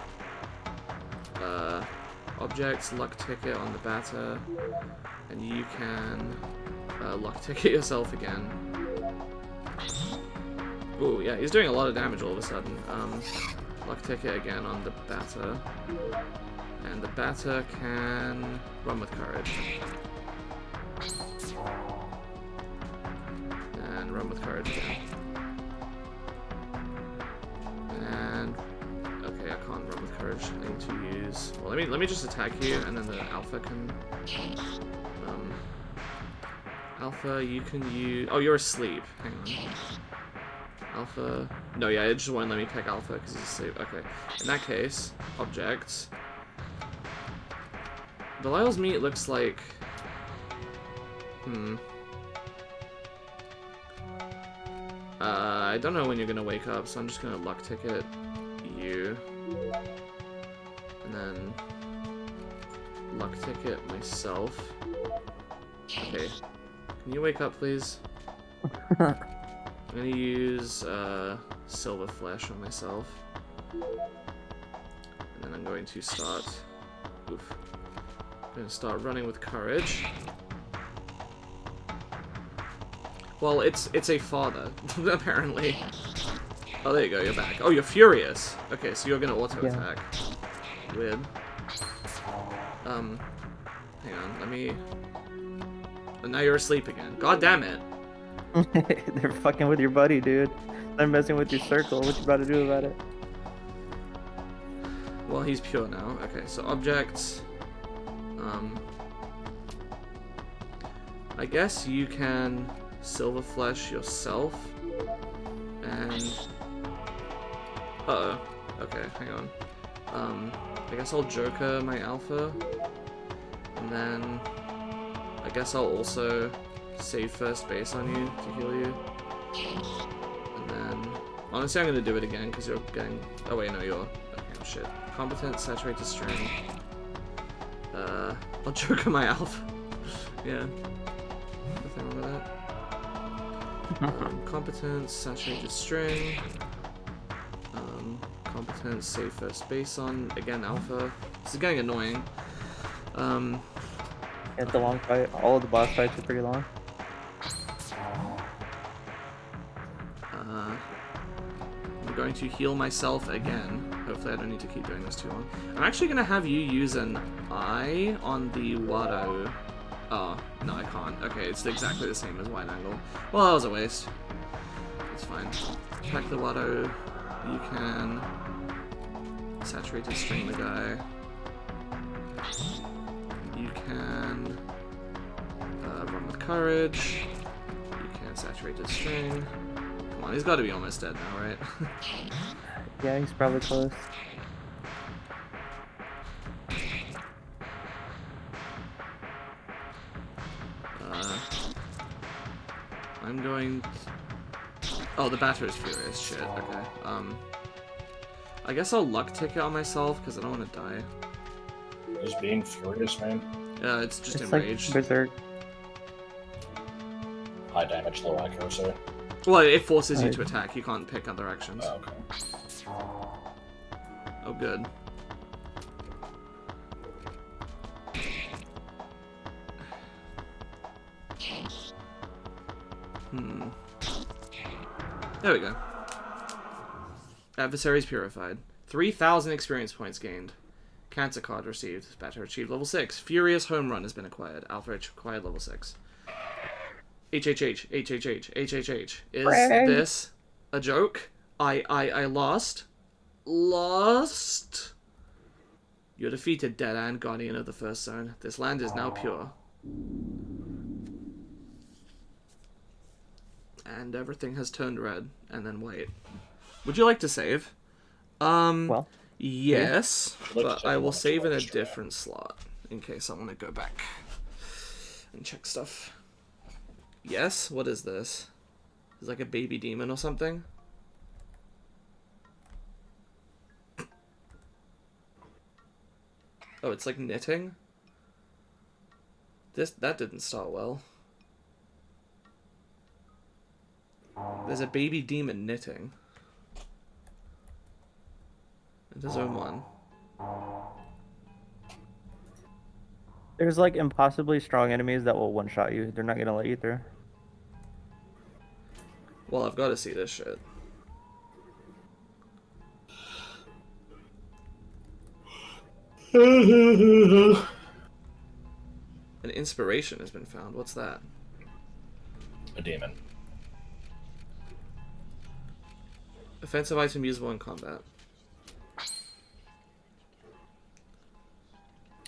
Objects, luck ticket on the batter, and you can luck ticket yourself again. Ooh, yeah, he's doing a lot of damage all of a sudden. Luck ticket again on the batter, and the batter can run with courage. And run with courage again. And okay, I can't run with courage. I need to use. Well, let me just attack you, and then the alpha can. Alpha, you can use. Oh, you're asleep. Hang on. Alpha. No, yeah, it just won't let me pick alpha because he's asleep. Okay. In that case, objects. Belial's meat looks like. I don't know when you're gonna wake up, so I'm just gonna luck ticket you. And then luck ticket myself. Okay. Can you wake up, please? I'm gonna use silver flesh on myself. And then I'm going to start. Oof. I'm gonna start running with courage. Well, it's a father, apparently. Oh, there you go, you're back. Oh, you're furious. Okay, so you're gonna auto-attack. Yeah. Weird. Hang on, let me... And now you're asleep again. God damn it. They're fucking with your buddy, dude. They're messing with your circle. What you about to do about it? Well, he's pure now. Okay, so objects. I guess you can silver flesh yourself. And... Uh-oh. Okay, hang on. I guess I'll Joker my alpha. And then... I guess I'll also save first base on you to heal you. And then... Honestly, I'm gonna do it again, because you're getting... Oh wait, no, you're... Okay, oh shit. Competent, saturated string. I'll Joker my alpha. Yeah. Nothing wrong with that. Competent, saturated string. Competent, save first base on, again, alpha. This is getting annoying. It's a long fight. All of the boss fights are pretty long. I'm going to heal myself again. Hopefully I don't need to keep doing this too long. I'm actually going to have you use an eye on the Wado. Oh, no, I can't. Okay, it's exactly the same as wide angle. Well, that was a waste. It's fine. Attack the Wado. You can saturated string the guy. You can run with courage. You can saturated string. Come on, he's got to be almost dead now, right? Yeah, he's probably close. I'm going... Oh, the batter is furious. Shit, okay. I guess I'll luck ticket on myself, because I don't want to die. Is being furious, man? It's just It's enraged. like Berserk. High damage, low accuracy. Well, it forces you to attack. You can't pick other actions. Oh, okay. Oh, good. There we go. Adversaries purified. 3,000 experience points gained. Cancer card received. Batter achieved level 6. Furious home run has been acquired. Alpha acquired level 6. HHH. HHH. HHH. Is this a joke? I lost. Lost. You're defeated, Deadhand, Guardian of the First Zone. This land is now pure. And everything has turned red, and then white. Would you like to save? Well, Yes, like but to I take will one save in a extra. different slot, in case I want to go back and check stuff. Yes? What is this? Is it like a baby demon or something? Oh, it's like knitting? That didn't start well. There's a baby demon knitting. It does own one. there's like impossibly strong enemies that will one-shot you. They're not gonna let you through. Well, I've got to see this shit. An inspiration has been found. What's that? A demon. Offensive item usable in combat.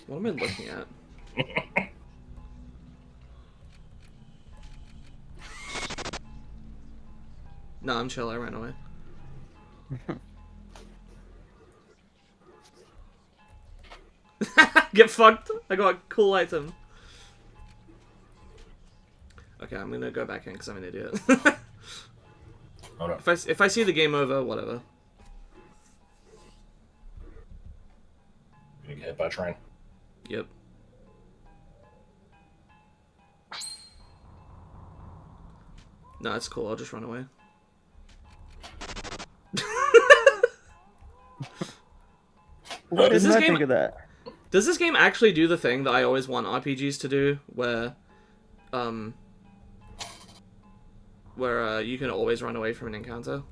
What am I looking at? No, I'm chill. I ran away. Get fucked. I got a cool item. Okay, I'm gonna go back in because I'm an idiot. Oh no. If I see the game over, whatever. You get hit by a train. Yep. No, it's cool. I'll just run away. What Does did this I game- think of that? Does this game actually do the thing that I always want RPGs to do, where you can always run away from an encounter?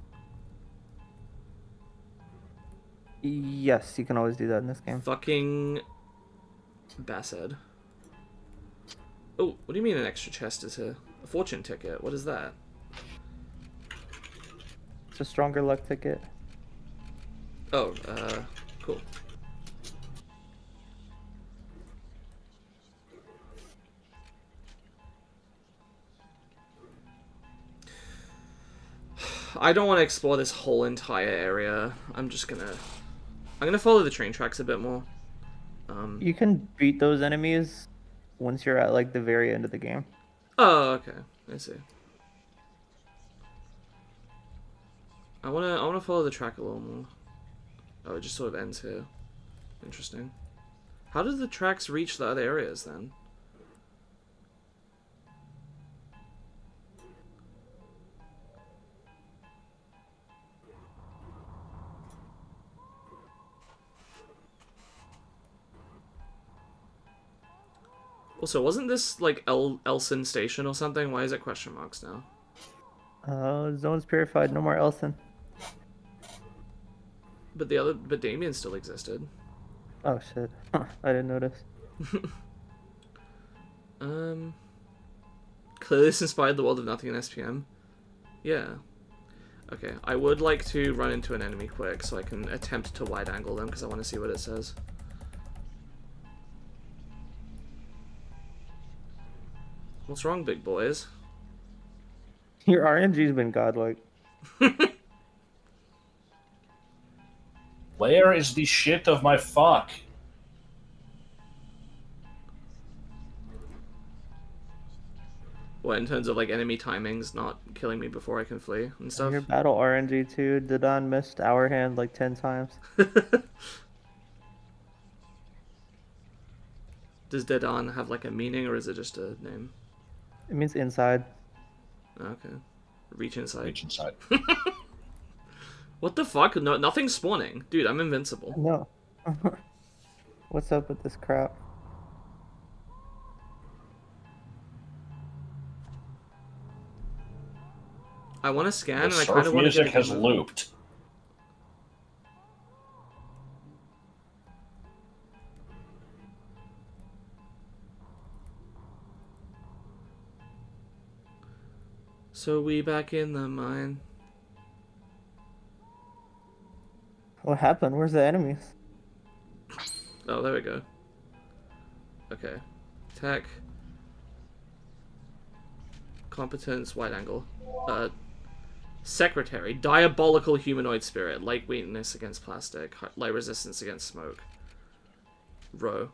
Yes, you can always do that in this game. Fucking Basshead. Oh, what do you mean an extra chest is here? A fortune ticket. What is that? It's a stronger luck ticket. Oh, cool. I don't want to explore this whole entire area. I'm gonna follow the train tracks a bit more. You can beat those enemies once you're at like the very end of the game. Oh, okay. I see. I wanna follow the track a little more. Oh, it just sort of ends here. Interesting. How do the tracks reach the other areas then? Also, wasn't this like Elson Station or something? Why is it question marks now? Zone's purified, no more Elson. But Damien still existed. Oh shit, I didn't notice. Clearly this inspired the World of Nothing in SPM. Yeah. Okay, I would like to run into an enemy quick so I can attempt to wide angle them because I want to see what it says. What's wrong, big boys? Your RNG's been godlike. Where is the shit of my fuck? What, in terms of like enemy timings not killing me before I can flee and stuff? Your battle RNG too. Didon missed our hand like 10 times. Does Dedan have like a meaning or is it just a name? It means inside. Okay. Reach inside. Reach inside. What the fuck? No, nothing's spawning. Dude, I'm invincible. No. What's up with this crap? I want to scan The and I surf kind of want to music get has looped. So we back in the mine. What happened? Where's the enemies? Oh, there we go. Okay. Tech. Competence, wide angle. Secretary. Diabolical humanoid spirit. Light weakness against plastic. Light resistance against smoke. Row.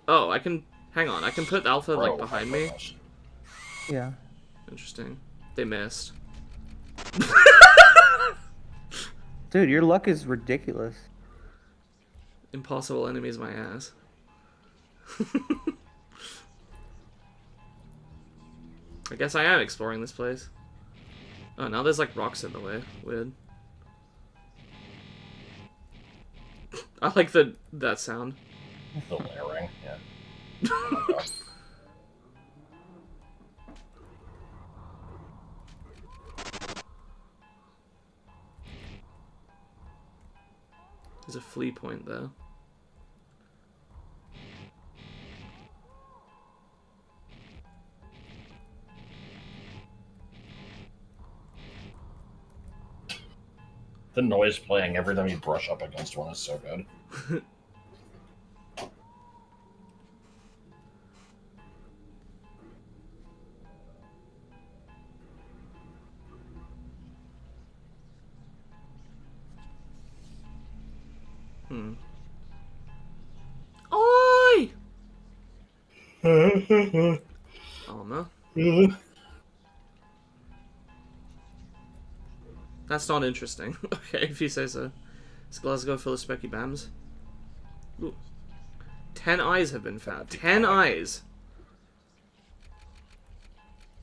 Oh, I can... Hang on. I can put Alpha, like, behind me. Yeah. Interesting. They missed. Dude, your luck is ridiculous. Impossible enemies my ass. I guess I am exploring this place. Oh, now there's like rocks in the way. Weird. I like that sound. The layering, yeah. There's a flea point there. The noise playing every time you brush up against one is so good. Oi! Armor. That's not interesting. Okay, if you say so. Is Glasgow full of specky bams? Ooh. 10 eyes have been found. 10 eyes!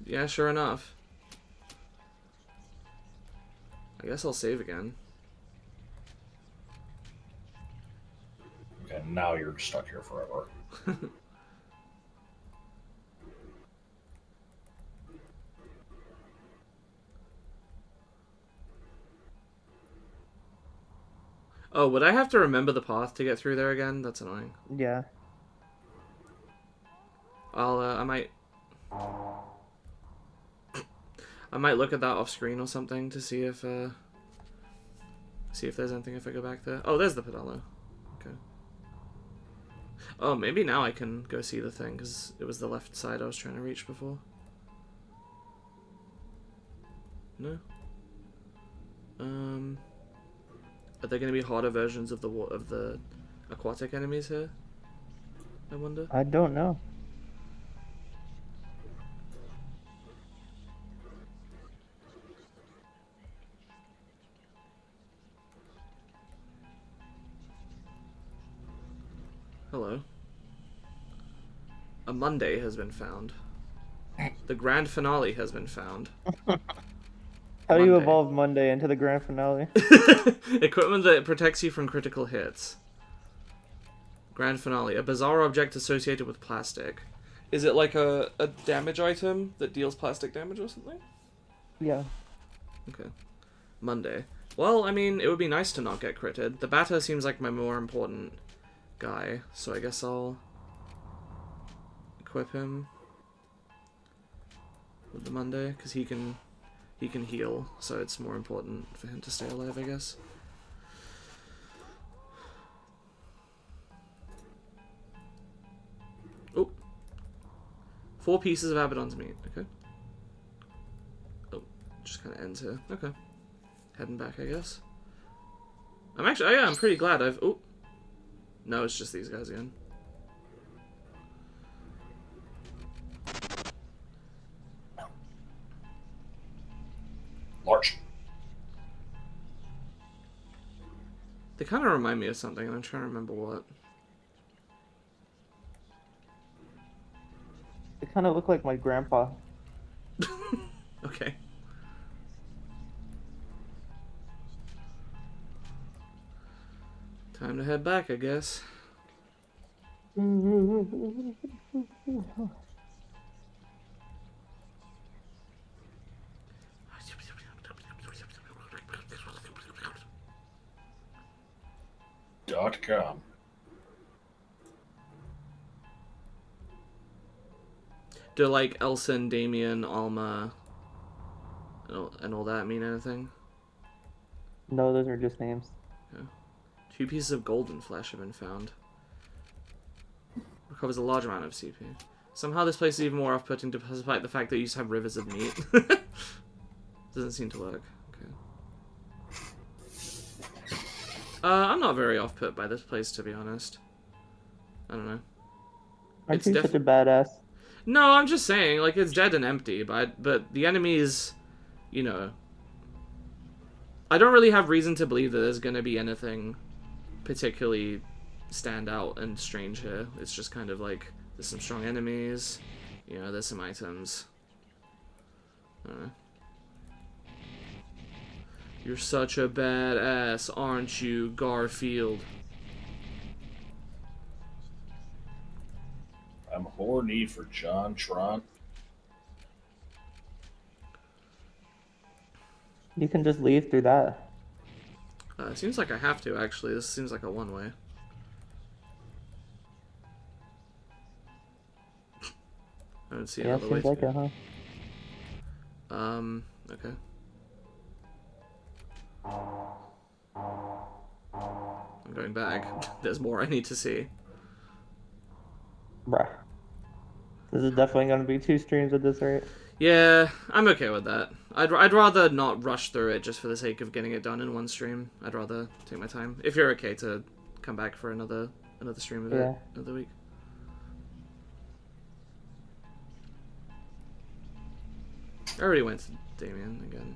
Yeah, sure enough. I guess I'll save again. Okay, now you're stuck here forever. Oh, would I have to remember the path to get through there again? That's annoying. Yeah. I might look at that off screen or something to see if there's anything if I go back there. Oh, there's the pedalo. Okay. Oh, maybe now I can go see the thing because it was the left side I was trying to reach before. No. Are there going to be harder versions of the aquatic enemies here? I wonder. I don't know. Hello. A Monday has been found. The grand finale has been found. How do you Monday. evolve Monday into the grand finale? Equipment that protects you from critical hits. Grand finale. A bizarre object associated with plastic. Is it like a damage item that deals plastic damage or something? Yeah. Okay. Monday. Well, I mean, it would be nice to not get critted. The batter seems like my more important guy, so I guess I'll equip him with the Monday, because he can heal, so it's more important for him to stay alive, I guess. Oh. 4 pieces of Abaddon's meat, okay. Oh, just kind of ends here. Okay. Heading back, I guess. I'm actually, I'm pretty glad I've, oh. No, it's just these guys again. Large. They kind of remind me of something, and I'm trying to remember what. They kind of look like my grandpa. Okay. Time to head back, I guess. .com. Do like Elson, Damien, Alma, and all that mean anything? No, those are just names. Yeah. 2 pieces of golden flesh have been found. Recovers a large amount of CP. Somehow this place is even more off-putting despite the fact that you used to have rivers of meat. Doesn't seem to work. Okay. I'm not very off-put by this place, to be honest. I don't know. Aren't you such a badass? No, I'm just saying, like, it's dead and empty, but the enemies, you know... I don't really have reason to believe that there's gonna be anything particularly stand out and strange here. It's just kind of like, there's some strong enemies, you know, there's some items. I don't know. You're such a badass, aren't you, Garfield? I'm horny for John Tron. You can just leave through that. It seems like I have to, actually. This seems like a one-way. I don't see Yeah, another way seems like to. it, huh? Okay. I'm going back. There's more I need to see. Bruh. This is definitely going to be 2 streams at this rate. Yeah, I'm okay with that. I'd rather not rush through it just for the sake of getting it done in one stream. I'd rather take my time. If you're okay to come back for another stream of it another week. I already went to Damien again.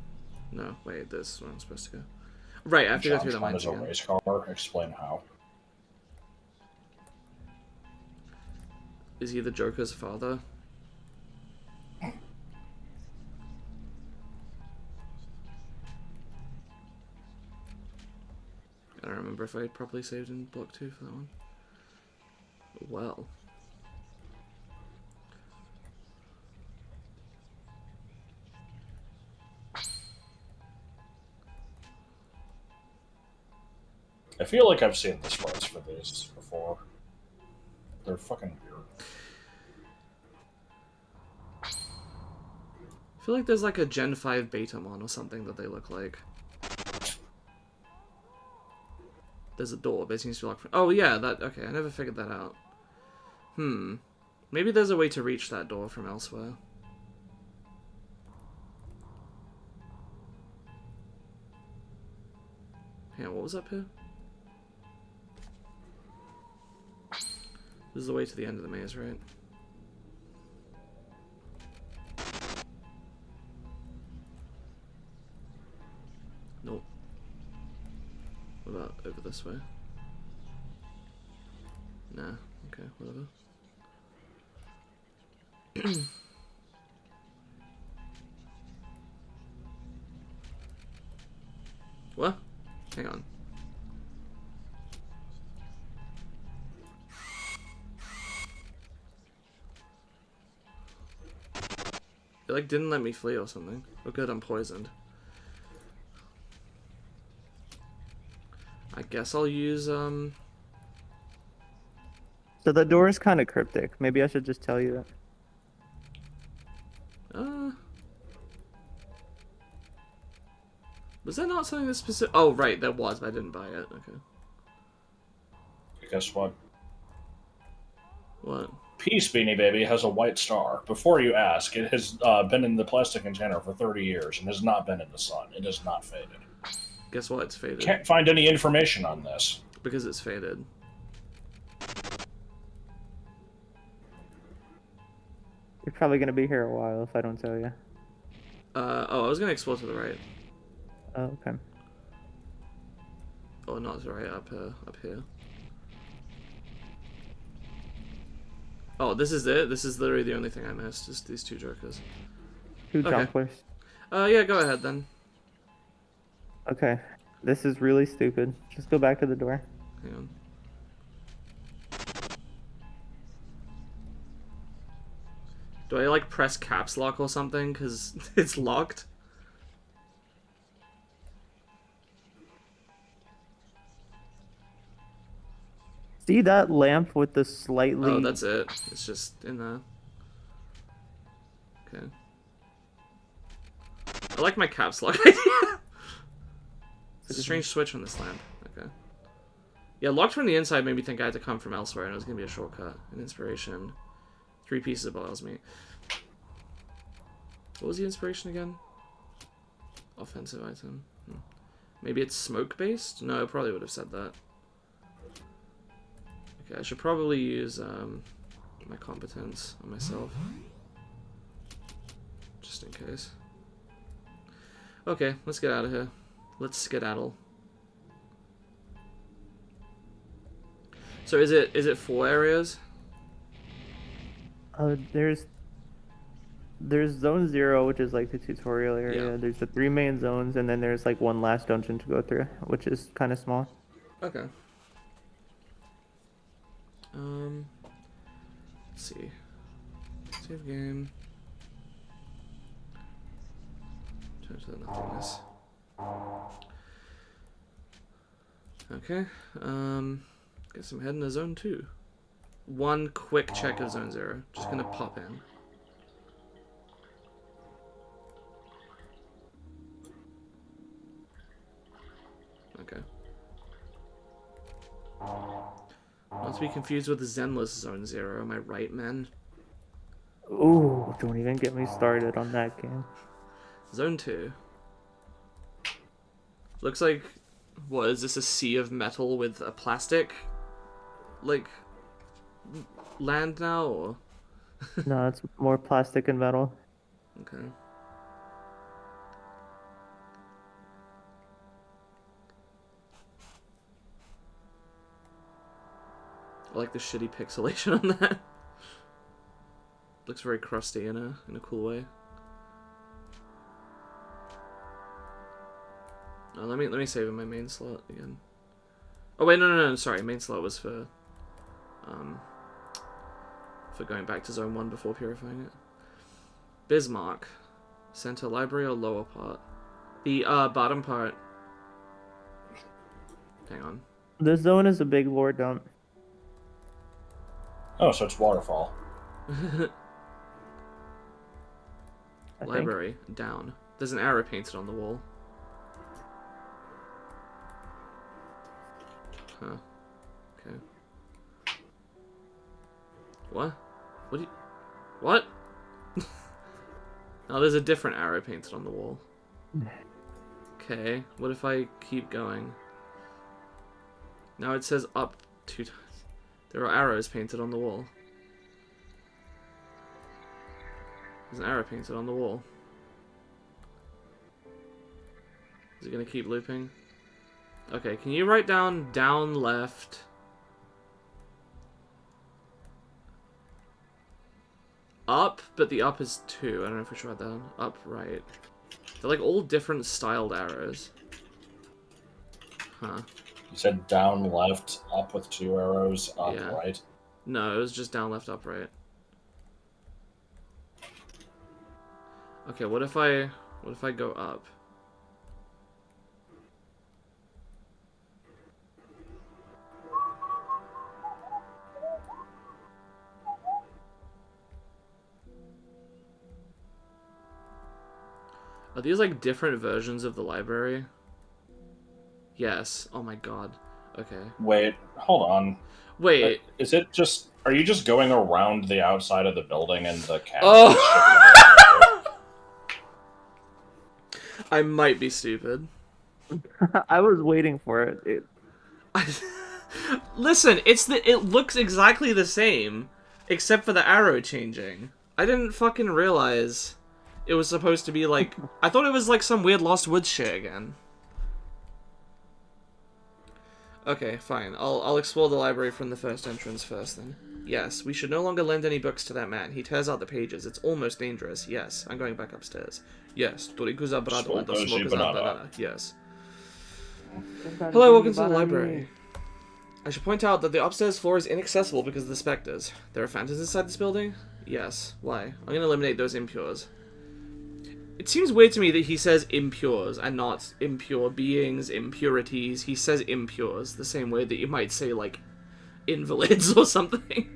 No, wait, this is where I'm supposed to go. Right, I have to go through the mines again. Is a race car. Explain how. Is he the Joker's father? I don't remember if I properly saved in block 2 for that one. Well. I feel like I've seen the sprites for these before. They're fucking weird. I feel like there's like a Gen 5 Betamon or something that they look like. There's a door, but it seems to be locked. Oh yeah, that. Okay, I never figured that out. Maybe there's a way to reach that door from elsewhere. Hang on, what was up here? This is the way to the end of the maze, right? Nope. What about over this way? Nah, okay, whatever. What? Hang on. It like didn't let me flee or something. Oh good, I'm poisoned. I guess I'll use So the door is kind of cryptic. Maybe I should just tell you that. Was that not something that's specific? Oh right, there was, but I didn't buy it. Okay. Guess what? What? Peace Beanie Baby has a white star. Before you ask, it has been in the plastic container for 30 years and has not been in the sun. It has not faded. Guess what? It's faded. Can't find any information on this. Because it's faded. You're probably gonna be here a while if I don't tell you. Oh, I was gonna explore to the right. Oh, okay. Oh, not to the right, up here. Oh, this is it? This is literally the only thing I missed, just these two jokers. Two Okay. jumplers. Yeah, go ahead then. Okay. This is really stupid. Just go back to the door. Hang on. Do I, like, press caps lock or something? Because it's locked? See that lamp with the slightly... Oh, that's it. It's just in the... Okay. I like my caps lock idea. It's a strange switch on this lamp. Okay. Yeah, locked from the inside made me think I had to come from elsewhere and it was going to be a shortcut. An inspiration. 3 pieces of boils meat. What was the inspiration again? Offensive item. Maybe it's smoke-based? No, it probably would have said that. Okay, I should probably use my competence on myself. Just in case. Okay, let's get out of here. Let's skedaddle. So is it 4 areas? There's zone 0, which is like the tutorial area. Yeah. There's the 3 main zones, and then there's like one last dungeon to go through, which is kind of small. Okay. Let's see. Save game. Turn to the nothingness. Okay. Guess I'm heading to zone 2. One quick check of zone 0. Just gonna pop in. Okay. Not to be confused with the Zenless Zone 0, am I right, men? Ooh, don't even get me started on that game. Zone 2. Looks like... What, is this a sea of metal with a plastic... like... land now, or...? No, it's more plastic and metal. Okay. I like the shitty pixelation on that. Looks very crusty in a cool way. Oh, let me save in my main slot again. Oh wait, no, sorry, main slot was for going back to zone 1 before purifying it. Bismarck. Center library or lower part? The bottom part. Hang on. This zone is a big lore dump. Oh, so it's waterfall. Library. Down. There's an arrow painted on the wall. Huh. Okay. What? What do you... What? Oh, there's a different arrow painted on the wall. Okay. What if I keep going? Now it says up 2 times. There are arrows painted on the wall. There's an arrow painted on the wall. Is it gonna keep looping? Okay, can you write down left? Up, but the up is 2. I don't know if we should write that down. Up, right. They're like all different styled arrows. Huh. You said down left, up with 2 arrows, up Yeah. right. No, it was just down left, up right. Okay, what if I go up? Are these like different versions of the library? Yes. Oh my god. Okay. Wait, hold on. Wait. Is it just... Are you just going around the outside of the building and the camera? Oh! I might be stupid. I was waiting for it. Listen, it looks exactly the same, except for the arrow changing. I didn't fucking realize it was supposed to be like... I thought it was like some weird Lost Woods shit again. Okay, fine. I'll explore the library from the first entrance first, then. Yes, we should no longer lend any books to that man. He tears out the pages. It's almost dangerous. Yes, I'm going back upstairs. Yes, Torikuza Brado and the Smoker's Banana. Yes. Hello, welcome to the library. I should point out that the upstairs floor is inaccessible because of the specters. There are phantoms inside this building? Yes. Why? I'm going to eliminate those impures. It seems weird to me that he says impures and not impure beings, impurities. He says impures, the same way that you might say, like, invalids or something.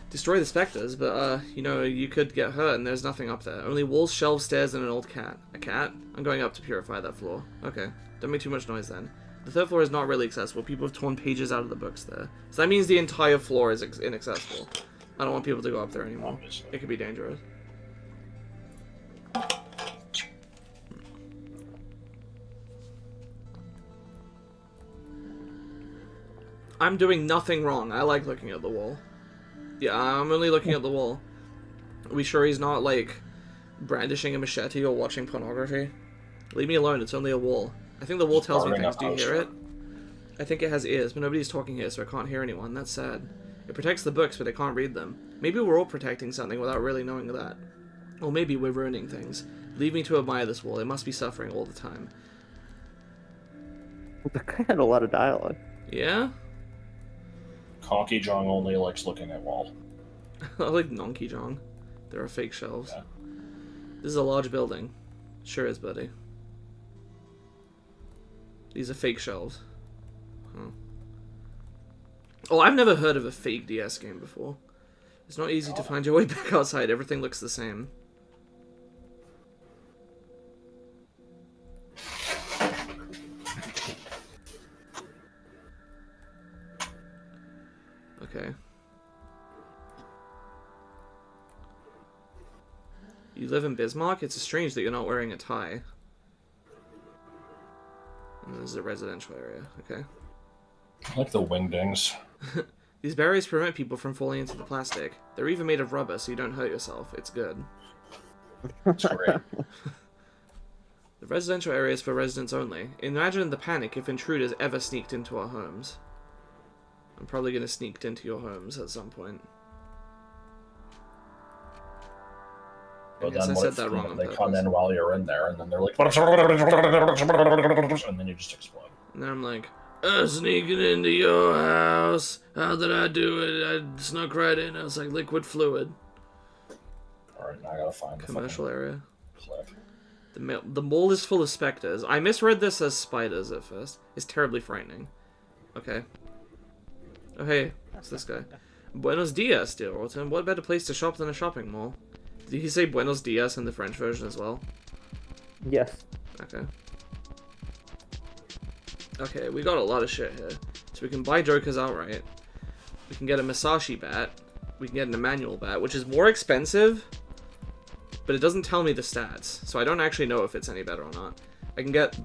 Destroy the specters, but, you know, you could get hurt and there's nothing up there. Only walls, shelves, stairs, and an old cat. A cat? I'm going up to purify that floor. Okay. Don't make too much noise then. The third floor is not really accessible. People have torn pages out of the books there. So that means the entire floor is inaccessible. I don't want people to go up there anymore. Obviously. It could be dangerous. I'm doing nothing wrong. I like looking at the wall. Yeah, I'm only looking at the wall. Are we sure he's not, like, brandishing a machete or watching pornography? Leave me alone, it's only a wall. I think the wall tells me things. Do you hear it? I think it has ears, but nobody's talking here, so I can't hear anyone. That's sad. It protects the books, but I can't read them. Maybe we're all protecting something without really knowing that. Or maybe we're ruining things. Leave me to admire this wall. It must be suffering all the time. The guy had a lot of dialogue. Yeah? Conky Jong only likes looking at wall. I like Nonky Jong. There are fake shelves. Yeah. This is a large building. Sure is, buddy. These are fake shelves. Huh. Oh, I've never heard of a fake DS game before. It's not easy to find your way back outside. Everything looks the same. Okay. You live in Bismarck? It's strange that you're not wearing a tie. And this is a residential area, okay. I like the wingdings. These barriers prevent people from falling into the plastic. They're even made of rubber, so you don't hurt yourself. It's good. It's great. The residential area is for residents only. Imagine the panic if intruders ever sneaked into our homes. I'm probably gonna sneak into your homes at some point. But I guess then I what said if that wrong on they purpose. come in while you're in there, and then they're like, and then you just explode. And then I'm like, sneaking into your house. How did I do it? I snuck right in. I was like liquid fluid. Alright, now I gotta find the Commercial area. clip. The mall is full of specters. I misread this as spiders at first. It's terribly frightening. Okay. Oh hey, it's this guy. Buenos dias, dear Autumn. What better place to shop than a shopping mall? Did he say Buenos dias in the French version as well? Yes. Okay. Okay, we got a lot of shit here. So we can buy Jokers outright. We can get a Masashi bat. We can get an Emmanuel bat, which is more expensive, but it doesn't tell me the stats, so I don't actually know if it's any better or not. I can get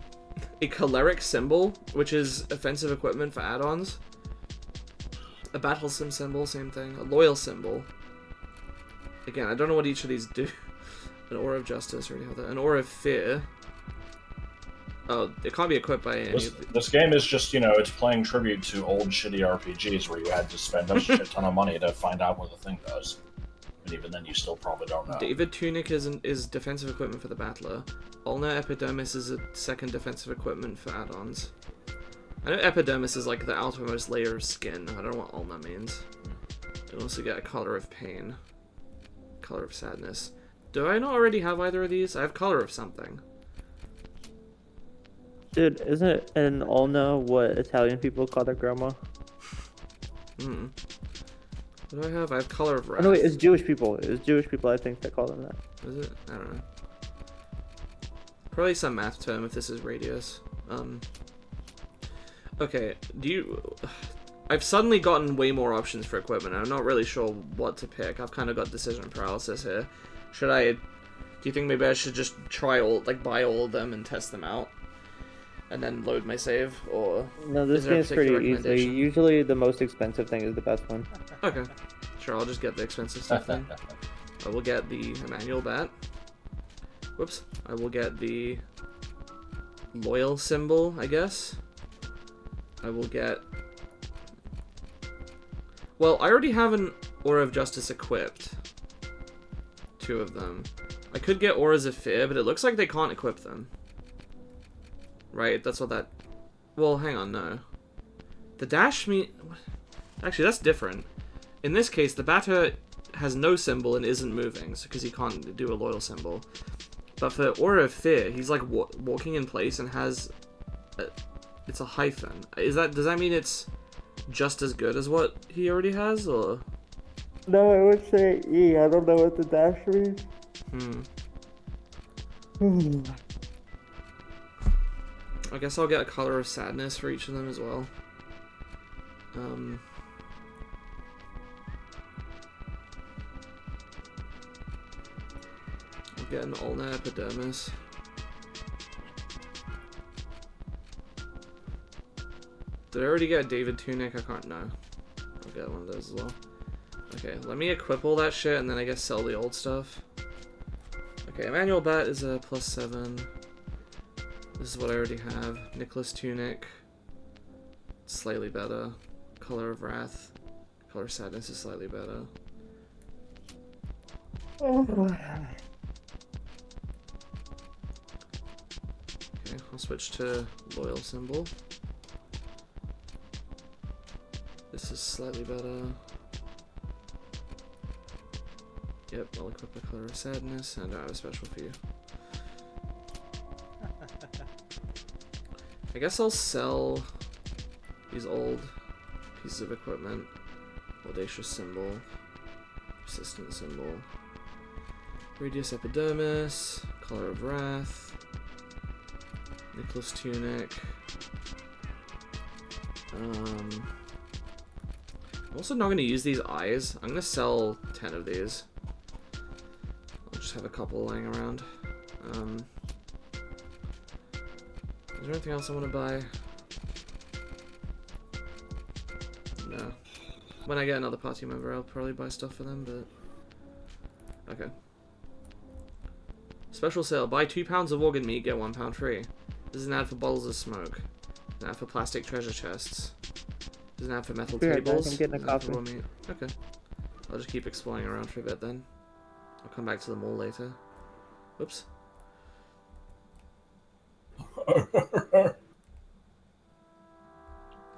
a choleric symbol, which is offensive equipment for add-ons. A battle sim symbol, same thing. A loyal symbol. Again, I don't know what each of these do. An aura of justice, already have that. An aura of fear. Oh, it can't be equipped by any of the... This game is just, it's playing tribute to old shitty RPGs where you had to spend a shit ton of money to find out what the thing does. And even then, you still probably don't know. David Tunic is defensive equipment for the battler. Ulnar Epidermis is a second defensive equipment for add-ons. I know Epidermis is like the outermost layer of skin. I don't know what ulnar means. You also get a color of pain. Color of sadness. Do I not already have either of these? I have color of something. Dude, isn't an ulna what Italian people call their grandma? Hmm. What do I have? I have color of wrath. Oh, no, wait, it's Jewish people. It's Jewish people, I think, that call them that. Is it? I don't know. Probably some math term if this is radius. Okay, I've suddenly gotten way more options for equipment. I'm not really sure what to pick. I've kind of got decision paralysis here. Do you think maybe I should just buy all of them and test them out? And then load my save, or... No, this game's pretty easy. Usually the most expensive thing is the best one. Okay. Sure, I'll just get the expensive stuff then. I will get the Emmanuel Bat. Whoops. I will get the loyal symbol, I guess. I will get... Well, I already have an Aura of Justice equipped. 2 of them. I could get Auras of Fear, but it looks like they can't equip them. Right, that's what that... Well, hang on, no. The dash Actually, that's different. In this case, the batter has no symbol and isn't moving, because he can't do a loyal symbol. But for Aura of Fear, he's like walking in place and has... It's a hyphen. Does that mean it's just as good as what he already has, or...? No, I would say E. I don't know what the dash means. I guess I'll get a color of sadness for each of them as well. I'll get an ulnar epidermis. Did I already get a David Tunic? I can't know. I'll get one of those as well. Okay, let me equip all that shit and then I guess sell the old stuff. Okay, Emmanuel Bat is a +7. This is what I already have. Nicholas Tunic. Slightly better. Color of Wrath. Color of Sadness is slightly better. Okay, I'll switch to Loyal Symbol. This is slightly better. Yep, I'll equip the Color of Sadness, and I have a special for you. I guess I'll sell these old pieces of equipment. Audacious Symbol. Persistent Symbol. Radius Epidermis. Color of Wrath. Nicholas Tunic. I'm also not going to use these eyes. I'm going to sell 10 of these. I'll just have a couple lying around. Is there anything else I want to buy? No. When I get another party member, I'll probably buy stuff for them, but... Okay. Special sale. Buy 2 pounds of organ meat, get 1 pound free. This is an ad for bottles of smoke. An ad for plastic treasure chests. This is an ad for metal tables. I'm getting a copy. Okay. I'll just keep exploring around for a bit then. I'll come back to them all later. Whoops.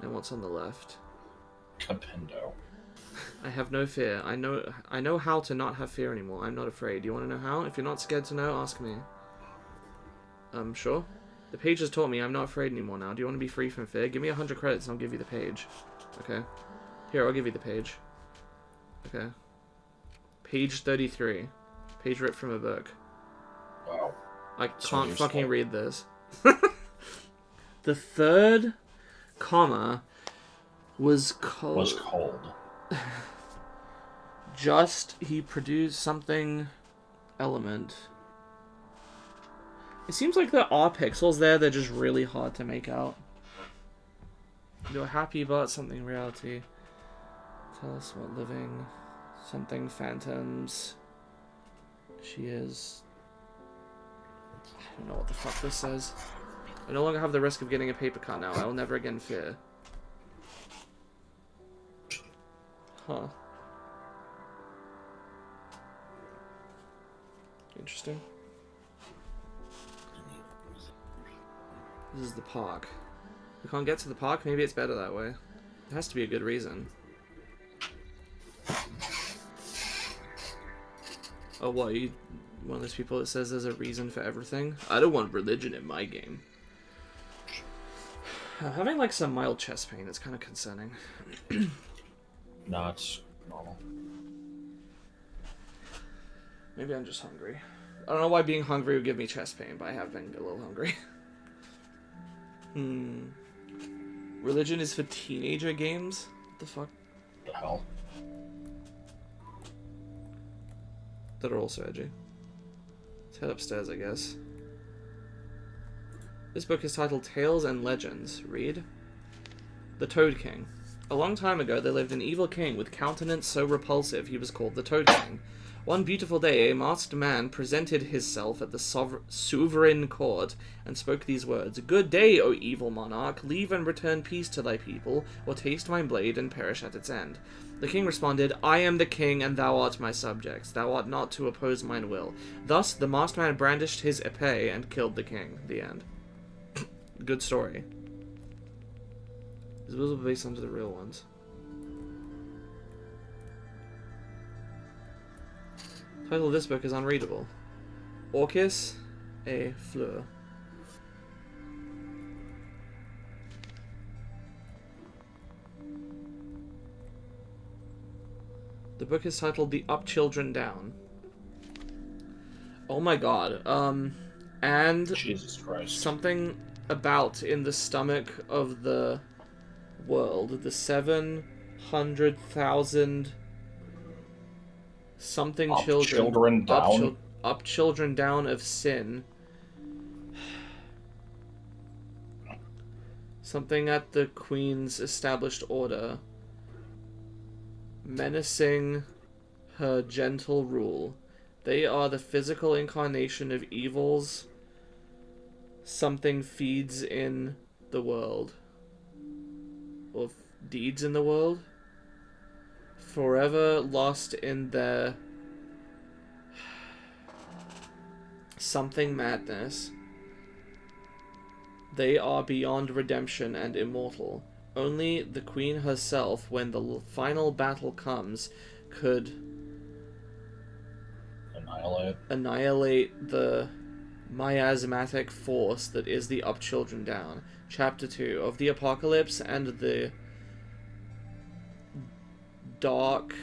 And what's on the left? Capendo. I have no fear. I know how to not have fear anymore. I'm not afraid. You want to know how? If you're not scared to know, ask me. Sure. The page has taught me I'm not afraid anymore now. Do you want to be free from fear? Give me 100 credits and I'll give you the page. Okay. Here, I'll give you the page. Okay. Page 33. Page ripped from a book. Wow. I can't fucking read this. The third comma was cold. Just, he produced something element. It seems like there are pixels there, they're just really hard to make out. You're happy about something reality. Tell us what living... Something phantoms... She is... I don't know what the fuck this says. I no longer have the risk of getting a paper cut now. I will never again fear. Huh. Interesting. This is the park. We can't get to the park? Maybe it's better that way. There has to be a good reason. Oh, what? Are you one of those people that says there's a reason for everything? I don't want religion in my game. I'm having like some mild chest pain. It's kind of concerning. No, it's normal. Maybe I'm just hungry. I don't know why being hungry would give me chest pain, but I have been a little hungry. Religion is for teenager games? What the fuck? The hell? That are also edgy. Let's head upstairs, I guess. This book is titled Tales and Legends. Read. The Toad King. A long time ago, there lived an evil king with countenance so repulsive he was called the Toad King. One beautiful day, a masked man presented himself at the sovereign court and spoke these words: "Good day, O evil monarch! Leave and return peace to thy people, or taste my blade and perish at its end." The king responded, "I am the king, and thou art my subjects. Thou art not to oppose mine will." Thus, the masked man brandished his épée and killed the king. The end. Good story. These will be based on the real ones. Title of this book is unreadable. Orchis et Fleur. The book is titled The Up Children Down. Oh my god. And Jesus Christ. something about in the stomach of the world, the 700,000 something Up children down? up children down of sin. Something at the Queen's established order, menacing her gentle rule. They are the physical incarnation of evils. Something feeds in the world, or deeds in the world, forever lost in their something madness. They are beyond redemption and immortal. Only the Queen herself, when the final battle comes, could annihilate the miasmatic force that is the Up Children Down. Chapter 2 of the Apocalypse and the Dark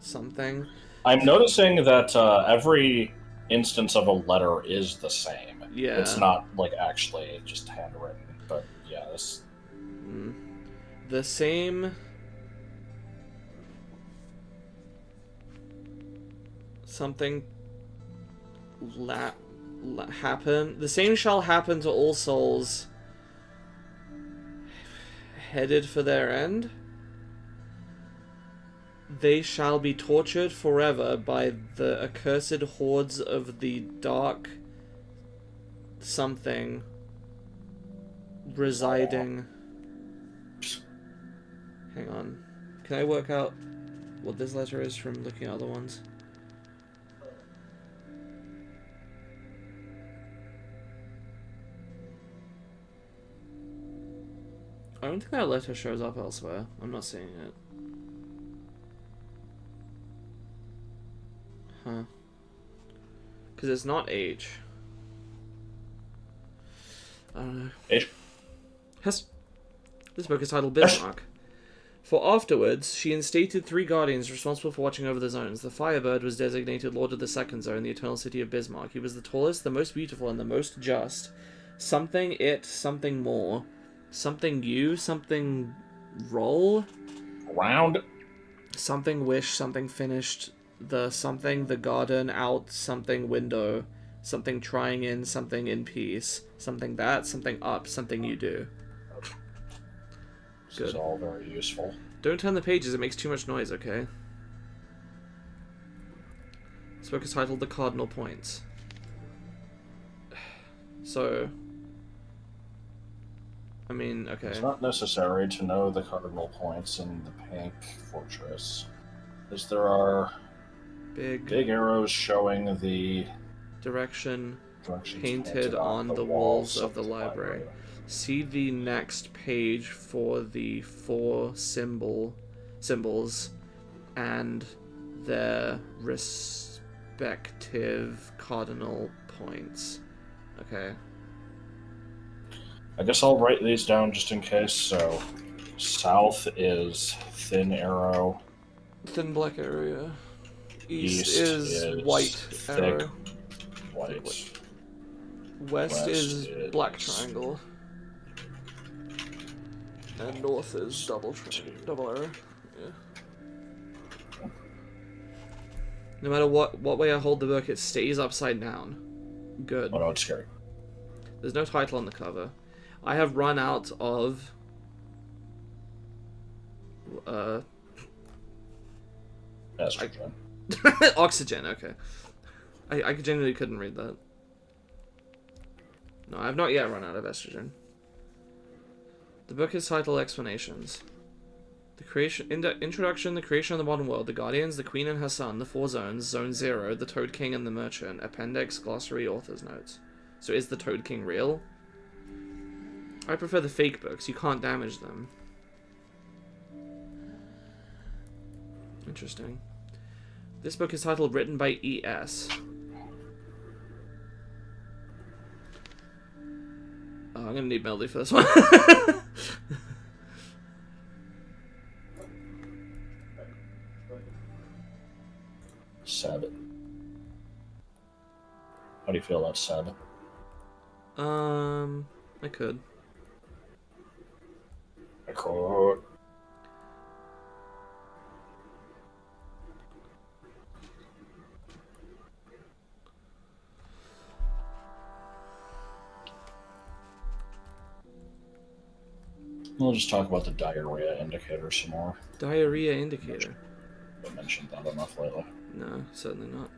something. I'm noticing that every instance of a letter is the same. Yeah. It's not like actually just handwritten, but yeah, this. The same. Something happen. The same shall happen to all souls headed for their end. They shall be tortured forever by the accursed hordes of the dark something residing. Hang on. Can I work out what this letter is from looking at other ones? I don't think that letter shows up elsewhere. I'm not seeing it. Huh. Because it's not H. I don't know. H. This book is titled Bismarck. For afterwards, she instated 3 guardians responsible for watching over the zones. The Firebird was designated Lord of the Second Zone, the eternal city of Bismarck. He was the tallest, the most beautiful, and the most just. Something it, something more. Something you, something roll. Round. Something wish, something finished. the something, the garden, out, something, window, something trying in, something in peace, something that, something up, something you do. This is all very useful. Don't turn the pages, it makes too much noise, okay? This book is titled The Cardinal Points. So, I mean, okay. It's not necessary to know the cardinal points in the Pink Fortress, as there are big arrows showing the directions directions painted on the walls of the library. See the next page for the 4 symbols and their respective cardinal points. Okay. I guess I'll write these down just in case. So, south is thin arrow. Thin black area. East is white thick arrow. white. West is black triangle. And north is double arrow. Yeah. No matter what way I hold the book, it stays upside down. Good. Oh no, it's scary. There's no title on the cover. I have run out of Estrogen. oxygen. Okay. I genuinely couldn't read that. No, I have not yet run out of estrogen. The book is titled Explanations. The introduction, the creation of the modern world, the Guardians, the Queen and her son, the 4 zones, Zone 0, the Toad King and the Merchant, Appendix, Glossary, Author's Notes. So is the Toad King real? I prefer the fake books. You can't damage them. Interesting. This book is titled Written by E.S. Oh, I'm gonna need Melody for this one. 7. How do you feel about 7? I could. I could. We'll just talk about the diarrhea indicator some more. Diarrhea indicator. I mentioned that enough lately. No, certainly not.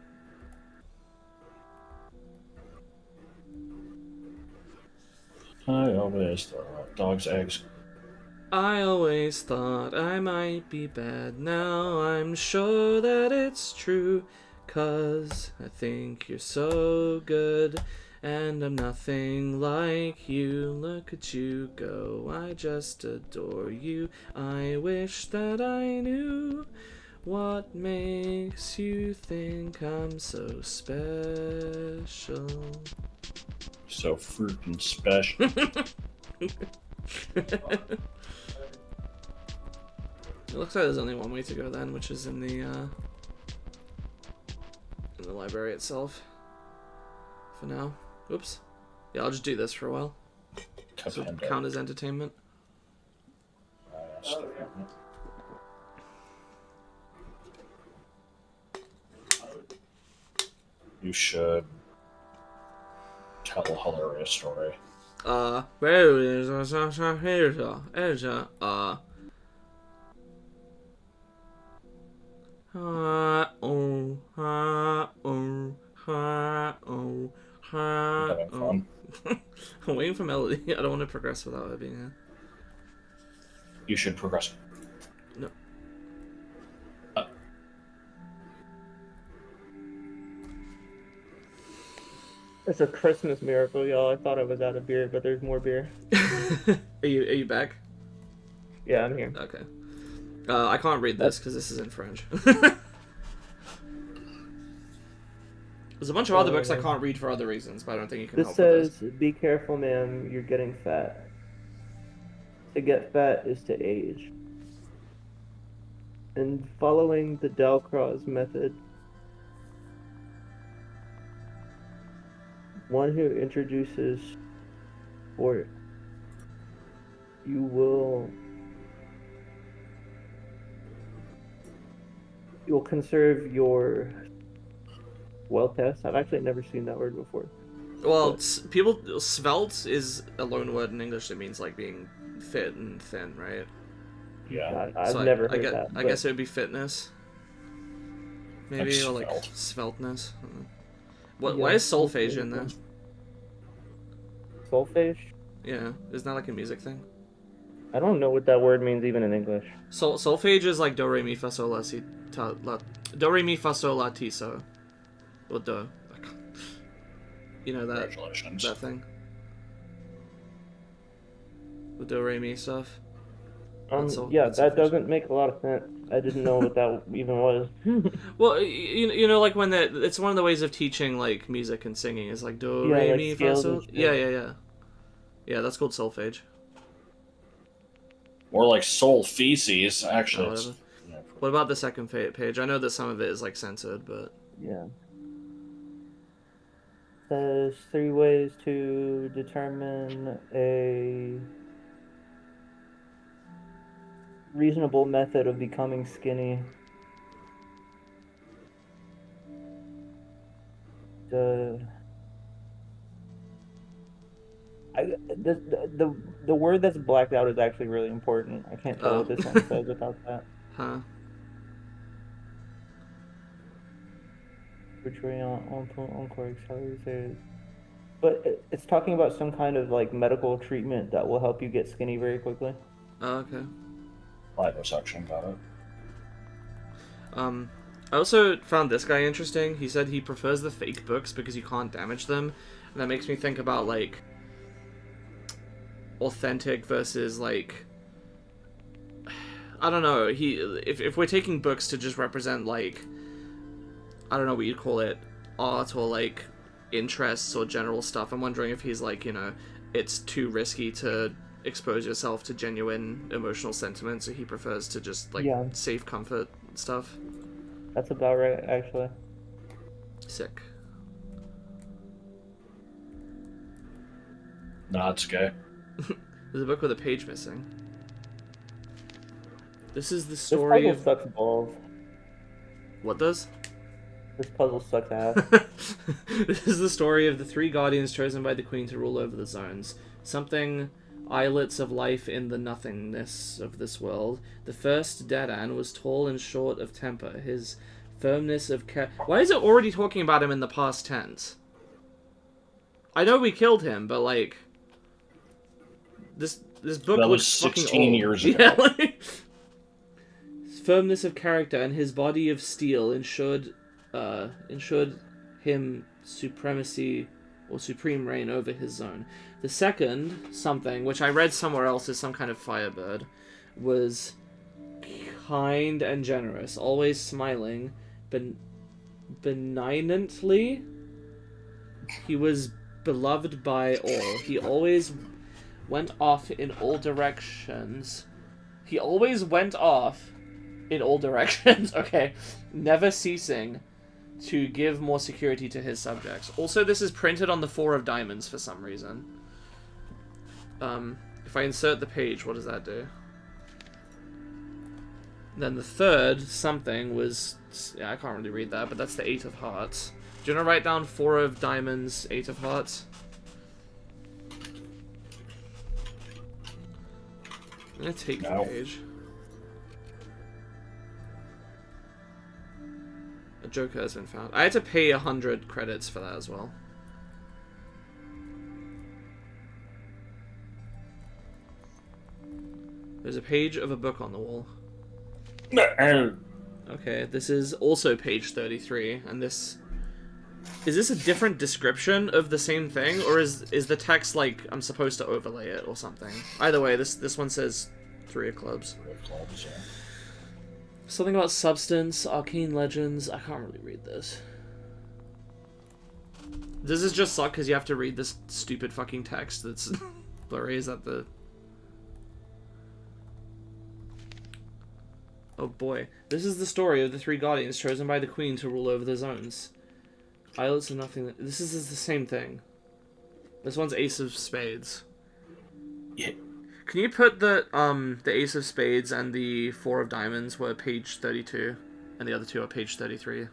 I always thought dog's eggs. I always thought I might be bad. Now I'm sure that it's true. 'Cause I think you're so good. And I'm nothing like you. Look at you go. I just adore you. I wish that I knew what makes you think I'm so special. So freaking special. It looks like there's only one way to go then, which is in the library itself. For now. Oops. Yeah, I'll just do this for a while. So count as entertainment. You should tell a hilarious story. Where is Having fun. I'm waiting for Melody. I don't want to progress without her being here. You should progress. No. It's a Christmas miracle, y'all. I thought I was out of beer, but there's more beer. Are you back? Yeah, I'm here. Okay. I can't read this because this is in French. There's a bunch of other books I can't read for other reasons, but I don't think you can This help with says, be careful, ma'am, you're getting fat. To get fat is to age. And following the Dalcroze method, one who introduces sport, you you'll conserve your wealth test. I've actually never seen that word before. Well, svelte is a loan word in English that means like being fit and thin, right? Yeah. I've So never heard that. I guess it would be fitness, maybe, or like svelte. svelteness. I don't know. What? Yeah, Why is that's solfege in there? Solfege? Yeah, isn't that like a music thing? I don't know what that word means even in English. Solfege is like do re mi fa sol la si do re mi fa sol la ti so, or do. You know that Congratulations. that thing. The do re mi stuff. Yeah, that's that solfege. doesn't make a lot of sense. I didn't know what that even was. Well, you know, like when it's one of the ways of teaching like music and singing is like do Yeah, re like mi fa scales sol. and shit. Yeah. That's called solfege. Or like soul feces. Actually, Oh, it's, whatever. What about the second page? I know that some of it is like censored, but Yeah. There's 3 ways to determine a reasonable method of becoming skinny. The the word that's blacked out is actually really important. I can't tell oh, what this one says without that. huh? Which way on qUiRky salaries is. But it's talking about some kind of like medical treatment that will help you get skinny very quickly. Oh, okay. liposuction, got it. I also found this guy interesting. He said he prefers the fake books because you can't damage them, and that makes me think about like authentic versus like I don't know. If we're taking books to just represent like I don't know what you'd call it, art or like interests or general stuff, I'm wondering if he's like, you know, it's too risky to expose yourself to genuine emotional sentiment, so he prefers to just like Yeah. safe comfort stuff. That's about right, actually. Sick. Nah, it's gay. There's a book with a page missing. This is the This story puzzle of sucks balls. what does? This puzzle sucks ass. This is the story of the 3 guardians chosen by the queen to rule over the zones. Something islets of life in the nothingness of this world. The first Dadan was tall and short of temper. His firmness of Why is it already talking about him in the past tense? I know we killed him, but like this book That was looks fucking 16 old. years ago. Yeah, like, his firmness of character and his body of steel ensured him supremacy or supreme reign over his zone. The second, something, which I read somewhere else is some kind of firebird, was kind and generous, always smiling, benignantly. He was beloved by all. He always went off in all directions. Okay. Never ceasing to give more security to his subjects. Also, this is printed on the 4 of diamonds for some reason. If I insert the page, what does that do? Then the third something was... Yeah, I can't really read that, but that's the 8 of hearts. Do you want to write down 4 of diamonds, 8 of hearts? I'm gonna take the page. A joker has been found. I had to pay 100 credits for that as well. There's a page of a book on the wall. Okay, this is also page 33, and this... Is this a different description of the same thing, or is the text like I'm supposed to overlay it or something? Either way, this one says 3 of clubs. 3 of clubs, yeah. Something about substance, arcane legends. I can't really read this. Does this just suck because you have to read this stupid fucking text that's blurry? Is that the... Oh boy. This is the story of the 3 guardians chosen by the queen to rule over the zones. Islets of nothing. This is the same thing. This one's Ace of Spades. Yeah. Can you put the Ace of Spades and the 4 of Diamonds were page 32? and the other two are page 33.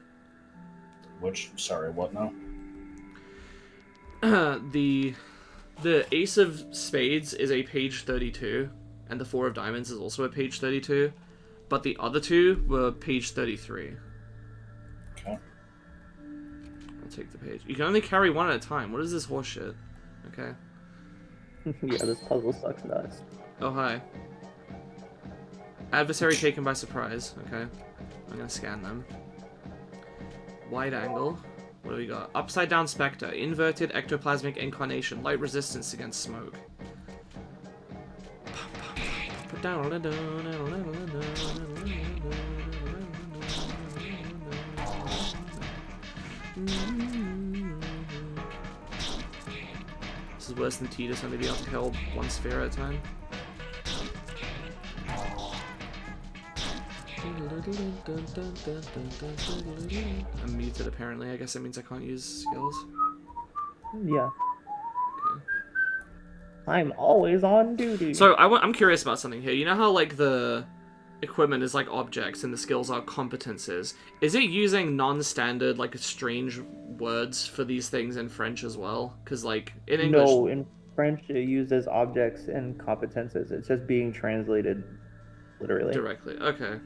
Which, sorry, what now? The Ace of Spades is a page 32, and the Four of Diamonds is also a page 32, but the other two were page 33. Okay. I'll take the page. You can only carry one at a time. What is this horseshit? Okay. Yeah, this puzzle sucks nuts. Oh, hi. Adversary taken by surprise. Okay. I'm gonna scan them. Wide angle. What do we got? Upside down specter. Inverted ectoplasmic incarnation. Light resistance against smoke. This is worse than Tidus only being able to hold one sphere at a time. I'm muted apparently. I guess that means I can't use skills. Yeah. Okay. I'm always on duty. So I'm curious about something here. You know how like the equipment is like objects and the skills are competences? Is it using non-standard like strange words for these things in French as well? Because like in English, No, in French it uses objects and competences. It's just being translated literally. directly. Okay.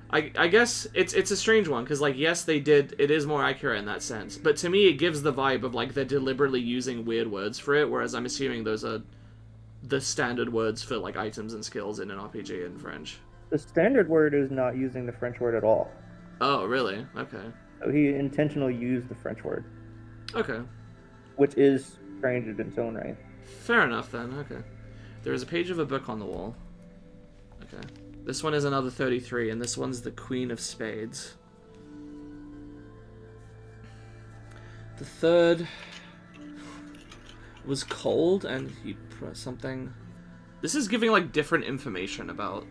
I guess it's a strange one because like yes it is more accurate in that sense, but to me it gives the vibe of like they're deliberately using weird words for it, whereas I'm assuming those are the standard words for like items and skills in an RPG in French. The standard word is not using the French word at all. Oh really? Okay. So he intentionally used the French word, Okay. which is strange in its own right. Fair enough then. Okay. There is a page of a book on the wall. Okay. This one is another 33, and this one's the Queen of Spades. The third was cold, and he pressed something. This is giving like different information about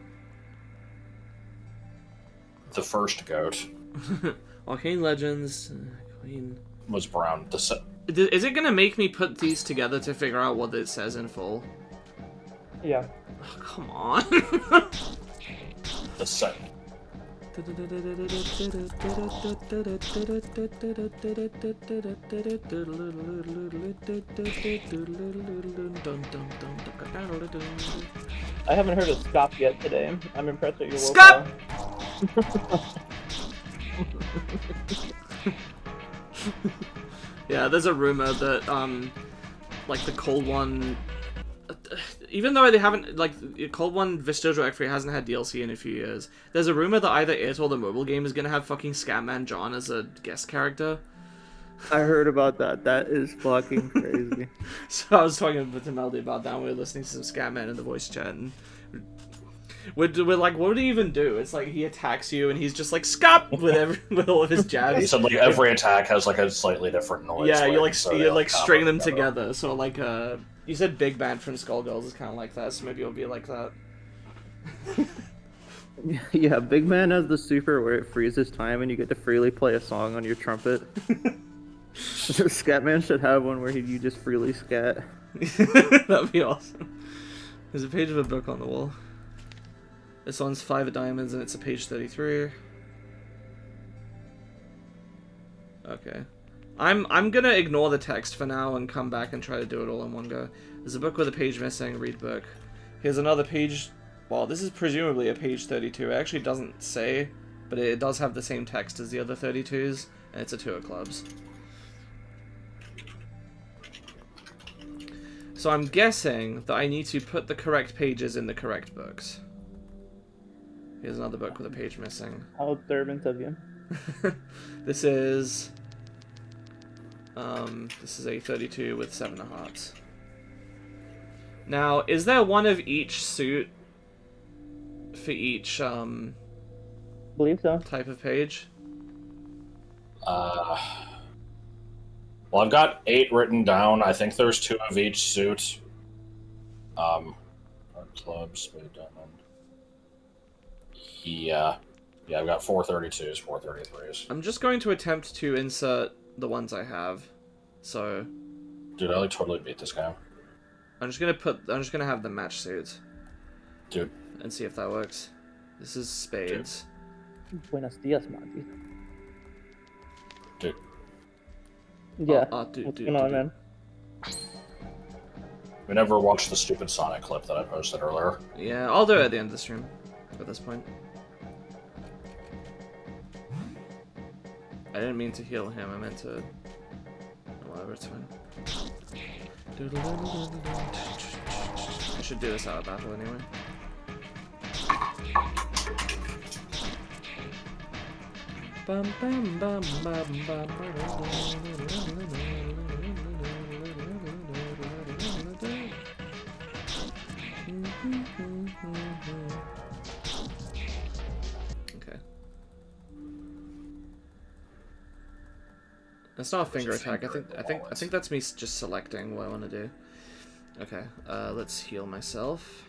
The first goat Arcane Legends. Queen. was brown. Is it gonna make me put these together to figure out what it says in full? Yeah. Oh, come on. The second. I haven't heard of Scop yet today. I'm impressed at your Scop! Yeah, there's a rumor that like the cold one, even though they haven't, like, Cold One Vestige X3 hasn't had DLC in a few years, there's a rumor that either it or the mobile game is gonna have fucking Scatman John as a guest character. I heard about that. That is fucking crazy. So I was talking to Melody about that when we were listening to some Scatman in the voice chat, and we're like, what would he even do? It's like he attacks you and he's just like, Scop! with all of his jabs. He said like every attack has like a slightly different noise. Yeah, you so like string them together. So like you said Big Bad from Skullgirls is kind of like that, so maybe it'll be like that. Yeah, Big Man has the super where it freezes time and you get to freely play a song on your trumpet. Scatman should have one where you just freely scat. That'd be awesome. There's a page of a book on the wall. This one's 5 of Diamonds and it's a page 33. Okay. I'm gonna ignore the text for now and come back and try to do it all in one go. There's a book with a page missing, read book. Here's another page. Well, this is presumably a page 32. It actually doesn't say, but it does have the same text as the other 32s, and it's a 2 of clubs. So I'm guessing that I need to put the correct pages in the correct books. Here's another book with a page missing. How observant of you. This is a 32 with 7 of hearts. Now, is there one of each suit for each Believe so. type of page? Well, I've got 8 written down. I think there's 2 of each suit. Art Club, Spade Diamond. Yeah, I've got 4 32s, 4 33s. I'm just going to attempt to insert the ones I have. So, Dude, I like totally beat this guy. I'm just gonna have them match suits. Dude. And see if that works. This is spades. Buenos dias, Monty. Dude, Yeah. Dude, What's dude, going on, dude. man? we never watched the stupid Sonic clip that I posted earlier. Yeah, I'll do it at the end of the stream. At this point. I didn't mean to heal him. I meant to. Whatever, it's fine. I should do this out of battle anyway. Bum, bum, bum, bum, bum, okay. That's not a finger attack. I think that's me just selecting what I want to do. Okay. Let's heal myself.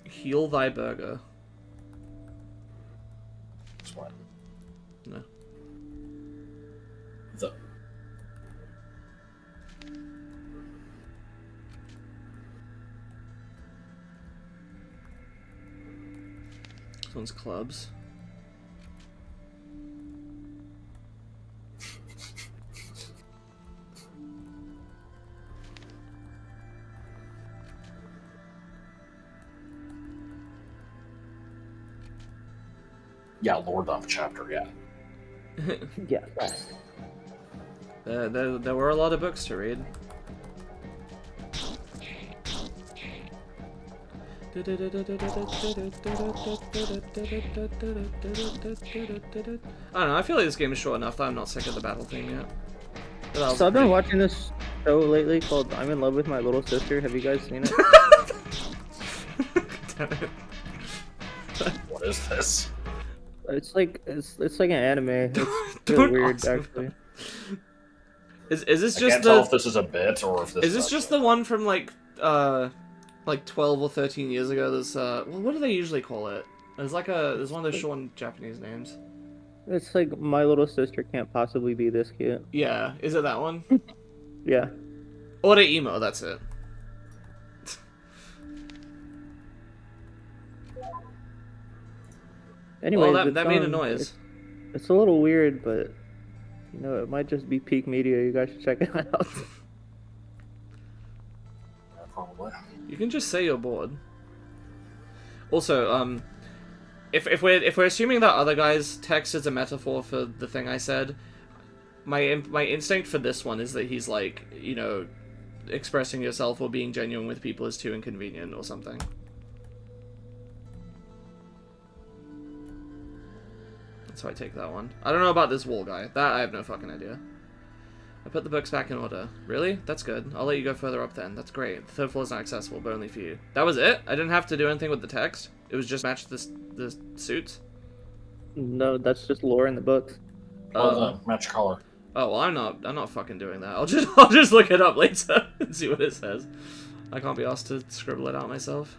Heal thy burger. What? No. The This one's clubs. yeah, lore dump chapter, yeah. Yeah, fast. There were a lot of books to read. I don't know, I feel like this game is short enough that I'm not sick of the battle theme yet. But that was So I've been pretty- watching this show lately called I'm in Love with My Little Sister. Have you guys seen it? Damn it. What is this? It's like an anime. It's Don't really weird, ask me actually. Is this I just can't tell if the this is a bit or if this is this just the one from like 12 or 13 years ago? There's well, what do they usually call it? There's one of those short Japanese names. It's like My Little Sister Can't Possibly Be This Cute. Yeah, is it that one? Yeah. Ore Emo, that's it. Anyways, Well, that made a it's, noise. It's a little weird, but you know, it might just be peak media. You guys should check it out. Yeah, probably. You can just say you're bored. Also, if we're assuming that other guy's text is a metaphor for the thing I said, my instinct for this one is that he's like, you know, expressing yourself or being genuine with people is too inconvenient or something. So I take that one. I don't know about this wall guy. That I have no fucking idea. I put the books back in order. Really? That's good. I'll let you go further up then. That's great. The third floor is not accessible, but only for you. That was it? I didn't have to do anything with the text? It was just match the suits? No, that's just lore in the books. Oh, the match color. Oh well, I'm not fucking doing that. I'll just look it up later and see what it says. I can't be asked to scribble it out myself.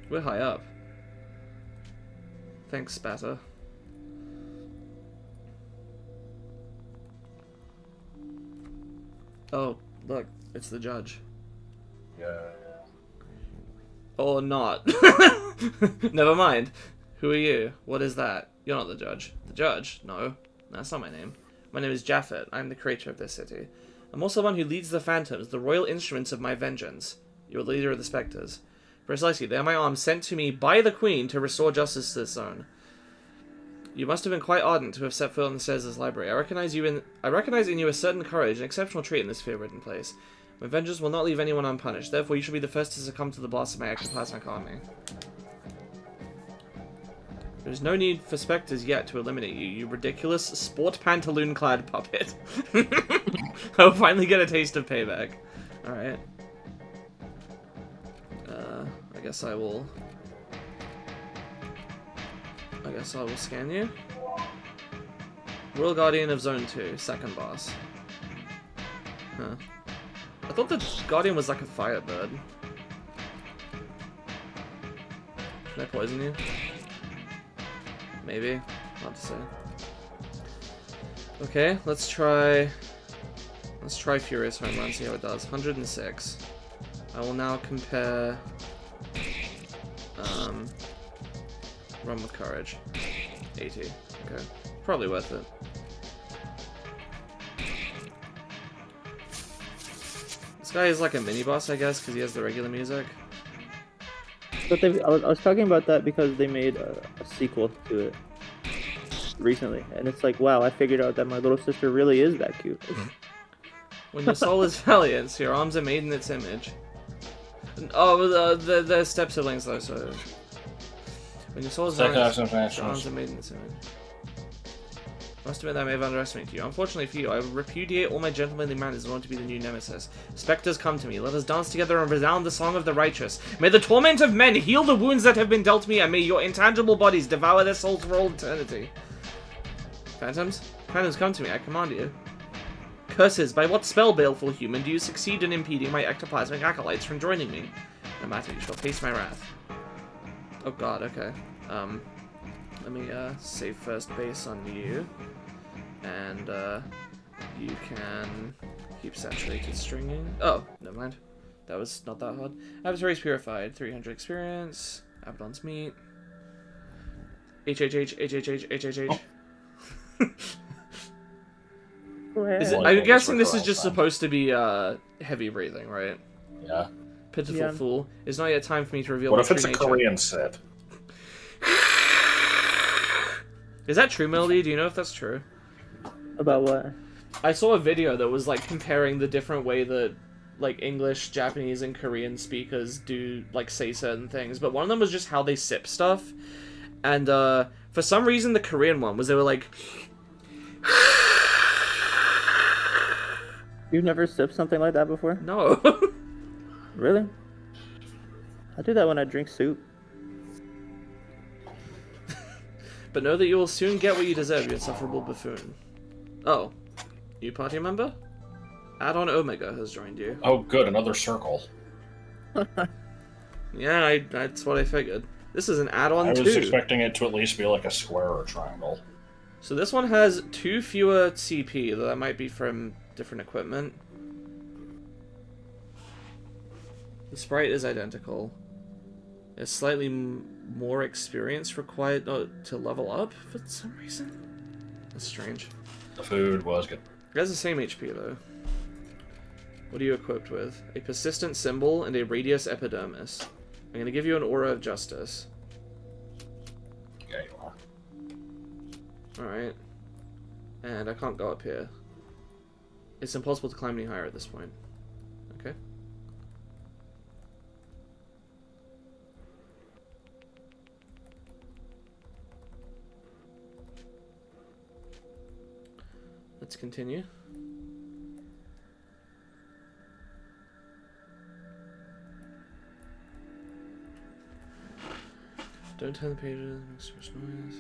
We're high up. Thanks, Spatter. Oh, look, it's the judge. Yeah. Or not. Never mind. Who are you? What is that? You're not the judge. The judge? No. That's not my name. My name is Japhet. I'm the creator of this city. I'm also the one who leads the phantoms, the royal instruments of my vengeance. You're the leader of the spectres. Precisely, they are my arms sent to me by the Queen to restore justice to this zone. You must have been quite ardent to have set foot on the stairs of this library. I recognize in you a certain courage, an exceptional trait in this fear-ridden place. My vengeance will not leave anyone unpunished. Therefore, you should be the first to succumb to the blast of my ectoplasmic army. There is no need for spectres yet to eliminate you, you ridiculous sport pantaloon-clad puppet. I will finally get a taste of payback. Alright. I guess I will scan you. Royal Guardian of Zone 2, second boss. Huh. I thought the Guardian was like a firebird. Can I poison you? Maybe. Hard to say. Okay, let's try Furious Homeland, see how it does. 106. I will now compare Run with Courage. 80. Okay. Probably worth it. This guy is like a mini boss, I guess, because he has the regular music. But I was talking about that because they made a sequel to it recently, and it's like, wow, I figured out that my little sister really is that cute. When your soul is valiant, your arms are made in its image. Oh, the step siblings though, so... When your soul is valiant, your arms are made in its image. I must admit that I may have underestimated you. Unfortunately for you, I repudiate all my gentlemanly manners in order to be the new nemesis. Spectres, come to me. Let us dance together and resound the song of the righteous. May the torment of men heal the wounds that have been dealt me, and may your intangible bodies devour their souls for all eternity. Phantoms? Phantoms, come to me. I command you. Curses, by what spell, baleful human, do you succeed in impeding my ectoplasmic acolytes from joining me? No matter, you shall face my wrath. Oh god, okay. Let me, save first base on you. And, you can keep saturated stringing. Oh, never mind. That was not that hard. Adversaries purified. 300 experience. Abaddon's meat. HHH. I'm guessing this is just supposed to be, heavy breathing, right? Yeah. Pitiful fool. It's not yet time for me to reveal What my if it's true a nature. Korean set? Is that true, Melody? Do you know if that's true? About what? I saw a video that was like comparing the different way that like English, Japanese, and Korean speakers do like say certain things, but one of them was just how they sip stuff. And for some reason the Korean one was they were like You've never sipped something like that before? no. Really? I do that when I drink soup. But know that you will soon get what you deserve, you insufferable buffoon. Oh. New party member? Add-on Omega has joined you. Oh, good, another circle. Yeah, that's what I figured. This is an add-on too. I was expecting it to at least be like a square or a triangle. So this one has 2 fewer CP, though that might be from different equipment. The sprite is identical. There's slightly more experience required to level up for some reason. That's strange. The food was good. It has the same HP though. What are you equipped with? A persistent symbol and a radius epidermis. I'm going to give you an aura of justice. Yeah, you are. Alright. And I can't go up here. It's impossible to climb any higher at this point. Okay. Let's continue. Don't turn the pages, makes too much noise.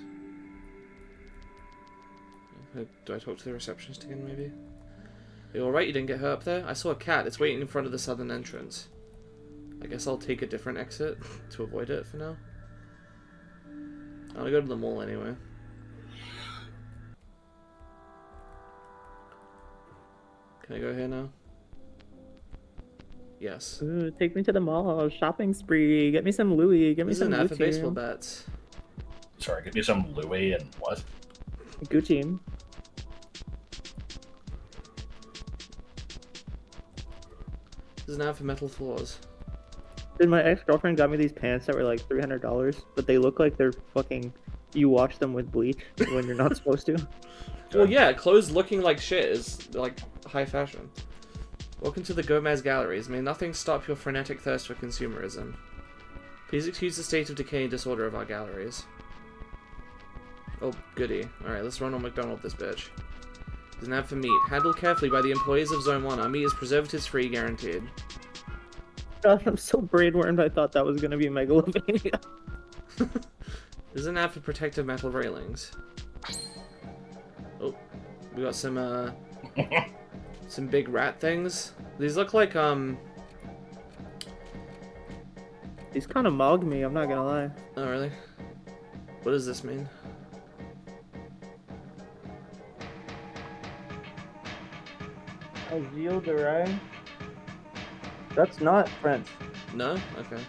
Do I talk to the receptionist again, maybe? Are you alright? You didn't get hurt up there? I saw a cat. It's waiting in front of the southern entrance. I guess I'll take a different exit to avoid it for now. I'm gonna go to the mall anyway. Can I go here now? Yes. Ooh, take me to the mall, shopping spree, get me some Louis, get me This is some an ad for Gucci. baseball bats. Sorry, give me some Louis and what? Gucci. This is an ad for metal floors. Dude, my ex-girlfriend got me these pants that were like $300, but they look like they're fucking... You wash them with bleach when you're not supposed to. Well, yeah, clothes looking like shit is, like, high fashion. Welcome to the Gomez Galleries. May nothing stop your frenetic thirst for consumerism. Please excuse the state of decay and disorder of our galleries. Oh, goody. Alright, let's Ronald McDonald this bitch. There's an ad for meat. Handled carefully by the employees of Zone 1. Our meat is preservatives-free, guaranteed. God, I'm so brain-wormed I thought that was gonna be Megalovania. There's an ad for protective metal railings. Oh, we got some, some big rat things. These look like, These kind of mogged me, I'm not gonna lie. Oh, really? What does this mean? Azil Durai? That's not French. No? Okay.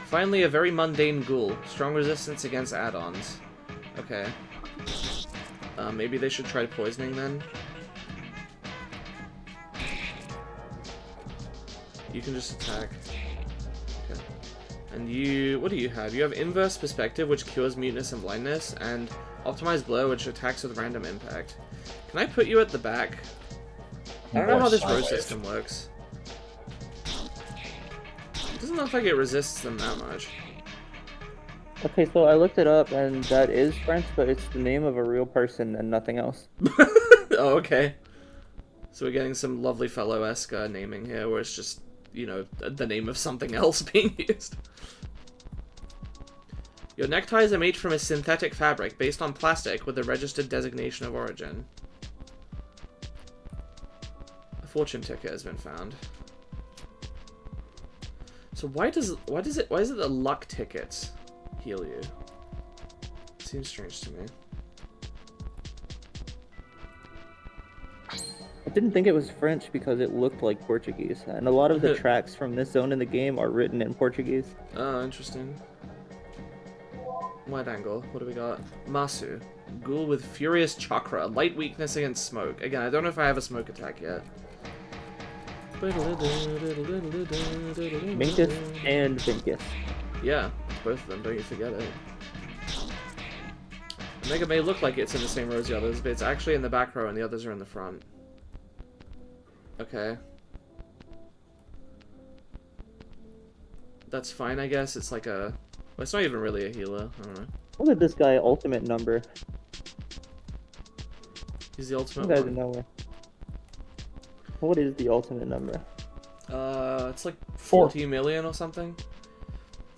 Finally, a very mundane ghoul. Strong resistance against add-ons. Okay. Maybe they should try poisoning then? You can just attack. Okay. And you... What do you have? You have Inverse Perspective, which cures muteness and blindness, and Optimized Blow, which attacks with random impact. Can I put you at the back? I don't know how this row system works. It doesn't look like it resists them that much. Okay, so I looked it up, and that is French, but it's the name of a real person and nothing else. Oh, okay. So we're getting some lovely fellow-esque naming here, where it's just, you know, the name of something else being used. Your neckties are made from a synthetic fabric based on plastic with a registered designation of origin. A fortune ticket has been found. So why is it the luck tickets heal you? Seems strange to me. I didn't think it was French because it looked like Portuguese, and a lot of the tracks from this zone in the game are written in Portuguese. Oh, interesting. Wide angle. What do we got? Masu. Ghoul with Furious Chakra. Light weakness against smoke. Again, I don't know if I have a smoke attack yet. Minkus and Vinkus. Yeah, both of them, don't you forget it. Omega may look like it's in the same row as the others, but it's actually in the back row and the others are in the front. Okay. That's fine, I guess. It's like a... Well, it's not even really a healer. I don't know. Look at this guy, ultimate number. He's the ultimate You guys one. know. What is the ultimate number? It's like 40 million or something.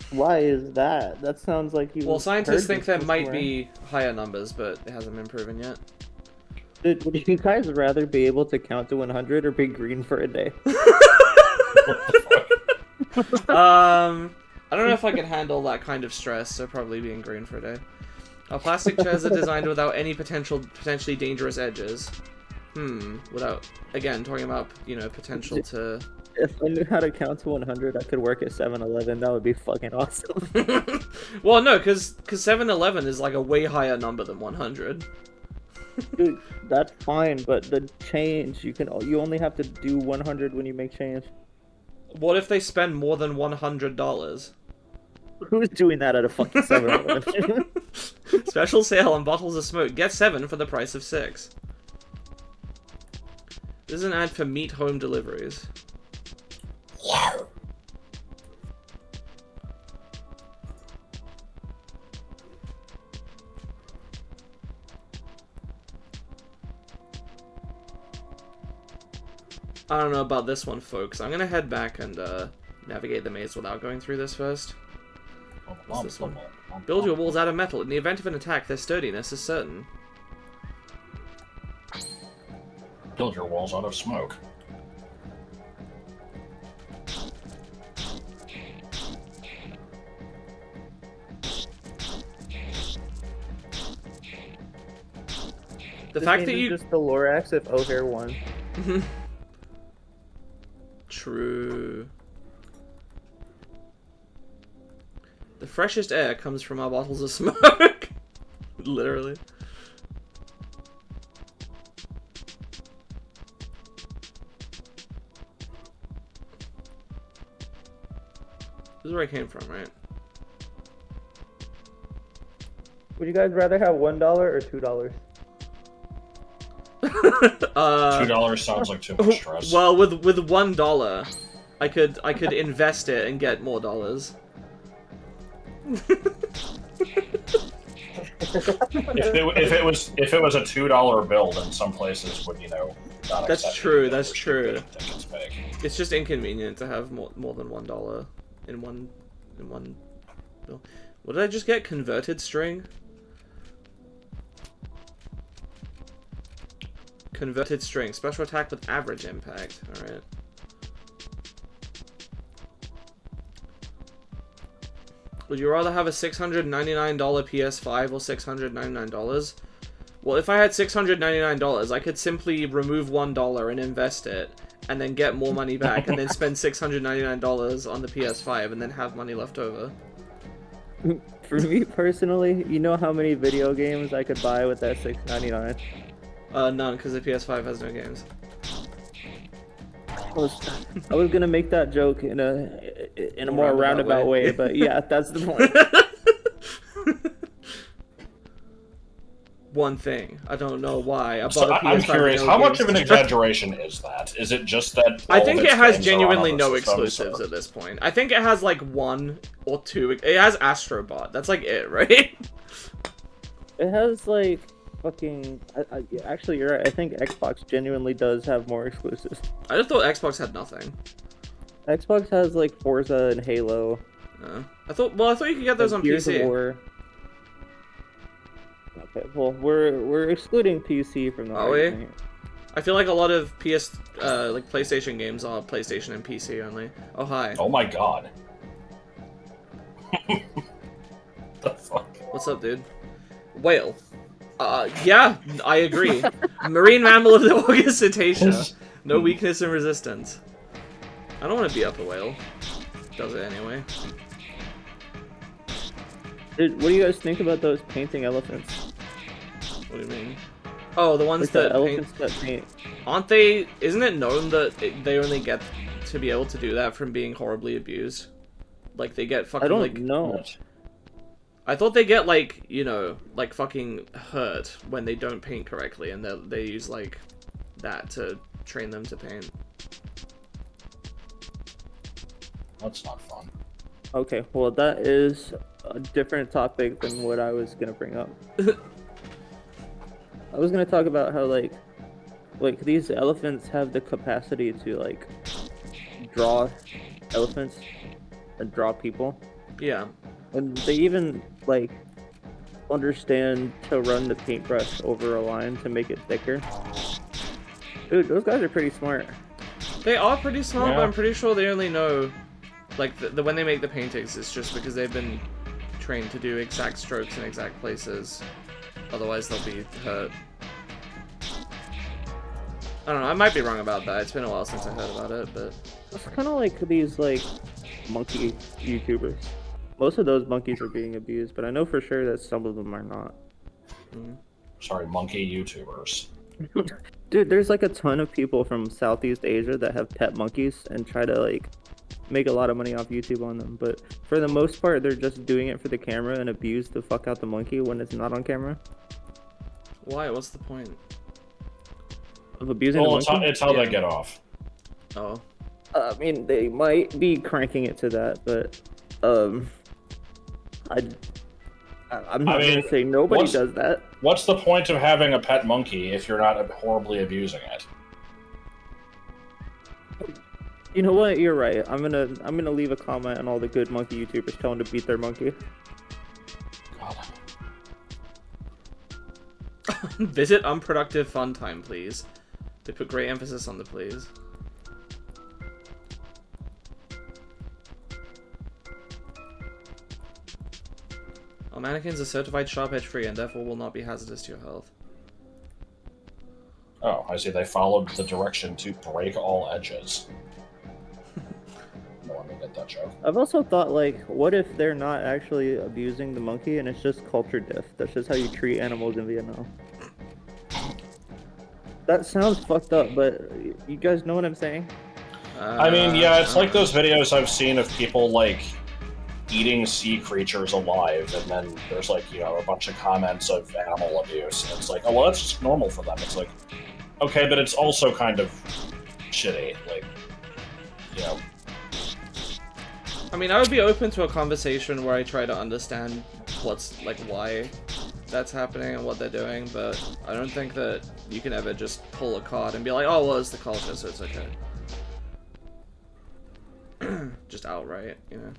Why is that? That sounds like you. Well, scientists heard think this there might before. be higher numbers, but it hasn't been proven yet. Would you guys rather be able to count to 100 or be green for a day? I don't know if I can handle that kind of stress, so probably being green for a day. Our plastic chairs are designed without any potentially dangerous edges. Without, again, talking about, you know, potential to... If I knew how to count to 100, I could work at 7-Eleven. That would be fucking awesome. Well, no, because 7-Eleven is like a way higher number than 100. Dude, that's fine, but the change, you only have to do 100 when you make change. What if they spend more than $100? Who's doing that at a fucking 7-Eleven? Special sale on bottles of smoke. Get 7 for the price of 6. This is an ad for meat home deliveries. I don't know about this one, folks. I'm gonna head back and navigate the maze without going through this first. What's this one? Build your walls out of metal. In the event of an attack, their sturdiness is certain. Build your walls out of smoke. The fact that you... just the Lorax if O'Hare won. True. The freshest air comes from our bottles of smoke. Literally. This is where I came from, right? Would you guys rather have $1 or $2? $2 sounds like too much stress. Well, with $1, I could invest it and get more dollars. If it was a $2 bill, then some places would, you know, not That's accept true. it, That's which true. they think it's big. It's just inconvenient to have more than $1 in one bill. What did I just get? Converted string? Converted string. Special attack with average impact. Alright. Would you rather have a $699 PS5 or $699? Well, if I had $699, I could simply remove $1 and invest it, and then get more money back, and then spend $699 on the PS5, and then have money left over. For me personally, you know how many video games I could buy with that $6.99? None, because the PS5 has no games. I was gonna make that joke in a more roundabout way, but yeah, that's the point. One thing, I don't know why. I So bought a PS5 I'm curious, with no how much games. of an exaggeration is that? Is it just that I all think of it its has games are on genuinely other no systems, exclusives or- at this point. I think it has like 1 or 2. It has Astrobot. That's like it, right? It has like fucking. Actually, you're right. I think Xbox genuinely does have more exclusives. I just thought Xbox had nothing. Xbox has like Forza and Halo. I thought you could get those on Gears of PC. War. Okay, well, we're excluding PC from the Are we? argument. I feel like a lot of like PlayStation games are PlayStation and PC only. Oh hi. Oh my god. The fuck? What's up, dude? Whale. Yeah, I agree. Marine mammal of the August cetacea. No weakness and resistance. I don't want to be up a whale. Does it anyway. Dude, what do you guys think about those painting elephants? What do you mean? Oh, the ones Like that the paint... elephants that paint. Aren't they... Isn't it known that they only get to be able to do that from being horribly abused? Like, they get fucking, I don't like... know. I thought they get, like, you know, like, fucking hurt when they don't paint correctly, and they use, like, that to train them to paint. That's not fun. Okay, well that is a different topic than what I was gonna bring up. I was gonna talk about how like these elephants have the capacity to like draw elephants and draw people, Yeah. and they even like understand to run the paintbrush over a line to make it thicker. Dude, those guys are pretty smart. They are pretty smart, Yeah. but I'm pretty sure they only know... Like, when they make the paintings, it's just because they've been trained to do exact strokes in exact places. Otherwise, they'll be hurt. I don't know, I might be wrong about that. It's been a while since I heard about it, but... It's kind of like these like monkey YouTubers. Most of those monkeys are being abused, but I know for sure that some of them are not. Sorry, monkey YouTubers. Dude, there's like a ton of people from Southeast Asia that have pet monkeys and try to like make a lot of money off YouTube on them, but for the most part they're just doing it for the camera and abuse the fuck out the monkey when it's not on camera. Why? What's the point? Of abusing Well, the monkey? it's how Yeah. they get off. Oh. I mean, they might be cranking it to that, but I'm not mean, gonna say nobody what's- does that. What's the point of having a pet monkey if you're not horribly abusing it? You know what? You're right. I'm gonna leave a comment on all the good monkey YouTubers telling to beat their monkey. God. Visit unproductive fun time, please. They put great emphasis on the please. Our mannequins are certified sharp edge free and therefore will not be hazardous to your health. Oh, I see. They followed the direction to break all edges. No one will get that joke. I've also thought, like, what if they're not actually abusing the monkey and it's just culture diff? That's just how you treat animals in Vietnam. That sounds fucked up, but you guys know what I'm saying? I mean, yeah, it's like those videos I've seen of people, like, eating sea creatures alive, and then there's, like, you know, a bunch of comments of animal abuse, and it's like, oh, well, that's just normal for them. It's like, okay, but it's also kind of shitty, like, you know. I mean, I would be open to a conversation where I try to understand what's, like, why that's happening and what they're doing, but I don't think that you can ever just pull a card and be like, oh, well, it's the culture, so it's okay. Just outright, you know.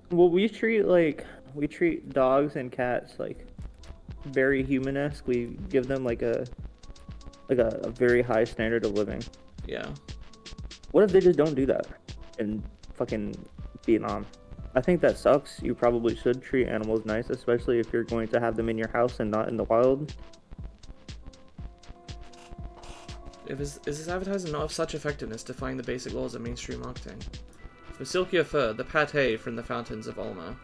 Well, we treat dogs and cats like very human-esque. We give them like a very high standard of living. Yeah. What if they just don't do that in fucking Vietnam? I think that sucks. You probably should treat animals nice, especially if you're going to have them in your house and not in the wild. Is this advertising not of such effectiveness, defying the basic laws of mainstream marketing? For silkier fur, the pate from the fountains of Ulma.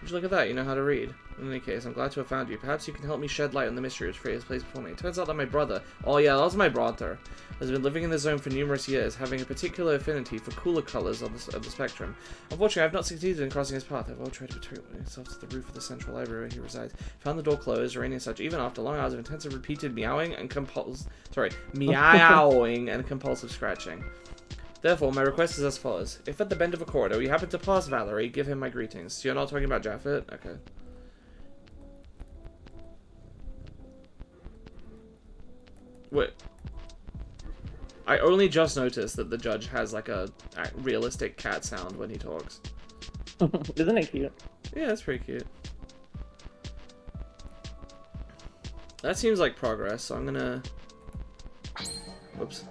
Would you look at that? You know how to read. In any case, I'm glad to have found you. Perhaps you can help me shed light on the mystery which Freya's placed before me. It turns out that my brother, oh yeah, that was my brother, has been living in the zone for numerous years, having a particular affinity for cooler colours of the spectrum. Unfortunately, I have not succeeded in crossing his path. I've all tried to betray myself to the roof of the central library where he resides. Found the door closed, raining and such, even after long hours of intensive repeated meowing and meowing and compulsive scratching. Therefore, my request is as follows. If at the bend of a corridor you happen to pass Valerie, give him my greetings. So you're not talking about Jaffet? Okay. Wait. I only just noticed that the judge has like a realistic cat sound when he talks. Isn't it cute? Yeah, that's pretty cute. That seems like progress, so I'm gonna... Whoops.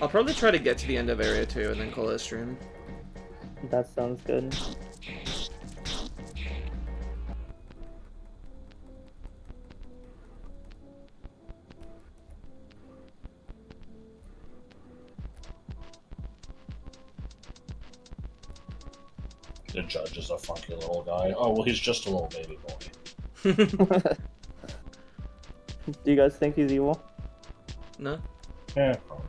I'll probably try to get to the end of Area 2 and then call it a stream. That sounds good. The judge is a funky little guy. Oh, well, he's just a little baby boy. Do you guys think he's evil? No? Yeah, probably.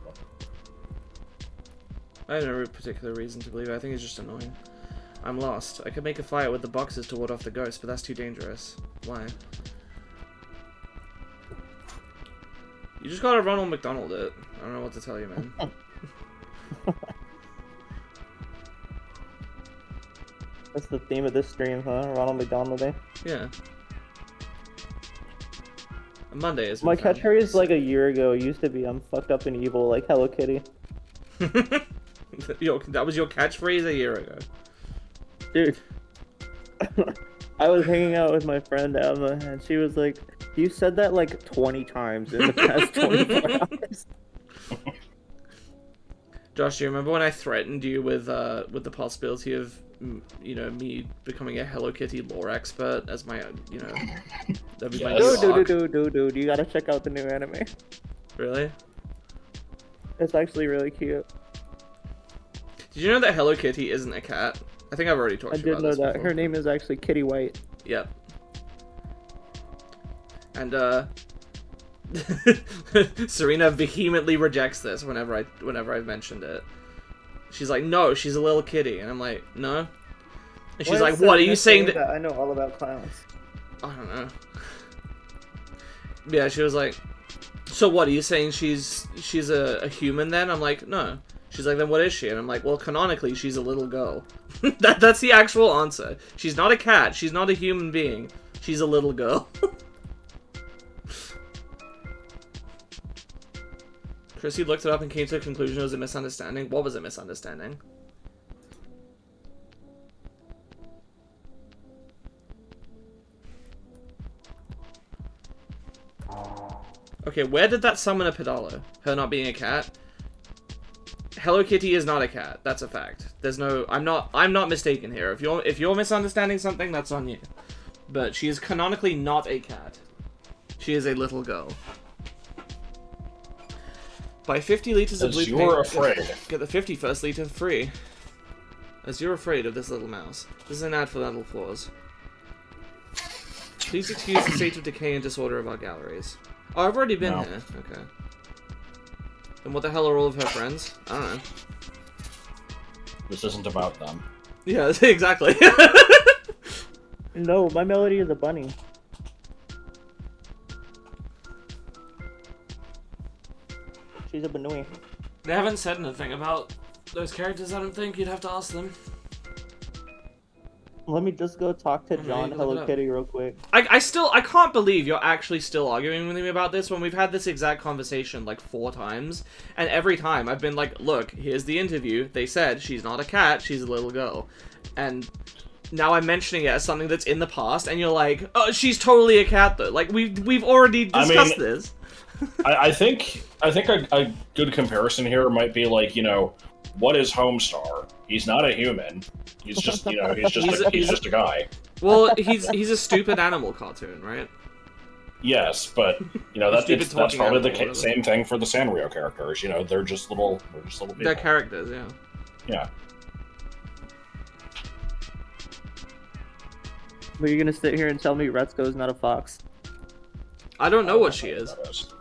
I have no particular reason to believe it. I think it's just annoying. I'm lost. I could make a fire with the boxes to ward off the ghost, but that's too dangerous. Why? You just gotta Ronald McDonald it. I don't know what to tell you, man. That's the theme of this stream, huh? Ronald McDonald Day. Yeah. Monday is My catchphrase like a year ago used to be, "I'm fucked up and evil like Hello Kitty." Yo, that was your catchphrase a year ago. Dude. I was hanging out with my friend Emma, and she was like, "You said that like 20 times in the past 24 hours." Josh, do you remember when I threatened you with the possibility of, you know, me becoming a Hello Kitty lore expert as my, you know, that'd be my Yes. new arc? Dude, you gotta check out the new anime. Really? It's actually really cute. Did you know that Hello Kitty isn't a cat? I think I've already talked I to you did about know this that. before. Her name is actually Kitty White. Yep. And Serena vehemently rejects this whenever I've mentioned it. She's like, "No, she's a little kitty," and I'm like, "No." And she's like, "What are you saying that?" I know all about clowns. I don't know. Yeah, she was like, "So what are you saying? She's a human then?" I'm like, "No." She's like, "Then what is she?" And I'm like, "Well, canonically, she's a little girl." That's the actual answer. She's not a cat. She's not a human being. She's a little girl. Chrissy looked it up and came to the conclusion it was a misunderstanding. What was a misunderstanding? Okay, where did that summon a pedalo? Her not being a cat? Hello Kitty is not a cat. That's a fact. There's no... I'm not mistaken here. If you're misunderstanding something, that's on you. But she is canonically not a cat. She is a little girl. Buy 50 liters of blue As you're afraid. Get the 51st liter free. As you're afraid of this little mouse. This is an ad for Little Floors. Please excuse the state of decay and disorder of our galleries. Oh, I've already been No. here. Okay. Then what the hell are all of her friends? I don't know. This isn't about them. Yeah, exactly. No, my melody is a bunny. She's a Banui. They haven't said anything about those characters, I don't think. You'd have to ask them. Let me just go talk to Yeah, John look it Hello up. Kitty real quick. I can't believe you're actually still arguing with me about this when we've had this exact conversation like 4 times, and every time I've been like, look, here's the interview, they said she's not a cat, she's a little girl, and now I'm mentioning it as something that's in the past, and you're like, oh, she's totally a cat though. Like, we've already discussed this. I think a good comparison here might be like, you know, what is Homestar? He's not a human. He's just, you know, he's just a guy. Well, he's a stupid animal cartoon, right? Yes, but you know that's Stupid that's talking probably animal, the whatever. same thing for the Sanrio characters. You know, they're just little people. They're characters, yeah. Yeah. But you're gonna sit here and tell me Retsuko's not a fox? I don't know what she is. That is.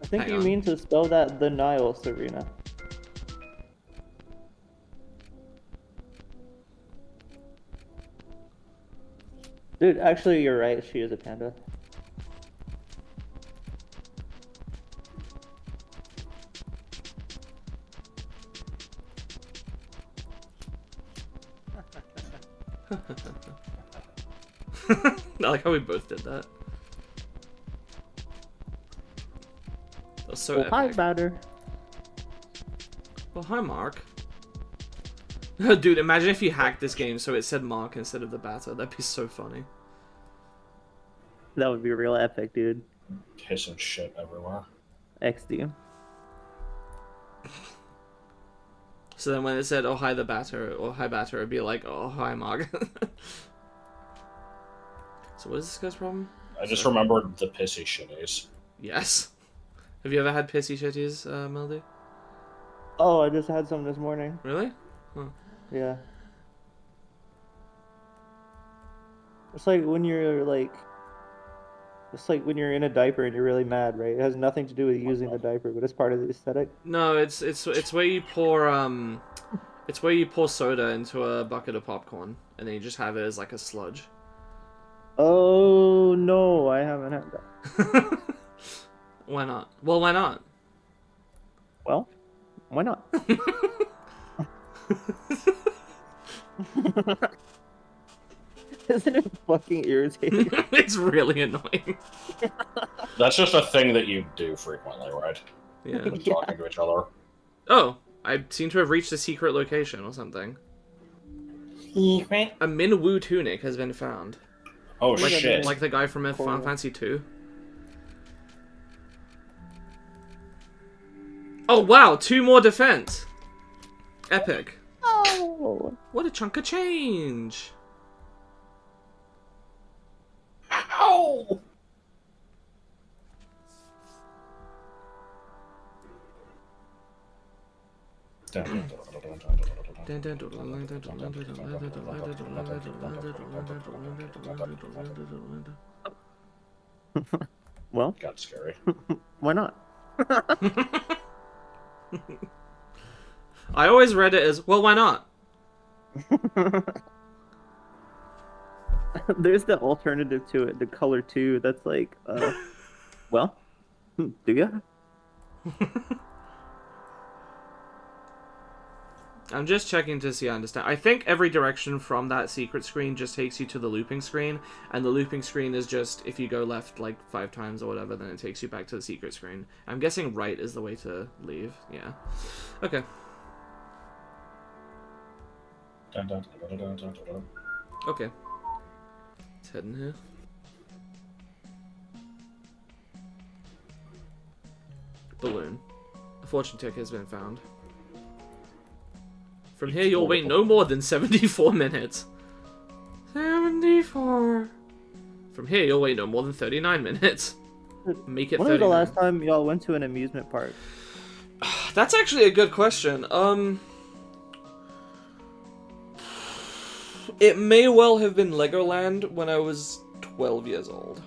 I think Hang you on. mean to spell that the Nile, Serena. Dude, actually, you're right. She is a panda. I like how we both did that. That was so Well, hi, epic. Batter. Well, hi, Mark. Dude, imagine if you hacked this game so it said Mark instead of the batter. That'd be so funny. That would be real epic, dude. Pissing shit everywhere. XD. So then when it said, oh, hi, the batter, or hi, batter, it'd be like, oh, hi, Mark. So what is this guy's problem? I just remembered the pissy shitties. Yes. Have you ever had pissy shitties, Melody? Oh, I just had some this morning. Really? Yeah. It's like when you're like... It's like when you're in a diaper and you're really mad, right? It has nothing to do with using the diaper, but it's part of the aesthetic. No, it's where you pour it's where you pour soda into a bucket of popcorn and then you just have it as like a sludge. Oh, no, I haven't had that. Why not? Well, why not? Well, why not? Isn't it fucking irritating? It's really annoying. That's just a thing that you do frequently, right? Yeah. When talking to each other. Oh, I seem to have reached a secret location or something. Secret? A Min Woo tunic has been found. Oh Like, shit. like the guy from Final Cool. Fantasy 2. Oh wow, 2 more defense. Epic. Oh. What a chunk of change. Ow! Well, Got scary. why not? I always read it as, well, why not? There's the alternative to it, the color 2, that's like, well, do ya? I'm just checking to see I understand. I think every direction from that secret screen just takes you to the looping screen, and the looping screen is just, if you go left like 5 times or whatever, then it takes you back to the secret screen. I'm guessing right is the way to leave. Yeah. Okay. Okay. Let's head in here. Balloon. A fortune ticket has been found. From here, you'll wait no more than 74 minutes. 74. From here, you'll wait no more than 39 minutes. Make it When was 39. the last time y'all went to an amusement park? That's actually a good question. It may well have been Legoland when I was 12 years old.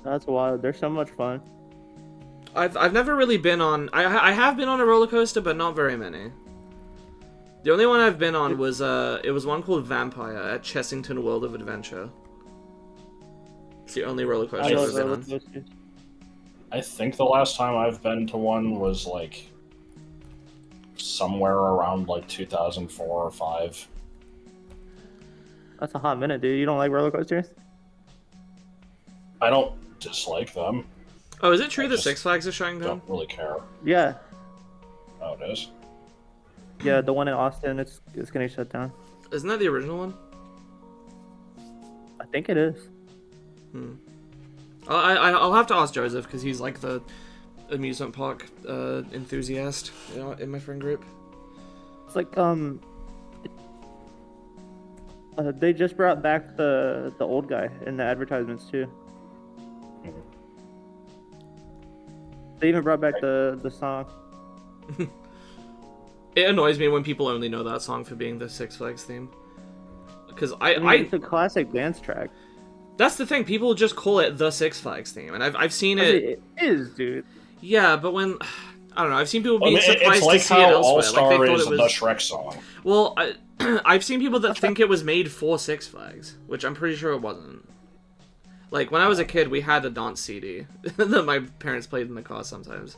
That's wild. They're so much fun. I've never really been on... I have been on a roller coaster, but not very many. The only one I've been on was, it was one called Vampire at Chessington World of Adventure. It's the only roller coaster I I've love ever been roller on. coasters. I think the last time I've been to one was like somewhere around like 2004 or 5. That's a hot minute, dude. You don't like roller coasters? I don't dislike them. Oh, is it true I that just Six Flags is shutting down? Don't really care. Yeah. Oh, it is? Yeah, the one in Austin, it's gonna shut down. Isn't that the original one? I think it is. I'll have to ask Joseph, because he's like the amusement park enthusiast in my friend group. It's like they just brought back the old guy in the advertisements too. They even brought back the song. It annoys me when people only know that song for being the Six Flags theme. Because I mean, it's a classic dance track. That's the thing. People just call it the Six Flags theme, and I've seen it. It is, dude. Yeah, but when I don't know, I've seen people being it's surprised like to see how it elsewhere. All-Star Like they thought is it was the Shrek song. Well, I've seen people that think it was made for Six Flags, which I'm pretty sure it wasn't. Like when I was a kid, we had a dance CD that my parents played in the car sometimes.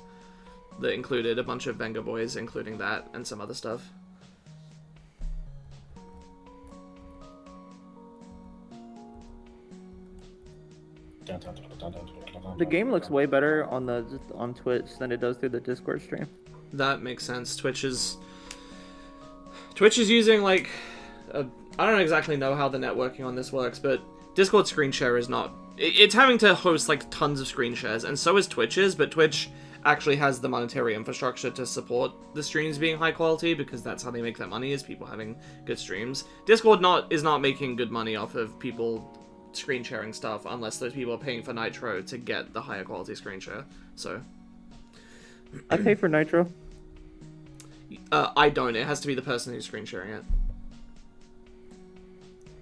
That included a bunch of Venga Boys, including that and some other stuff. The game looks way better on Twitch than it does through the Discord stream. That makes sense. Twitch is using like I don't exactly know how the networking on this works, but Discord screen share is not. It's having to host like tons of screen shares, and so is Twitch's, but Twitch actually has the monetary infrastructure to support the streams being high quality because that's how they make their money, is people having good streams. Discord is not making good money off of people screen sharing stuff unless those people are paying for Nitro to get the higher quality screen share. So I pay for Nitro. I don't. It has to be the person who's screen sharing it.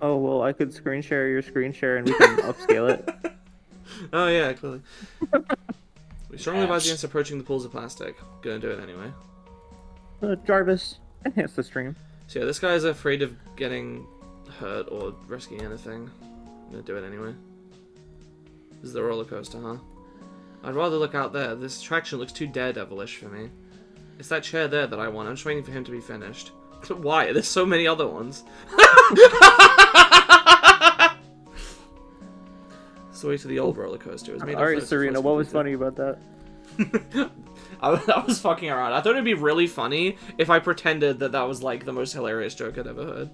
Oh well, I could screen share your screen share and we can upscale it. Oh yeah, clearly. We strongly advise against approaching the pools of plastic. Gonna do it anyway. Jarvis, enhance the stream. So yeah, this guy's afraid of getting hurt or risking anything. I'm gonna do it anyway. This is the roller coaster, huh? I'd rather look out there. This attraction looks too daredevilish for me. It's that chair there that I want. I'm just waiting for him to be finished. Why? There's so many other ones. Story to the old roller coaster. It was made Alright, Serena, what was funny about that? I was fucking around. I thought it'd be really funny if I pretended that was like the most hilarious joke I'd ever heard.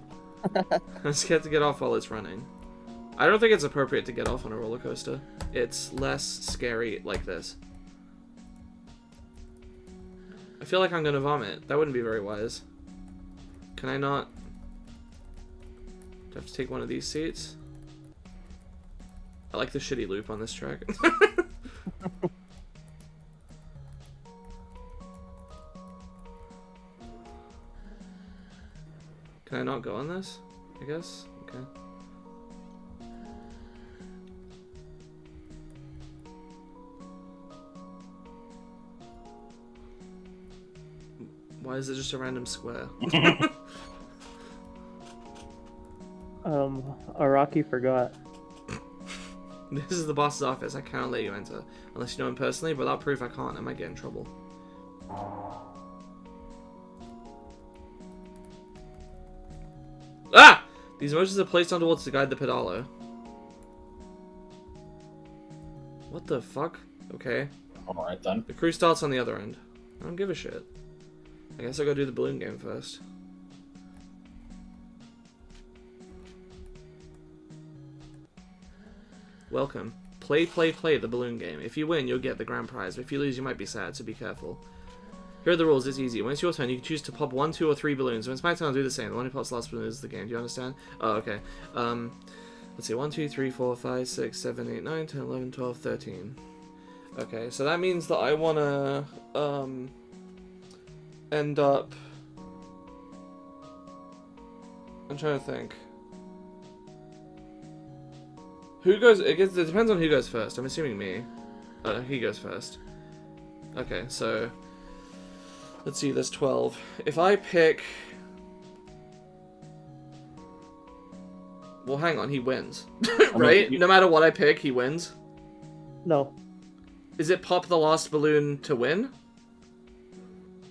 I'm scared to get off while it's running. I don't think it's appropriate to get off on a roller coaster. It's less scary like this. I feel like I'm gonna vomit. That wouldn't be very wise. Can I not? Do I have to take one of these seats? I like the shitty loop on this track. Can I not go on this? I guess? Okay. Why is it just a random square? Araki forgot. This is the boss's office. I cannot let you enter. Unless you know him personally, but without proof I can't. I might get in trouble. Ah! These emotions are placed onwards to guide the pedalo. What the fuck? Okay. Alright then. The crew starts on the other end. I don't give a shit. I guess I'll go do the balloon game first. Welcome. Play, the balloon game. If you win, you'll get the grand prize. But if you lose, you might be sad, so be careful. Here are the rules. It's easy. When it's your turn, you can choose to pop 1, 2, or 3 balloons. When it's my turn, I'll do the same. The one who pops the last balloon is the game. Do you understand? Oh, okay. Let's see. 1, 2, 3, 4, 5, 6, 7, 8, 9, 10, 11, 12, 13. Okay, so that means that I want to, end up... I'm trying to think. Who goes... It depends on who goes first. I'm assuming me. He goes first. Okay, so... Let's see, there's 12. If I pick... Well, hang on, he wins. Right? No matter what I pick, he wins? No. Is it pop the last balloon to win?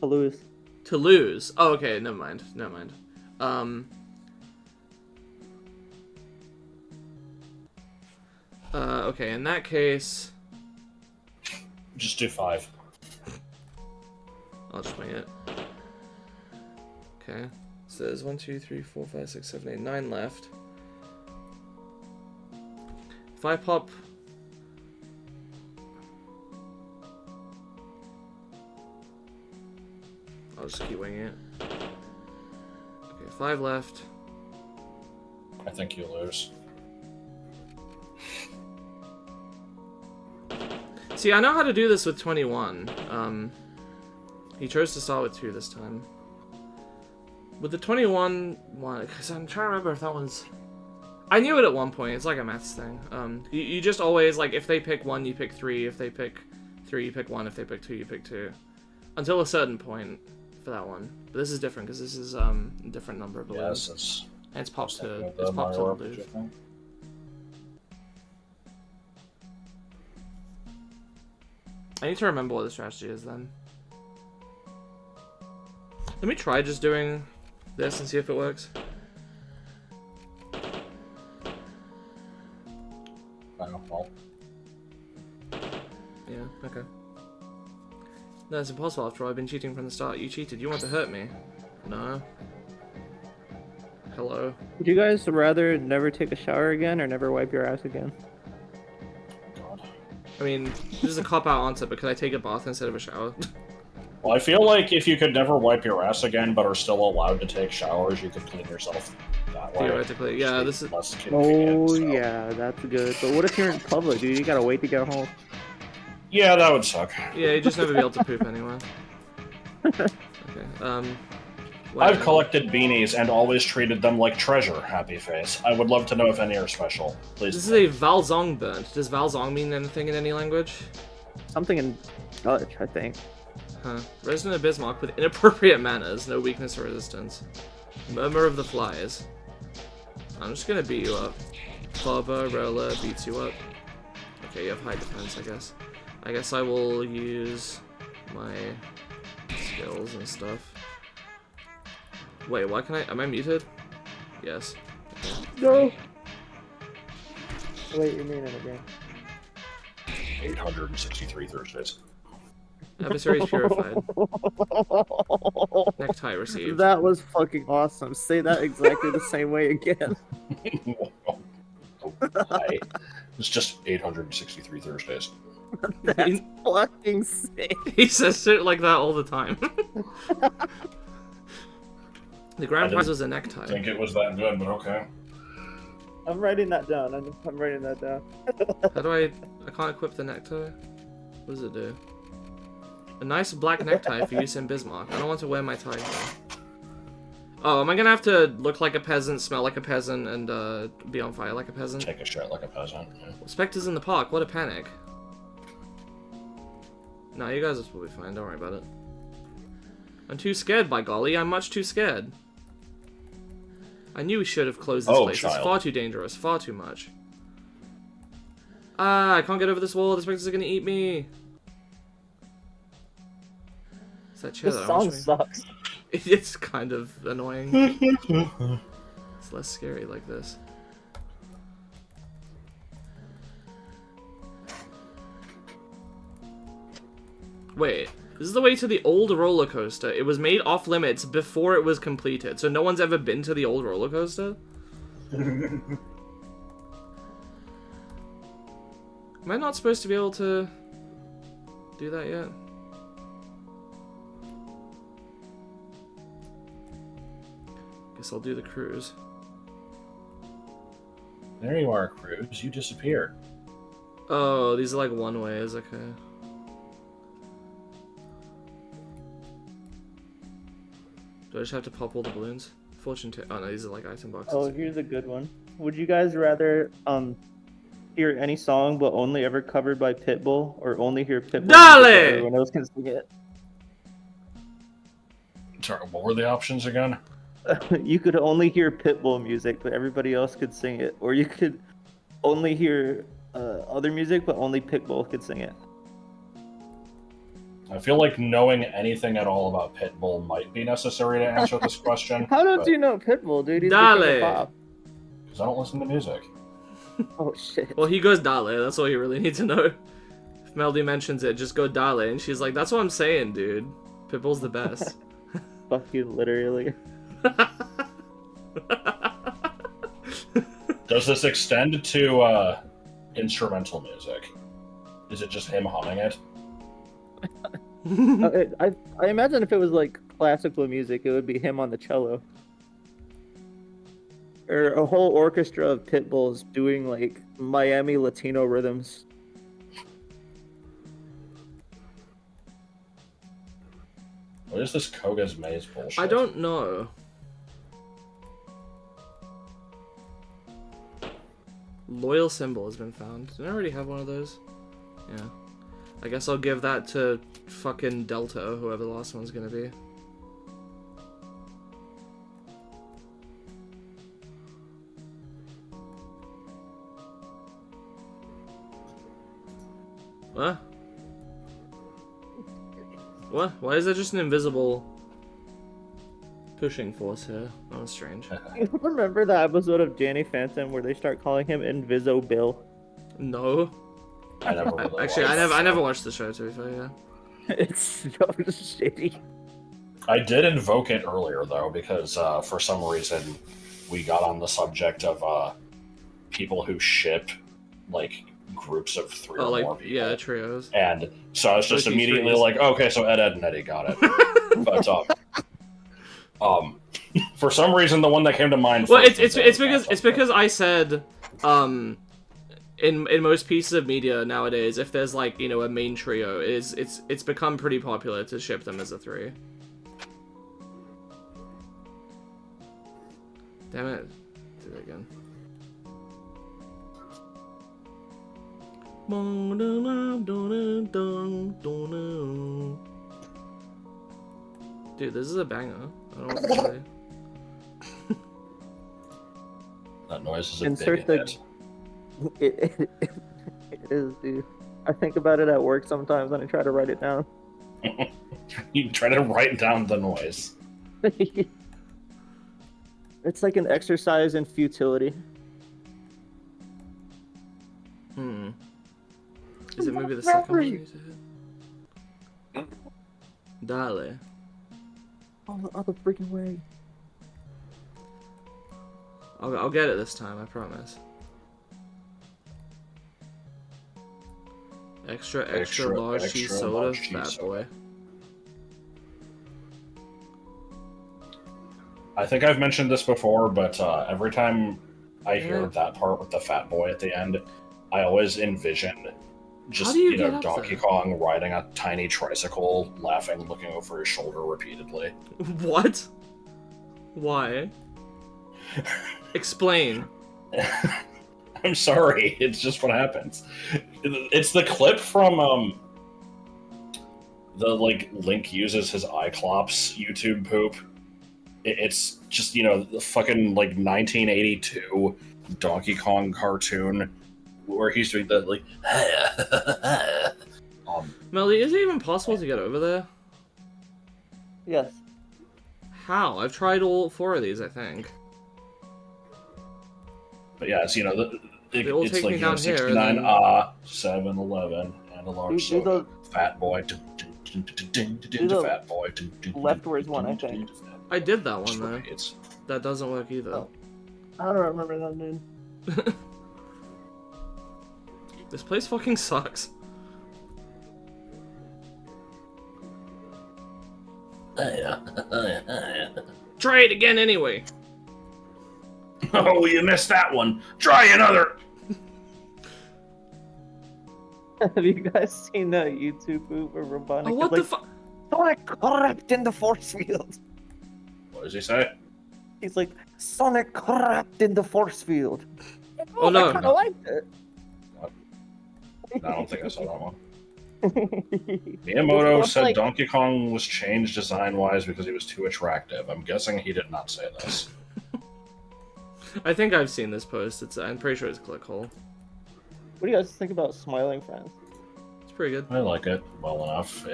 To lose. To lose? Oh, okay, never mind. Never mind. Okay, in that case... Just do 5. I'll just wing it. Okay. So there's 1, 2, 3, 4, 5, 6, 7, 8, 9 left. If I pop... I'll just keep winging it. 5 left. I think you lose. See, I know how to do this with 21. He chose to start with 2 this time. With the 21 one, because I'm trying to remember if that one's... I knew it at one point. It's like a maths thing. You just always, like, if they pick 1, you pick 3. If they pick 3, you pick 1. If they pick 2, you pick 2. Until a certain point for that one. But this is different, because this is a different number of balloons. Yes, And it's popped to... it's It's popped to Mario balloons. RPG thing. I need to remember what the strategy is then. Let me try just doing this and see if it works. Well, Yeah, okay. No, it's impossible after all. I've been cheating from the start. You cheated. You want to hurt me? No. Hello. Would you guys rather never take a shower again or never wipe your ass again? God. I mean, this is a cop-out answer, but could I take a bath instead of a shower? Well, I feel like if you could never wipe your ass again, but are still allowed to take showers, you could clean yourself that way. Theoretically, yeah, this is... Less convenient, Oh, so. yeah, that's good. But what if you're in public, dude? You gotta wait to get home. Yeah, that would suck. Yeah, you'd just never be able to poop anyway. Okay, well, I've collected beanies and always treated them like treasure, happy face. I would love to know if any are special. Please. This is a Valzong burnt. Does Valzong mean anything in any language? Something in Dutch, I think. Huh. Resident of Bismarck with inappropriate manners, no weakness or resistance. Murmur of the Flies. I'm just gonna beat you up. Barbarella beats you up. Okay, you have high defense, I guess. I guess I will use my skills and stuff. Wait, why can I... Am I muted? Yes. Okay. No! Wait, you mean it again. 863 Thursdays. Adversaries purified. Necktie received. That was fucking awesome. Say that exactly the same way again. Why? It's just 863 Thursdays. That's fucking sick. He says shit like that all the time. The grand prize was a I necktie. think it was that good, but okay. I'm writing that down. I'm writing that down. How do I can't equip the necktie? What does it do? A nice black necktie for use in Bismarck. I don't want to wear my tie though. Oh, am I gonna have to look like a peasant, smell like a peasant, and be on fire like a peasant? Take a shit like a peasant. Yeah. Spectres in the park, what a panic. Nah, you guys will be fine, don't worry about it. I'm too scared, by golly, I'm much too scared. I knew we should have closed this place. Child. It's far too dangerous, far too much. Ah, I can't get over this wall, the spectres are gonna eat me. Is that chair This that I'm song watching? sucks. It's kind of annoying. It's less scary like this. Wait, this is the way to the old roller coaster. It was made off limits before it was completed, so no one's ever been to the old roller coaster? Am I not supposed to be able to do that yet? Guess I'll do the cruise. There you are, Cruz. You disappear. Oh, these are like one ways, okay. Do I just have to pop all the balloons? Fortune oh no, these are like item boxes. Oh, here's a good one. Would you guys rather hear any song but only ever covered by Pitbull, or only hear Pitbull Dale! music that everyone else can sing it? Sorry, what were the options again? You could only hear Pitbull music, but everybody else could sing it. Or you could only hear other music, but only Pitbull could sing it. I feel like knowing anything at all about Pitbull might be necessary to answer this question. How don't you know Pitbull, dude? He's the king Dale! of pop. Because I don't listen to music. Oh shit. Well, he goes Dale, that's all you really need to know. If Melody mentions it, just go Dale, and she's like, that's what I'm saying, dude. Pitbull's the best. Fuck you, literally. Does this extend to instrumental music? Is it just him humming it? I imagine if it was like classical music, it would be him on the cello. or a whole orchestra of pit bulls doing like Miami Latino rhythms. What is this Koga's Maze bullshit? I don't know. Loyal symbol has been found. Didn't I already have one of those? Yeah. I guess I'll give that to fucking Delta, or whoever the last one's gonna be. What? What? Why is there just an invisible pushing force here? That was strange. You remember that episode of Danny Phantom where they start calling him Inviso Bill? No. I never really Actually, watched I never watched the show, to be fair, yeah. It's so shitty. I did invoke it earlier, though, because for some reason we got on the subject of people who ship, like, groups of 3 or more people. Yeah, trios. And so I was just Those immediately threes. like, okay, so Ed and Eddie got it. But for some reason, the one that came to mind. Well, first it's was because I said, in most pieces of media nowadays, if there's like, you know, a main trio, it's become pretty popular to ship them as a 3. Damn it! Do that again. Dude, this is a banger. I don't know what to say. That noise is a Insert big the- hit. It is, dude. I think about it at work sometimes and I try to write it down. You try to write down the noise. It's like an exercise in futility. Is it maybe the second one you need to hit? Dale. All the other freaking way. I'll get it this time, I promise. Extra large cheese soda, fat boy. I think I've mentioned this before, but every time I hear that part with the fat boy at the end, I always envision just, do you you know, get up Donkey there? Kong riding a tiny tricycle, laughing, looking over his shoulder repeatedly. What? Why? Explain. I'm sorry, it's just what happens. It's the clip from the like Link uses his Cyclops YouTube poop. It's just, you know, the fucking like 1982 Donkey Kong cartoon where he's doing that like Melody, is it even possible to get over there? Yes. How? I've tried all 4 of these, I think. but yeah, it's, you know, They all it's take like, me you know, down here, 69 then- 7-Eleven and a large Do soda. the Fat boy. the Fat boy. leftwards one, I think. I did that Just one, though. repeats. That doesn't work either. Oh. I don't remember that, dude. This place fucking sucks. Try it again anyway. Oh, you missed that one. Try another. Have you guys seen that YouTube poop where Robotnik Oh, what is the like, fuck? Sonic corrupt in the force field? What does he say? He's like, Sonic corrupt in the force field. Oh, no. I kind of liked it. I don't think I saw that one. Miyamoto It's said like- Donkey Kong was changed design-wise because he was too attractive. I'm guessing he did not say this. I think I've seen this post. I'm pretty sure it's a click hole. What do you guys think about Smiling Friends? It's pretty good. I like it well enough.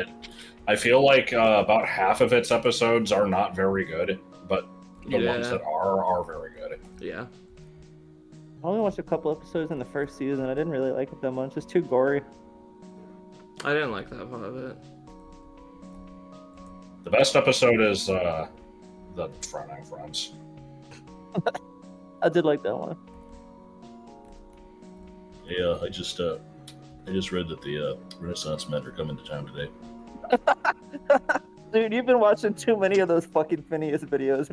I feel like about half of its episodes are not very good, but the ones Yeah. that are very good. Yeah. I only watched a couple episodes in the first season. I didn't really like it that much. It's too gory. I didn't like that part of it. The best episode is the Frowning Friends. I did like that one. Yeah, I just read that the Renaissance men are coming to town today. Dude, you've been watching too many of those fucking Phineas videos.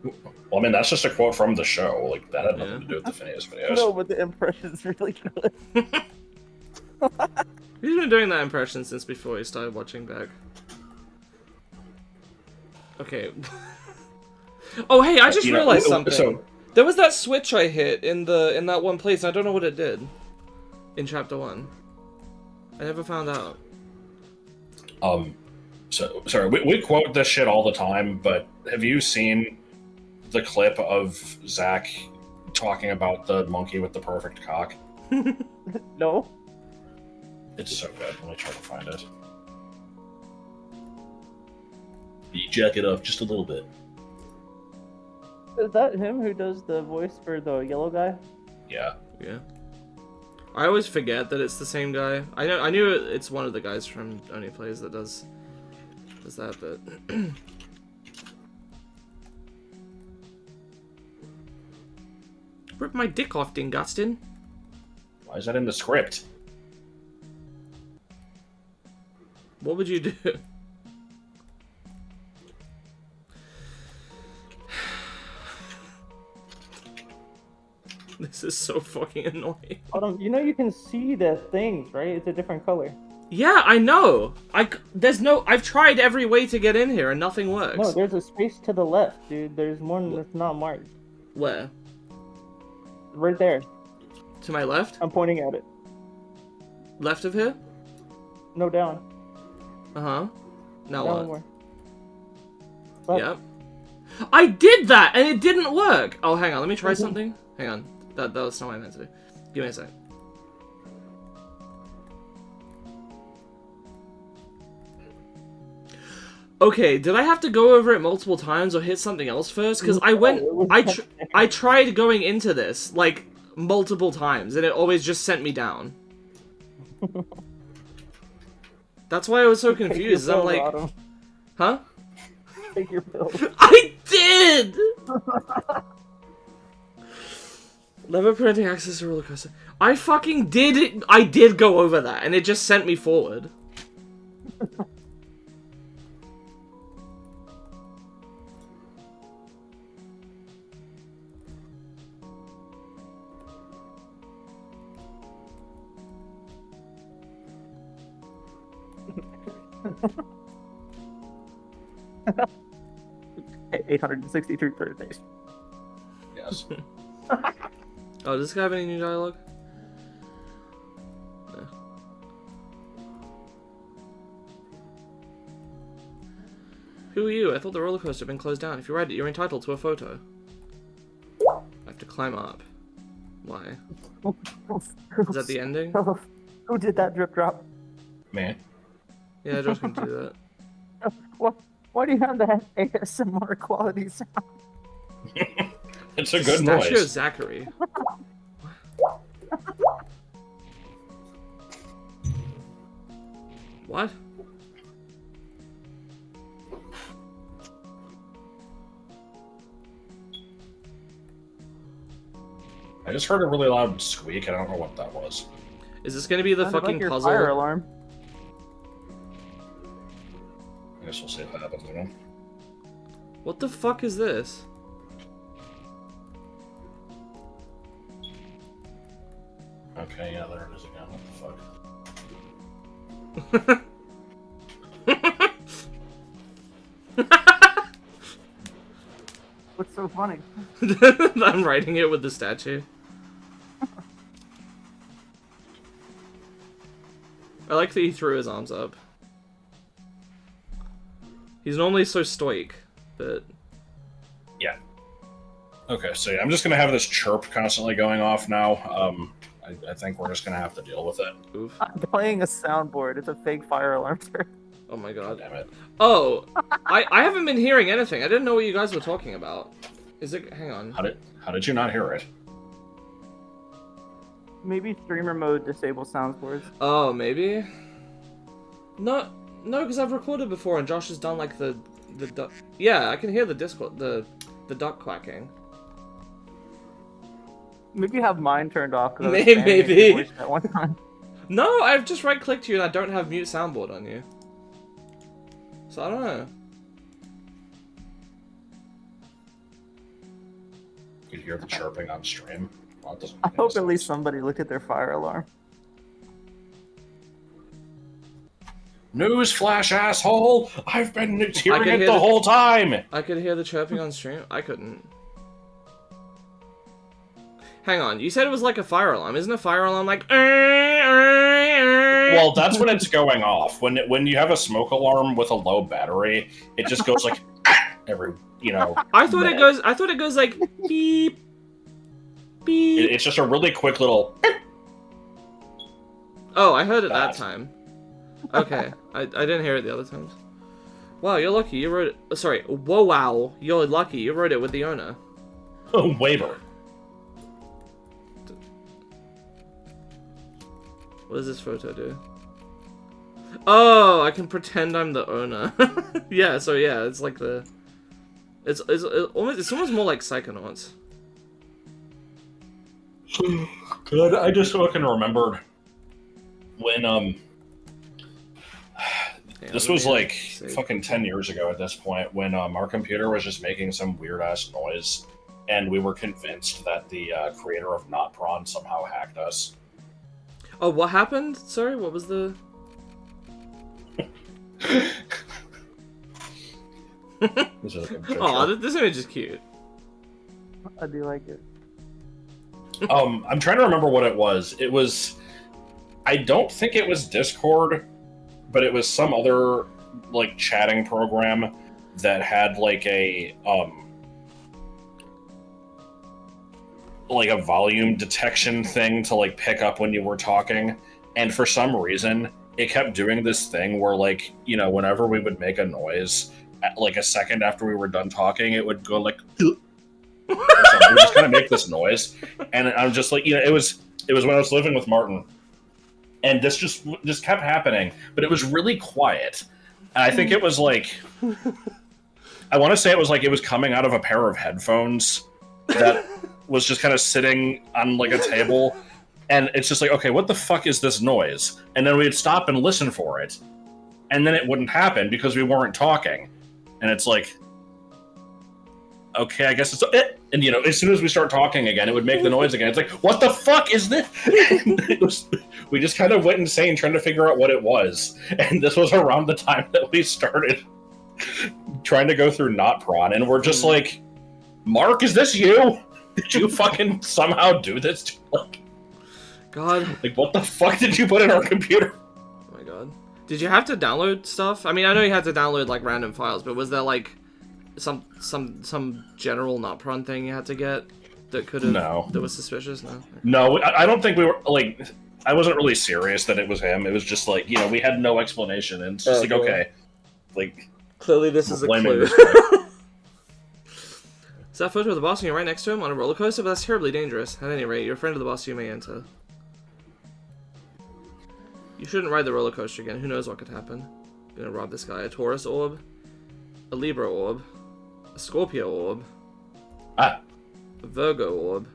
Well, I mean, that's just a quote from the show. Like, that had nothing to do with the Phineas videos. No, but the impression's really good. He's been doing that impression since before he started watching back. Okay. Oh, hey, I just realized something. There was that switch I hit in that one place, and I don't know what it did. In Chapter 1. I never found out. So, sorry, we quote this shit all the time, but have you seen the clip of Zach talking about the monkey with the perfect cock? No. It's so good. Let me try to find it. You jack it up just a little bit. Is that him who does the voice for the yellow guy? Yeah. Yeah. I always forget that it's the same guy. I knew it's one of the guys from Only Plays that does that, but rip my dick off, Dingustin. Why is that in the script? What would you do? This is so fucking annoying. Hold on, you know you can see the things, right? It's a different color. Yeah, I know. I've tried every way to get in here and nothing works. No, there's a space to the left, dude. There's one that's not marked. Where? Right there. To my left? I'm pointing at it. Left of here? No, down. Uh-huh. Now Down what? more. Left. Yep. I did that and it didn't work! Oh, hang on, let me try something. Hang on. That was not what I meant to do. Give me a sec. Okay, did I have to go over it multiple times or hit something else first? Because I tried going into this, like, multiple times, and it always just sent me down. That's why I was so confused. I'm like, Autumn. huh? Take your pill. I did! Never permitting access to roller coaster. I fucking did it. I did go over that, and it just sent me forward. Hey, 863 birthdays. Yes. Oh, does this guy have any new dialogue? No. Who are you? I thought the roller coaster had been closed down. If you ride it, you're entitled to a photo. I have to climb up. Why? Is that the ending? Who did that drip drop? Man. Yeah, Josh can do that. Why do you have that ASMR quality sound? It's a good Statue noise. of Zachary. What? I just heard a really loud squeak. I don't know what that was. Is this gonna be the Sounded fucking like your puzzle? fire alarm. I guess we'll see what happens, you know? What the fuck is this? Okay, yeah, there it is again. What the fuck? What's so funny? I'm writing it with the statue. I like that he threw his arms up. He's normally so stoic, but... Yeah. Okay, so yeah, I'm just gonna have this chirp constantly going off now. I think we're just gonna have to deal with it. Oof. I'm playing a soundboard. It's a fake fire alarm. Oh my god. Damn it. Oh, I haven't been hearing anything. I didn't know what you guys were talking about. Is it... Hang on. How did you not hear it? Maybe streamer mode disables soundboards. Oh, maybe? No, because I've recorded before and Josh has done like the duck... Yeah, I can hear the Discord, the duck quacking. Maybe you have mine turned off. Maybe. At one time. No, I've just right-clicked you and I don't have mute soundboard on you. So I don't know. You hear the chirping on stream. Well, that doesn't I make any hope at sense. least somebody looked at their fire alarm. Newsflash, asshole! I've been hearing could it hear the the- whole time! I could hear the chirping on stream. I couldn't. Hang on, you said it was like a fire alarm. Isn't a fire alarm like? Well, that's when it's going off. When you have a smoke alarm with a low battery, it just goes like every, you know. I thought it minute. goes. I thought it goes like beep, beep. It's just a really quick little. Oh, I heard it that That. time. Okay, I didn't hear it the other times. Wow, you're lucky. You wrote it. Sorry. Whoa, wow. You're lucky. You wrote it with the owner. Waiver. What does this photo do? Oh, I can pretend I'm the owner. Yeah. So yeah, it's like the. It's almost more like Psychonauts. Good. I just fucking remembered when Yeah, this let was me like save. fucking 10 years ago at this point when our computer was just making some weird ass noise, and we were convinced that the creator of NotPron somehow hacked us. Oh, what happened? Sorry, what was the? This is a good picture. Oh, this image is cute. I do like it. I'm trying to remember what it was. It was, I don't think it was Discord, but it was some other like chatting program that had like a volume detection thing to like pick up when you were talking, and for some reason it kept doing this thing where, like, you know, whenever we would make a noise, like a second after we were done talking, it would go like or something. It would just kind of make this noise, and I'm just like, you know, it was when I was living with Martin, and this just kept happening, but it was really quiet, and I think it was like, I want to say it was like it was coming out of a pair of headphones that was just kind of sitting on like a table, and it's just like, okay, what the fuck is this noise? And then we'd stop and listen for it, and then it wouldn't happen because we weren't talking, and it's like, okay, I guess it's it. And you know, as soon as we start talking again, it would make the noise again. It's like, what the fuck is this? We just kind of went insane trying to figure out what it was, and this was around the time that we started trying to go through NotPron, and we're just like, Mark, is this you? Did you fucking somehow do this? God. Like, what the fuck did you put in our computer? Oh my god. Did you have to download stuff? I mean, I know you had to download like random files, but was there like some general NotPron thing you had to get that could have that was suspicious? No. No, I don't think we were like. I wasn't really serious that it was him. It was just like, you know, we had no explanation, and it's just like, okay, like, clearly this is a blaming clue. this guy. Is that photo of the boss and you're right next to him on a roller coaster? But that's terribly dangerous. At any rate, you're a friend of the boss, you may enter. You shouldn't ride the roller coaster again. Who knows what could happen? Gonna rob this guy. A Taurus orb, a Libra orb, a Scorpio orb, Ah, a Virgo orb,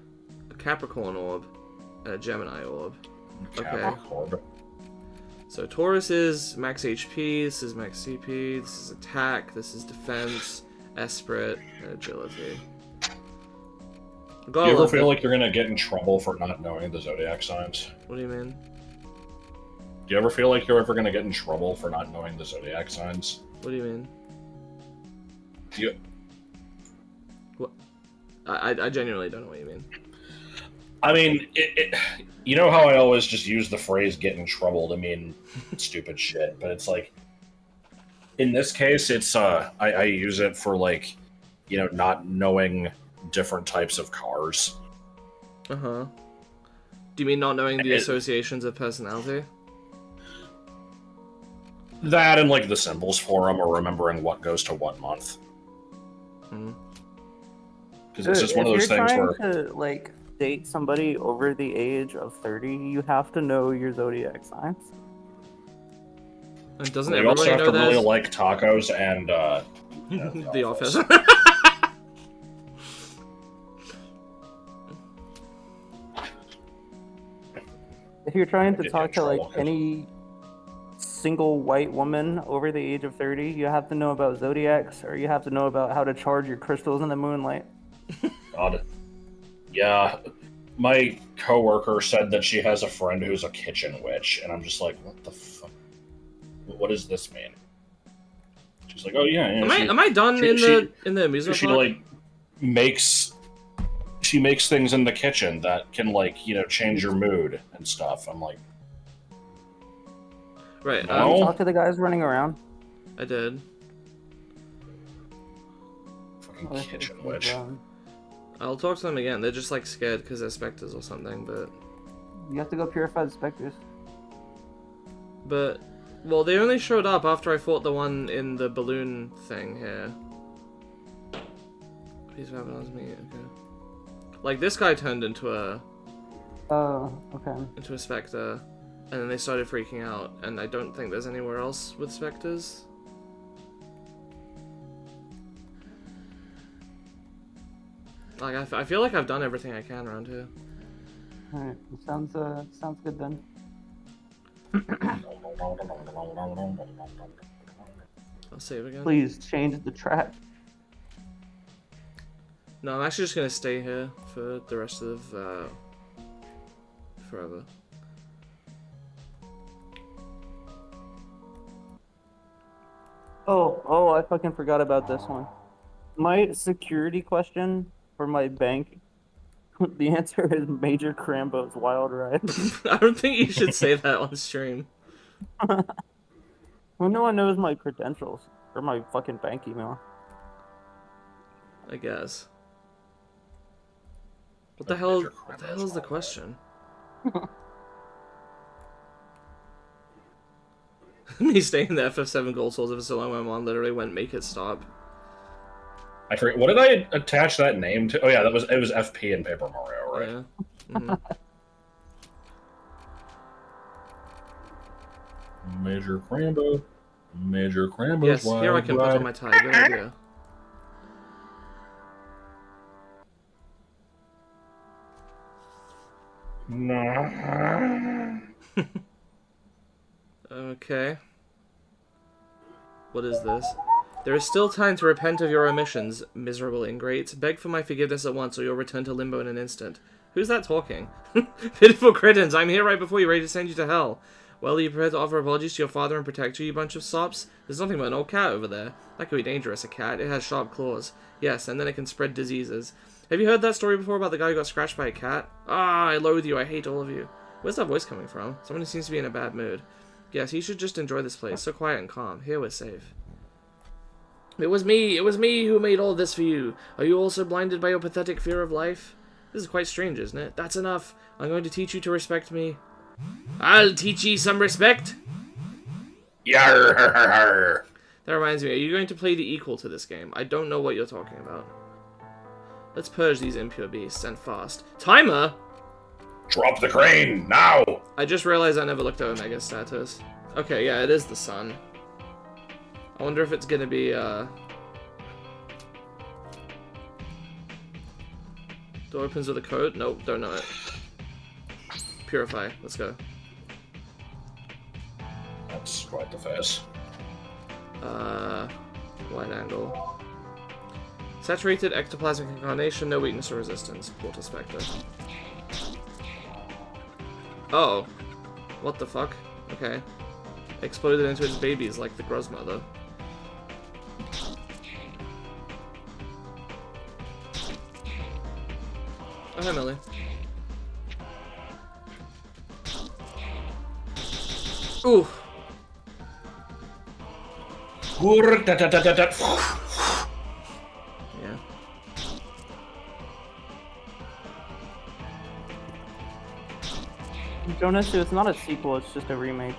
a Capricorn orb, and a Gemini orb. Okay. Capricorn. So Taurus is max HP, this is max CP, this is attack, this is defense, Esprit, and agility. Do you ever feel like you're gonna get in trouble for not knowing the zodiac signs? What do you mean? Do you ever feel like you're ever gonna get in trouble for not knowing the zodiac signs? What do you mean? Do you... What? I genuinely don't know what you mean. I mean, you know how I always just use the phrase "get in trouble" to mean stupid shit, but it's like, in this case, it's I use it for, like, you know, not knowing different types of cars. Uh-huh. Do you mean not knowing the associations of personality? That and, like, the symbols for them, or remembering what goes to what month. Because it's just one of those things where, if you're trying to, like, date somebody over the age of 30, you have to know your zodiac signs. And doesn't you also everybody have know to that? really like tacos and you know, The Office. If you're trying to Get talk in to, like, trouble. any single white woman over the age of 30, you have to know about zodiacs, or you have to know about how to charge your crystals in the moonlight. God. Yeah, my coworker said that she has a friend who's a kitchen witch, and I'm just like, what the fuck? What does this mean? She's like, oh yeah, Am I done in the amusement she park? like makes things in the kitchen that can like change your mood and stuff. I'm like, Right. No? Talk to the guys running around. I did. fucking kitchen witch. I'll talk to them again. They're just like scared because they're specters or something, but You have to go purify the specters. well, they only showed up after I fought the one in the balloon thing here. Please Babylon's me. Okay. Like this guy turned into a Oh, okay. specter, and then they started freaking out. And I don't think there's anywhere else with specters. Like I feel like I've done everything I can around here. Alright, sounds good then. I'll save again. Please change the track. No, I'm actually just gonna stay here for the rest of forever. Oh, I fucking forgot about this one. My security question for my bank, the answer is Major Crambo's Wild Ride. I don't think you should say that on stream. Well, no one knows my credentials or my fucking bank email. I guess. What the hell is the question? Me staying in the FF7 Gold Souls for so long, my mom literally went, make it stop. I forget, what did I attach that name to? Oh yeah, it was FP in Paper Mario, right? Yeah. Mhm. Major Crambo. Major Crambo's Yes, Wild here I can put Ride. on my tie. Good idea. No. Okay. What is this? There is still time to repent of your omissions, miserable ingrates. Beg for my forgiveness at once, or you'll return to limbo in an instant. Who's that talking? Pitiful cretins, I'm here right before you, ready to send you to hell. Well, are you prepared to offer apologies to your father and protect you, you bunch of sops? There's nothing but an old cat over there. That could be dangerous, a cat. It has sharp claws. Yes, and then it can spread diseases. Have you heard that story before about the guy who got scratched by a cat? Ah, I loathe you, I hate all of you. Where's that voice coming from? Someone who seems to be in a bad mood. Yes, you should just enjoy this place. So quiet and calm. Here we're safe. It was me who made all this for you. Are you also blinded by your pathetic fear of life? This is quite strange, isn't it? That's enough. I'm going to teach you to respect me. I'll teach ye some respect. Yarr. That reminds me, are you going to play the equal to this game? I don't know what you're talking about. Let's purge these impure beasts, and fast. Timer? Drop the crane, now! I just realized I never looked at Omega status. Okay, yeah, it is the sun. I wonder if it's gonna be, Door opens with a code? Nope, don't know it. Purify, let's go. That's quite the face. Wide angle. Saturated ectoplasmic incarnation, no weakness or resistance. Portal Spectre. Oh. What the fuck? Okay. Exploded into its babies like the Grozmother. Oh, hi, Millie. Ooh. Yeah. Jonas, it's not a sequel, it's just a remake.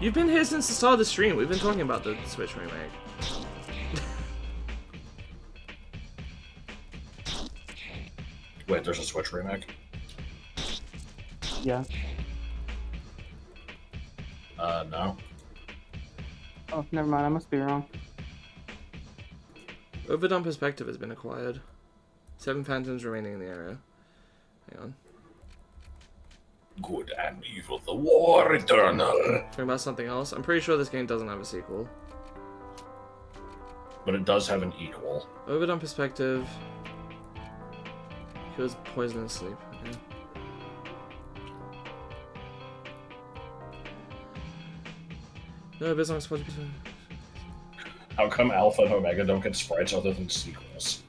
You've been here since the start of the stream. We've been talking about the Switch remake. Wait, there's a Switch remake? Yeah. No. Oh, never mind, I must be wrong. Overdone Perspective has been acquired. 7 phantoms remaining in the area. Hang on. Good and evil, the war eternal. Talking about something else. I'm pretty sure this game doesn't have a sequel. but it does have an equal. Overdone perspective. Cures poison and sleep. Okay. No, based on supposed to be. How come Alpha and Omega don't get sprites other than sequels?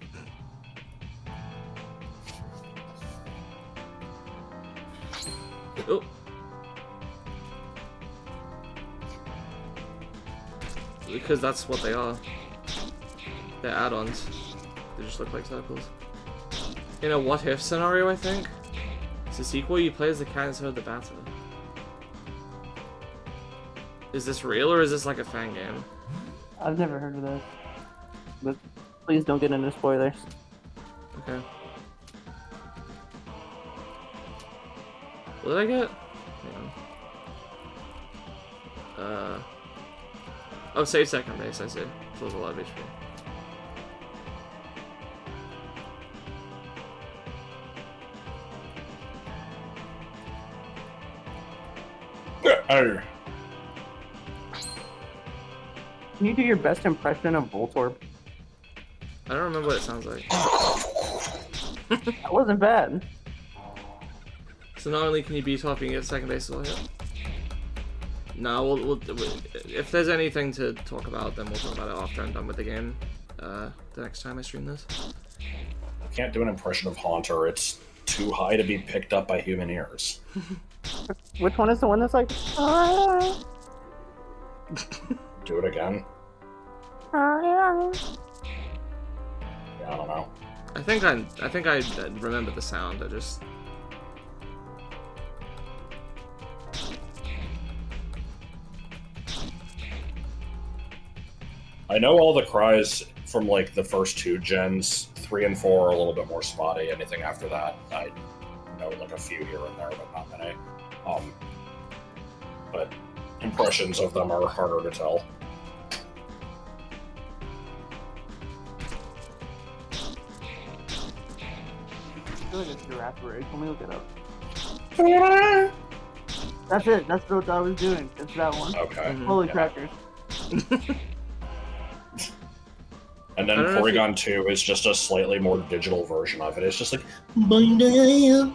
Oh. Because that's what they are. They're add-ons. They just look like circles. In a what-if scenario, I think. It's a sequel, you play as the cat instead of the batter. Is this real, or is this like a fan game? I've never heard of this. But please don't get into spoilers. Okay. What did I get? Hang on. Oh, save second base, I see. So there's a lot of HP. Oh. Can you do your best impression of Voltorb? I don't remember what it sounds like. That wasn't bad. So not only can you beat off, you can get second base as well. No, if there's anything to talk about, then we'll talk about it after I'm done with the game. The next time I stream this. I can't do an impression of Haunter. It's too high to be picked up by human ears. Which one is the one that's like? Do it again. Yeah, I don't know. I think I remember the sound. I just. I know all the cries from like the first 2 gens. 3 and 4 are a little bit more spotty. Anything after that, I know like a few here and there, but not many. But impressions of them are harder to tell. I feel like it's giraffe rig. Let me look it up. That's it. That's what I was doing. It's that one. Okay. Holy Yeah. crackers. And then I don't know if Porygon 2 is just a slightly more digital version of it. It's just like, my name.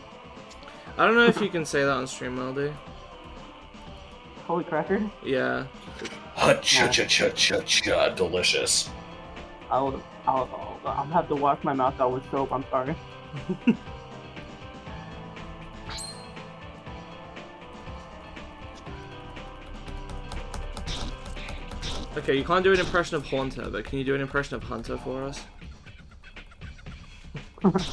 I don't know if you can say that on stream, Melody. Holy crackers. Yeah. Ha-cha-cha-cha-cha-cha. Delicious. I'll have to wash my mouth out with soap. I'm sorry. Okay, you can't do an impression of Haunter, but can you do an impression of Hunter for us?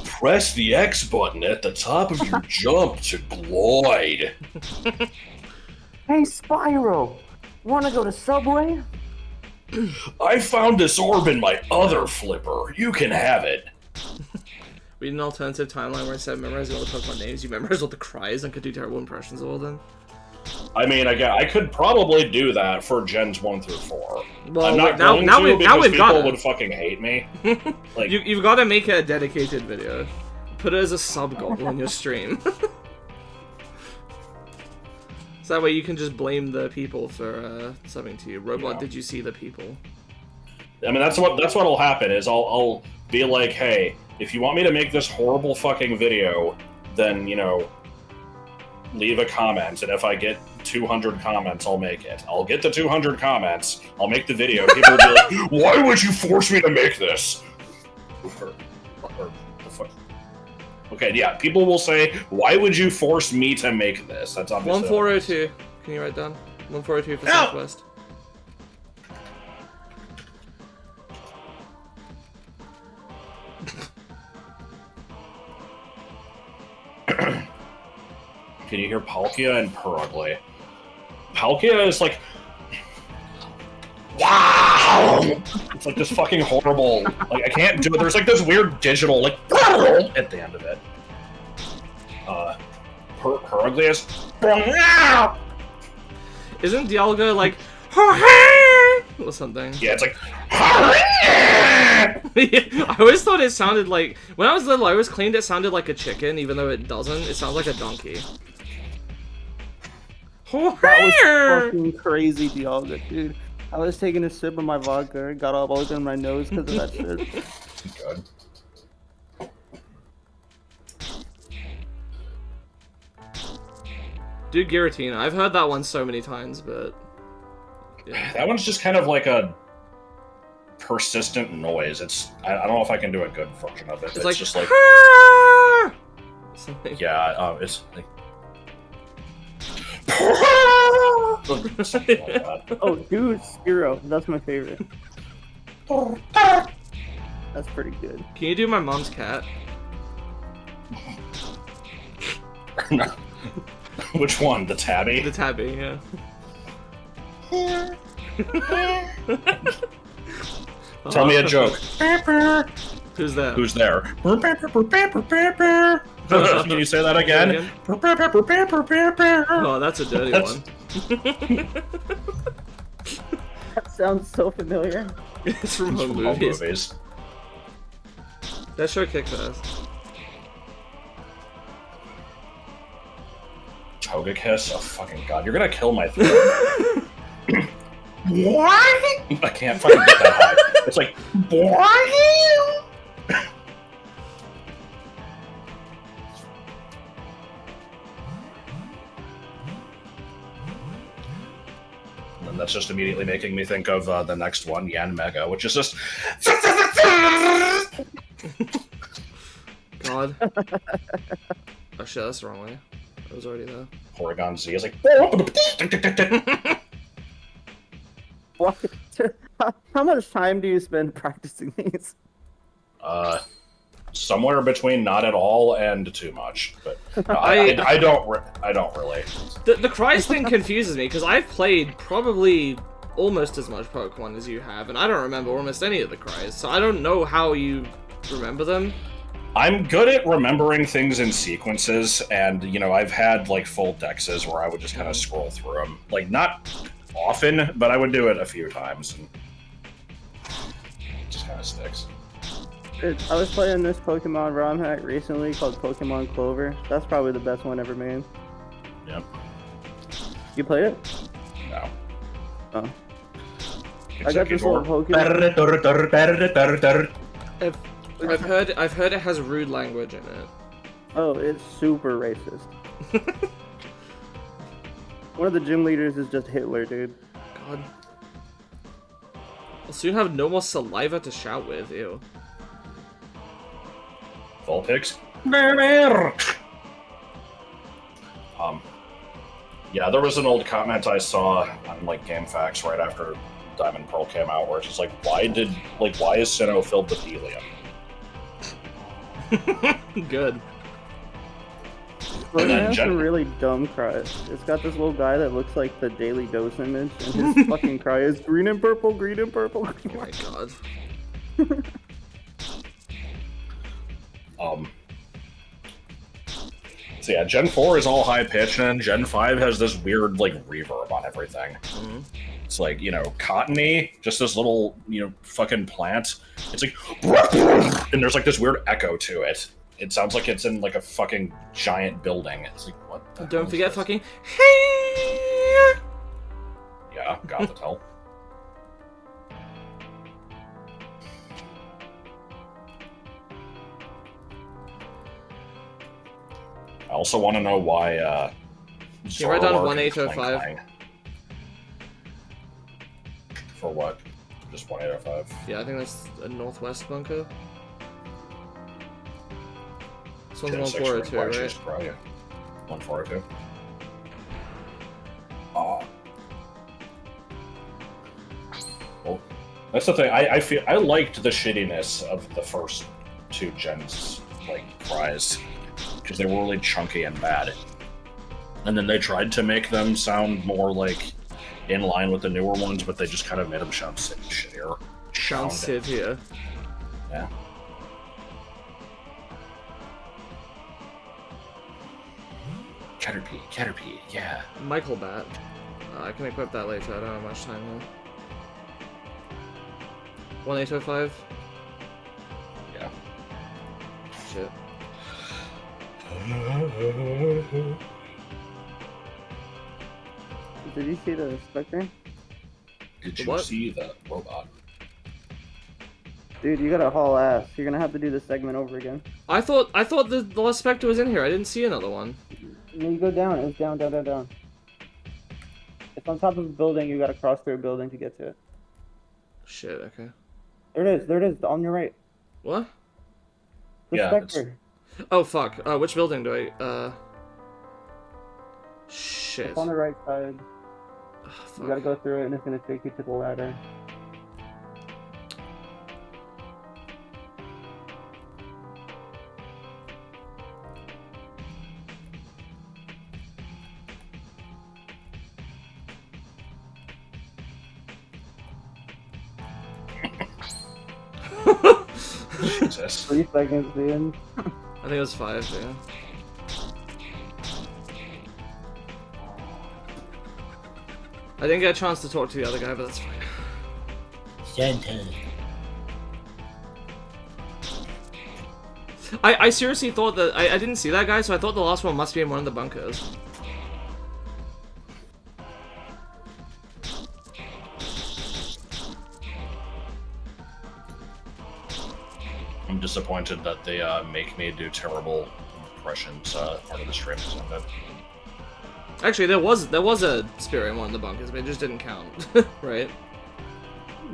Press the X button at the top of your jump to glide. Hey, Spyro! Wanna go to Subway? I found this orb in my other flipper. You can have it. We need an alternative timeline where instead of memorizing all the Pokemon names, you memorize all the cries and could do terrible impressions of all of them. I mean, I could probably do that for gens 1 through 4. Well, I'm not going now to we've because got people it. would fucking hate me. Like, You've got to make it a dedicated video. Put it as a sub-goal on your stream. So that way you can just blame the people for subbing to you. Robot, Yeah. did you see the people? I mean, that's what'll happen is I'll be like, hey, if you want me to make this horrible fucking video, then, you know, leave a comment, and if I get 200 comments, I'll make it. I'll get the 200 comments, I'll make the video, people will be like, why would you force me to make this? Or the fuck? Okay, yeah, people will say, why would you force me to make this? That's obviously... 1402. Can you write down? 1402 for Southwest. Can you hear Palkia and Purugly? Palkia is like... Wow! It's like this fucking horrible... Like, I can't do it. There's like this weird digital, like... at the end of it. Purugly is... Isn't Dialga like... or something? Yeah, it's like... I always thought it sounded like... When I was little, I always claimed it sounded like a chicken, even though it doesn't. It sounds like a donkey. That was fucking crazy, Dialga, dude. I was taking a sip of my vodka, it got all over my nose because of that shit. Good. Dude, Giratina. I've heard that one so many times, but yeah. That one's just kind of like a persistent noise. I don't know if I can do a good version of it. It's like just like something. yeah, it's like something like that. Oh, dude, Spiro. That's my favorite. That's pretty good. Can you do my mom's cat? No. Which one? The tabby? The tabby, yeah. Tell me a joke. Who's that? Who's there? Can you say that again? Oh, that's a dirty one. That sounds so familiar. It's from It's home from home movies. movies. That show kicked ass. Toga kiss? Oh fucking god, you're gonna kill my throat. What? I can't fucking get that high. It's like what? And that's just immediately making me think of the next one, Yan Mega, which is just God. Oh shit, that's the wrong way. It was already there. Porygon Z is like What? How much time do you spend practicing these? somewhere between not at all and too much. But no, I don't really. The cries thing confuses me because I've played probably almost as much Pokemon as you have, and I don't remember almost any of the cries, so I don't know how you remember them. I'm good at remembering things in sequences, and you know, I've had like full dexes where I would just kind of scroll through them, like not often, but I would do it a few times, and it just kind of sticks. I was playing this Pokemon ROM hack recently called Pokemon Clover. That's probably the best one ever made. Yep. You played it? No. Oh. I got this little Pokemon. I've heard it has rude language in it. Oh, it's super racist. One of the gym leaders is just Hitler, dude. God. I'll soon have no more saliva to shout with, ew. Vulpix. Yeah, there was an old comment I saw on like GameFAQs right after Diamond Pearl came out, where it's just like, why is Sinnoh filled with helium? Good. But it has some really dumb cries. It's got this little guy that looks like the Daily Dose image, and his fucking cry is green and purple, green and purple. Oh my god. So yeah, Gen 4 is all high pitched, and Gen 5 has this weird like reverb on everything. Mm-hmm. It's like, you know, cottony, just this little, you know, fucking plant. It's like, and there's like this weird echo to it. It sounds like it's in like a fucking giant building. It's like, what the Don't hell forget is this? fucking Yeah, got the tell. I also want to know why, you write down Zoroark and 1805? Clang Clang. For what? Just 1805? Yeah, I think that's a northwest bunker. This one's Gen 6 142, Red right? Cheese Pro, yeah. 142. Oh. Well, that's the thing. I feel I liked the shittiness of the first two gens, like cries, because they were really chunky and bad. And then they tried to make them sound more like in line with the newer ones, but they just kind of made them sound shittier. Sounds Sid here. Yeah. Caterpie, yeah. Michael Bat. I can equip that later, I don't have much time here. 1805? Yeah. Shit. Did you see the Spectre? Did The you what? see the robot? Dude, you gotta haul ass. You're gonna have to do this segment over again. I thought the last Spectre was in here. I didn't see another one. No, you go down. It's down, down, down, down. It's on top of a building. You gotta cross through a building to get to it. Shit. Okay. There it is. There it is. On your right. What? The Yeah, Spectre. Oh fuck. Which building do I? Shit. It's on the right side. Oh, You fuck. gotta go through it, and it's gonna take you to the ladder. Jesus. 3 seconds, dude. I think it was 5. Yeah. I didn't get a chance to talk to the other guy, but that's fine. Santa. I seriously thought that I didn't see that guy, so I thought the last one must be in one of the bunkers. I'm disappointed that they make me do terrible impressions part of the stream. So that... Actually, there was a spirit in one of the bunkers, but it just didn't count, right?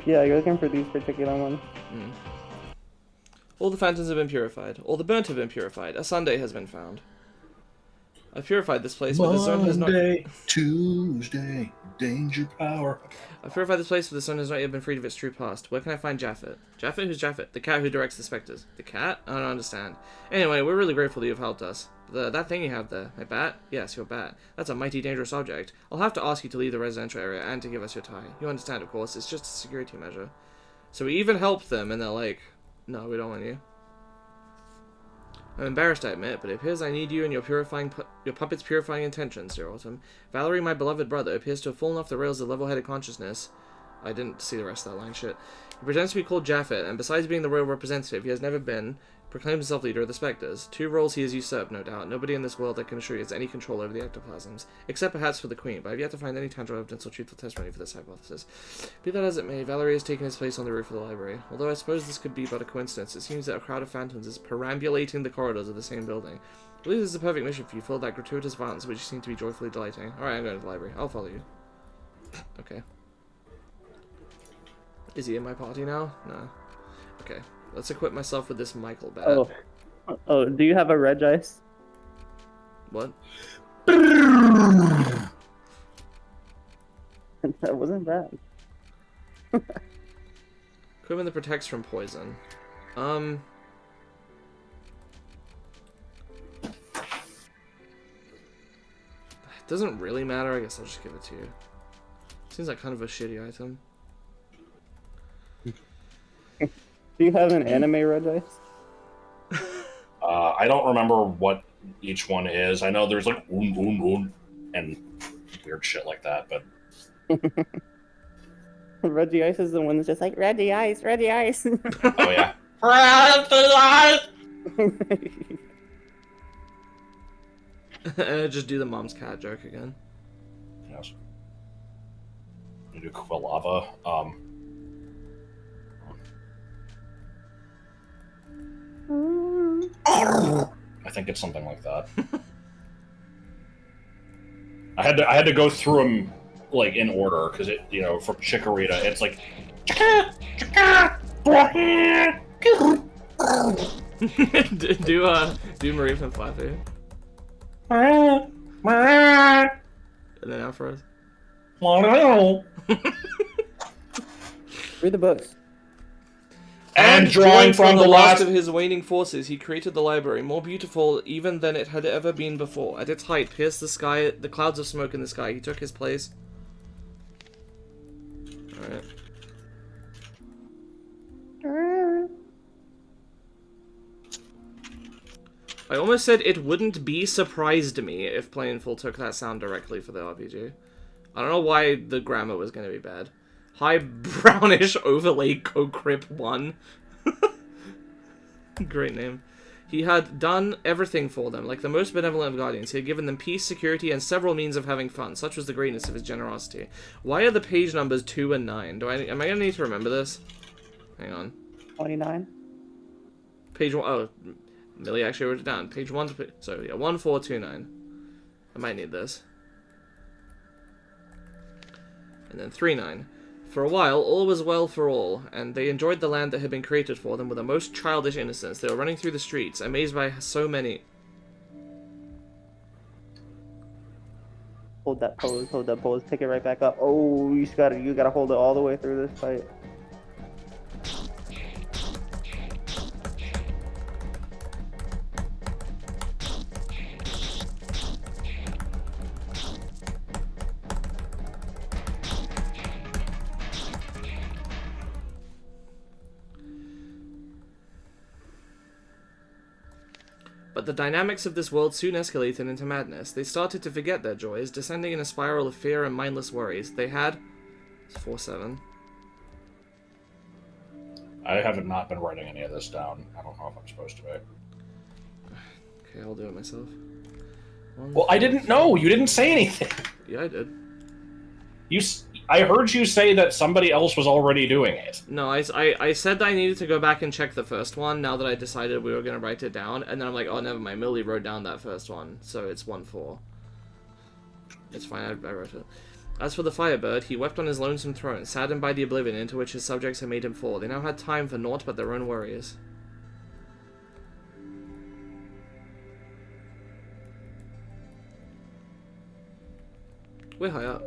Yeah, you're looking for these particular ones. All the phantoms have been purified. All the burnt have been purified. A Sunday has been found. I've purified this place, but the zone has not. Monday, Tuesday, danger power. I've purified this place, but the zone has not yet been freed of its true past. Where can I find Japheth? Japheth? Who's Japheth? The cat who directs the specters. The cat? I don't understand. Anyway, we're really grateful that you've helped us. That thing you have there, my bat? Yes, your bat. That's a mighty dangerous object. I'll have to ask you to leave the residential area and to give us your tie. You understand, of course. It's just a security measure. So we even helped them, and they're like, no, we don't want you. I'm embarrassed, I admit, but it appears I need you and your puppet's purifying intentions, dear Autumn. Valerie, my beloved brother, appears to have fallen off the rails of level-headed consciousness. I didn't see the rest of that line, shit. He pretends to be called Japheth, and besides being the royal representative, he has never been, proclaimed himself leader of the Spectres. 2 roles he has usurped, no doubt. Nobody in this world that can assure you has any control over the ectoplasms, except perhaps for the Queen, but I've yet to find any tangible evidence or truthful testimony for this hypothesis. Be that as it may, Valerie has taken his place on the roof of the library. Although I suppose this could be but a coincidence, it seems that a crowd of phantoms is perambulating the corridors of the same building. I believe this is the perfect mission for you, full of that gratuitous violence which you seem to be joyfully delighting. Alright, I'm going to the library. I'll follow you. Okay. Is he in my party now? No. Okay. Let's equip myself with this Michael bat. Oh, do you have a red ice? What? That wasn't bad. Equipment that protects from poison. It doesn't really matter. I guess I'll just give it to you. Seems like kind of a shitty item. Do you have an anime red ice? I don't remember what each one is. I know there's like and weird shit like that, but Reggie Ice is the one that's just like Reggie Ice, Reggie Ice. oh yeah. Just do the mom's cat joke again. Yes. You do Quilava. I think it's something like that. I had to go through them like in order because it, you know, from Chikorita, it's like. do Marie from Flappy. And then after us. Read the books. And drawing from the last of his waning forces, he created the library, more beautiful even than it had ever been before. At its height, pierced the sky, the clouds of smoke in the sky. He took his place. Alright. I almost said it wouldn't be surprised me if Plainful took that sound directly for the RPG. I don't know why the grammar was going to be bad. High brownish overlay co-crip 1. Great name. He had done everything for them, like the most benevolent of guardians. He had given them peace, security, and several means of having fun. Such was the greatness of his generosity. Why are the page numbers 2 and 9? Am I gonna need to remember this? Hang on. 29. Page 1. Oh, Millie actually wrote it down. Page 1 to... So, yeah, 1429. I might need this. And then 39. For a while, all was well for all, and they enjoyed the land that had been created for them with a most childish innocence. They were running through the streets, amazed by so many... Hold that pose, pick it right back up. Oh, you gotta hold it all the way through this fight. But the dynamics of this world soon escalated into madness. They started to forget their joys, descending in a spiral of fear and mindless worries. They had... It's 4-7. I have not been writing any of this down. I don't know if I'm supposed to be. Okay, I'll do it myself. Well, I didn't know. You didn't say anything. Yeah, I did. I heard you say that somebody else was already doing it. No, I said that I needed to go back and check the first one now that I decided we were going to write it down, and then I'm like, oh, never mind, Millie wrote down that first one, so it's 1-4. It's fine, I wrote it. As for the Firebird, he wept on his lonesome throne, saddened by the oblivion into which his subjects had made him fall. They now had time for naught but their own worries. We're high up.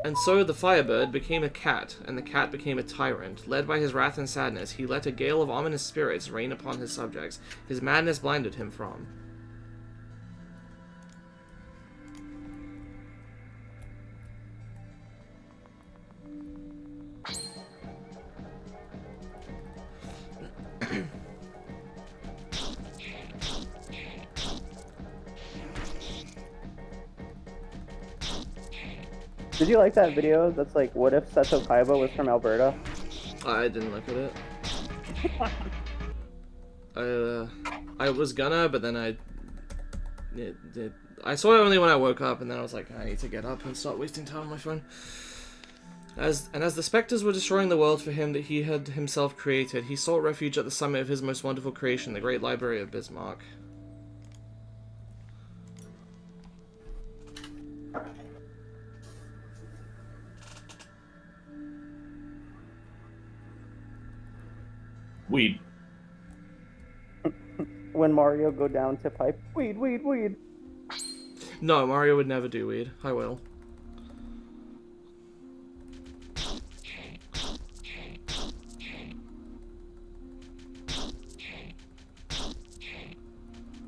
And so the Firebird became a cat, and the cat became a tyrant. Led by his wrath and sadness, he let a gale of ominous spirits rain upon his subjects. His madness blinded him from. Did you like that video that's like, what if Seto Kaiba was from Alberta? I didn't look at it. I was gonna, but then I saw it only when I woke up, and then I was like, I need to get up and start wasting time on my phone. As the specters were destroying the world for him that he had himself created, he sought refuge at the summit of his most wonderful creation, the great library of Bismarck. Weed. When Mario go down to pipe, weed. No, Mario would never do weed. I will.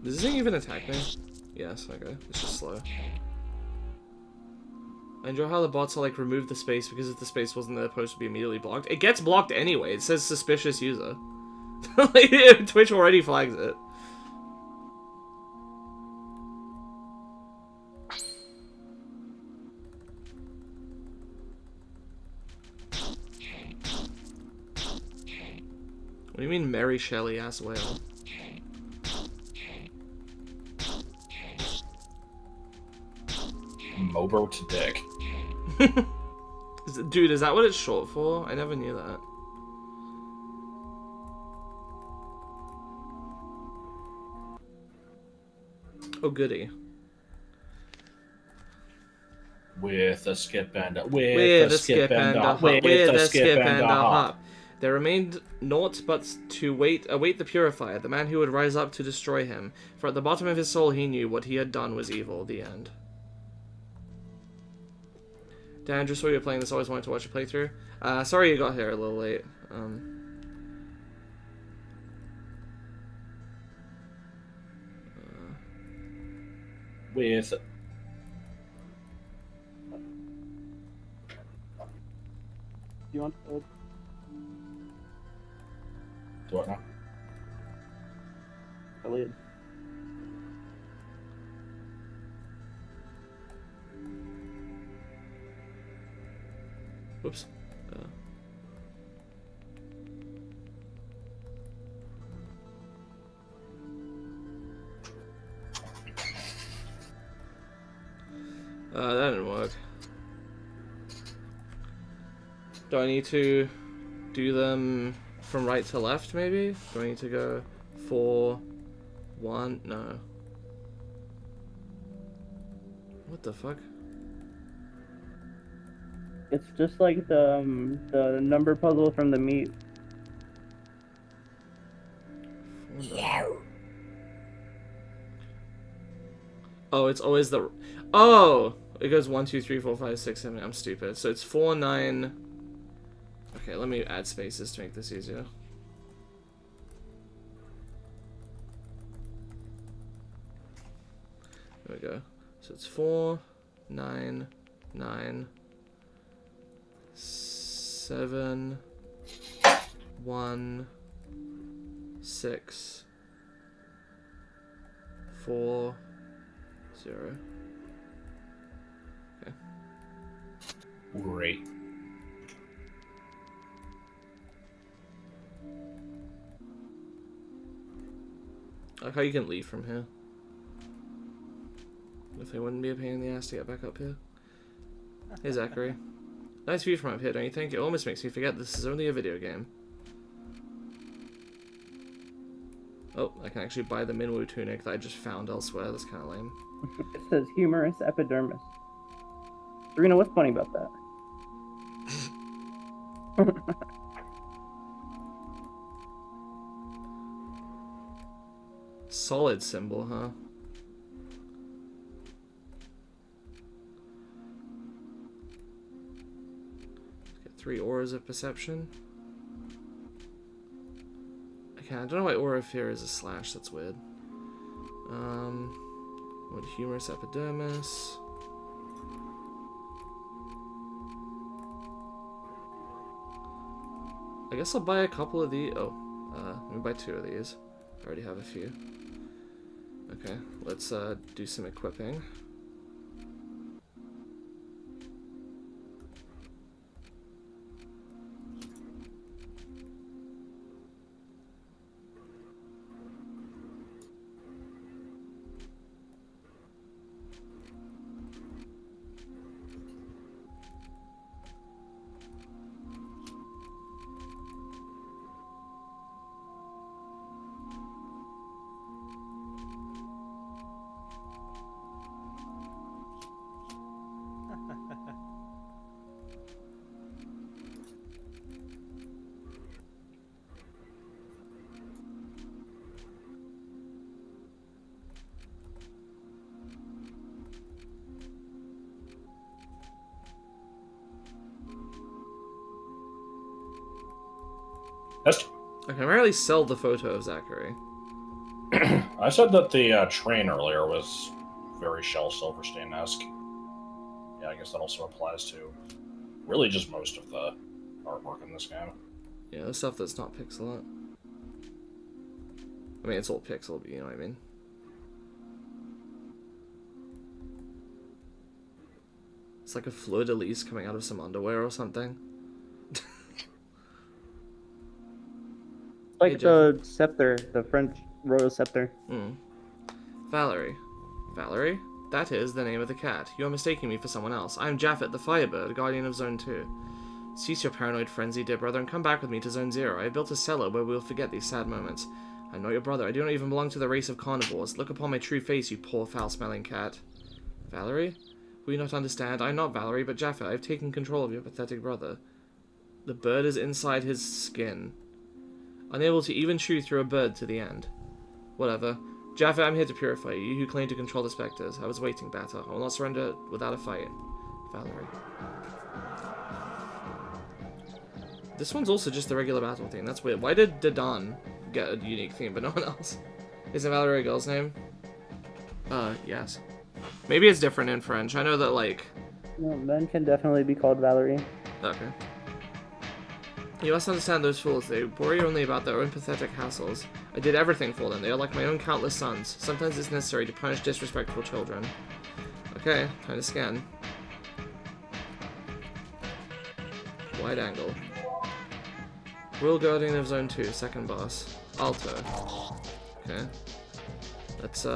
Does this thing even attack me? Yes, okay. It's just slow. I enjoy how the bots are like, remove the space, because if the space wasn't there, the post would be immediately blocked. It gets blocked anyway. It says suspicious user. Like, Twitch already flags it. What do you mean, Mary Shelley ass whale? Mober to dick. Dude, is that what it's short for? I never knew that. Oh, goody. With a skip and a With a skip and a hop. With a skip and a hop. There remained naught but to await the purifier, the man who would rise up to destroy him. For at the bottom of his soul he knew what he had done was evil. The end. Dan, just saw you were playing this. Always wanted to watch a playthrough. Sorry you got here a little late. With... You want to... Do what now? The lead. Whoops. That didn't work. Do I need to do them from right to left, maybe? Do I need to go 4, 1? No. What the fuck? It's just like the number puzzle from the meat. Oh, it's always the... Oh! It goes 1, 2, 3, 4, 5, 6, 7. I'm stupid. So it's 4, 9... Okay, let me add spaces to make this easier. There we go. So it's 4, 9, 9, 7, 1, 6, 4, 0. Okay. Great. I like how you can leave from here. If it wouldn't be a pain in the ass to get back up here. Hey Zachary. Nice view from up here, don't you think? It almost makes me forget this is only a video game. Oh, I can actually buy the Minwoo tunic that I just found elsewhere. That's kind of lame. It says humorous epidermis. Serena, what's funny about that? Solid symbol, huh? Let's get 3 auras of perception. Okay, I don't know why aura of fear is a slash. That's weird. What humorous epidermis? I guess I'll buy a couple of these. Oh, let me buy 2 of these. I already have a few. Okay, let's do some equipping. I can rarely sell the photo of Zachary. I said that the train earlier was very Shel Silverstein-esque. Yeah, I guess that also applies to really just most of the artwork in this game. Yeah, the stuff that's not pixel art. I mean, it's all pixel, but you know what I mean. It's like a fleur-de-lis coming out of some underwear or something. Like Hey, the scepter, the French royal scepter. Valerie. Valerie? That is the name of the cat. You are mistaking me for someone else. I am Japhet, the Firebird, guardian of Zone 2. Cease your paranoid frenzy, dear brother, and come back with me to Zone 0. I have built a cellar where we will forget these sad moments. I'm not your brother. I do not even belong to the race of carnivores. Look upon my true face, you poor, foul-smelling cat. Valerie? Will you not understand? I am not Valerie, but Japhet. I have taken control of your pathetic brother. The bird is inside his skin. Unable to even chew through a bird to the end. Whatever. Japhet, I'm here to purify you, you who claim to control the specters. I was waiting, Batter. I will not surrender without a fight. Valerie. This one's also just the regular battle theme. That's weird. Why did Dadan get a unique theme, but no one else? Isn't Valerie a girl's name? Yes. Maybe it's different in French. I know that, like... No, men can definitely be called Valerie. Okay. You must understand those fools. They worry only about their own pathetic hassles. I did everything for them. They are like my own countless sons. Sometimes it's necessary to punish disrespectful children. Okay, time to scan. Wide angle. Royal Guardian of Zone 2, second boss. Alto. Okay. Let's,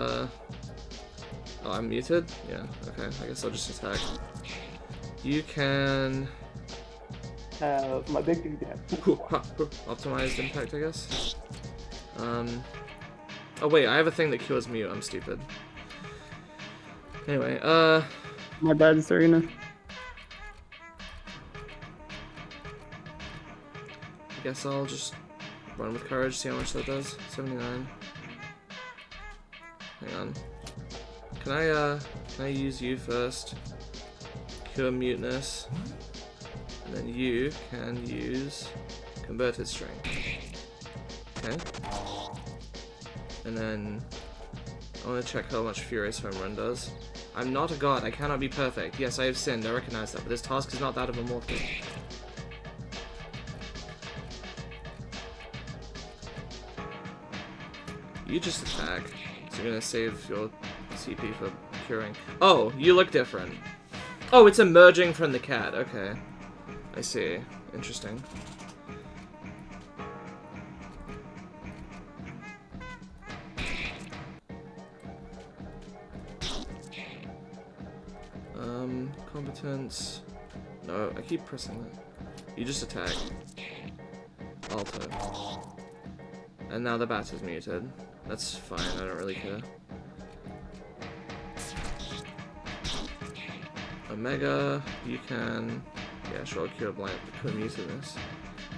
Oh, I'm muted? Yeah, okay. I guess I'll just attack. You can... My big dude. Optimized impact, I guess. Oh wait, I have a thing that cures mute. I'm stupid. Anyway, My bad, Serena. I guess I'll just run with courage, see how much that does. 79. Hang on. Can I use you first? Cure muteness. And then you can use converted string. Okay. And then I want to check how much Furious Home Run does. I'm not a god, I cannot be perfect. Yes, I have sinned, I recognize that, but this task is not that of a mortal. You just attack, so you're gonna save your CP for curing. Oh, you look different. Oh, it's emerging from the cat, okay. I see. Interesting. Competence. No, I keep pressing that. You just attack. Alto. And now the bat is muted. That's fine, I don't really care. Omega, you can... Yeah, sure, cure mutedness.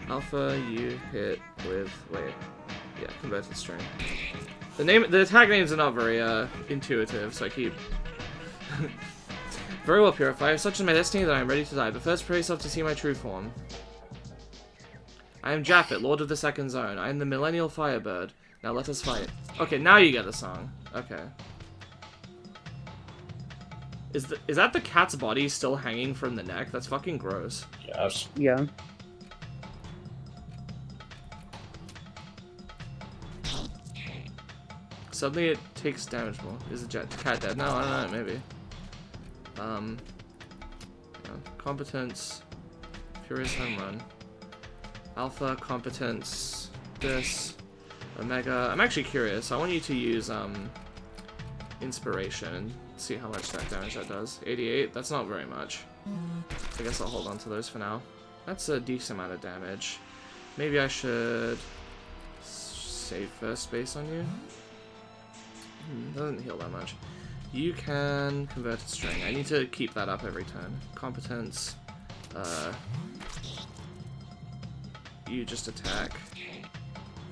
Alpha, you hit with... Wait. Yeah, converted string. The attack names are not very, intuitive, so I keep... Very well, Purify. Such is my destiny that I am ready to die, but first prepare yourself to see my true form. I am Japhet, Lord of the Second Zone. I am the Millennial Firebird. Now let us fight. Okay, now you get the song. Okay. Is that the cat's body still hanging from the neck? That's fucking gross. Yes. Yeah. Suddenly it takes damage more. Is the cat dead? No, I don't know, maybe. Yeah. Competence. Furious Home Run. Alpha, competence, this, Omega. I'm actually curious. I want you to use, Inspiration and see how much that damage that does. 88? That's not very much. I guess I'll hold on to those for now. That's a decent amount of damage. Maybe I should save first space on you. Doesn't heal that much. You can converted string. I need to keep that up every turn. Competence. You just attack.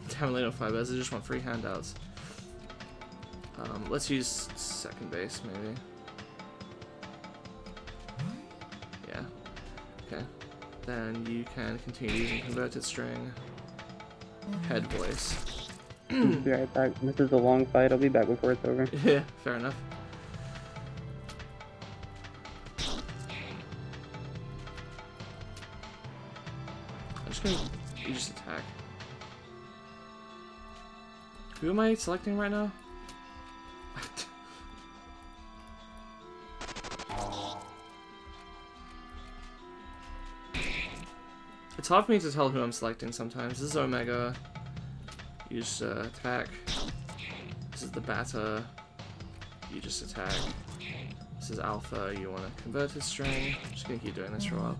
Damn, no fibers. I just want free handouts. Let's use second base, maybe. Yeah. Okay. Then you can continue using converted string. Head voice. Be right back. This is a long fight. I'll be back before it's over. Yeah, fair enough. I'm just gonna... You just attack. Who am I selecting right now? It's hard for me to tell who I'm selecting sometimes. This is Omega. You just attack. This is the batter. You just attack. This is Alpha. You want to convert his string. I'm just gonna keep doing this for a while.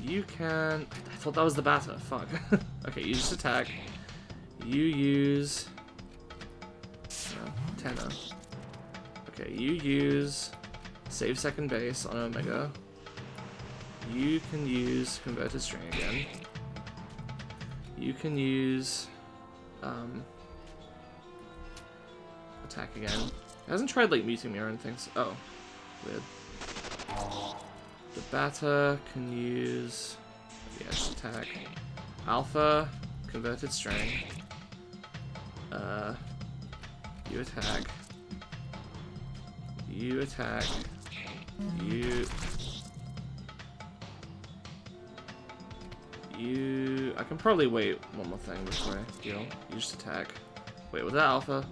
You can... I thought that was the batter. Fuck. Okay, you just attack. You use... Tenor. Okay, you use... Save second base on Omega. You can use converted string again. You can use... attack again. It hasn't tried, like, muting me or anything, so... Oh. Weird. The batter can use... Yeah, just attack. Alpha, converted string. You attack. You attack. You... I can probably wait one more thing before I heal. You just attack. Wait, was that Alpha?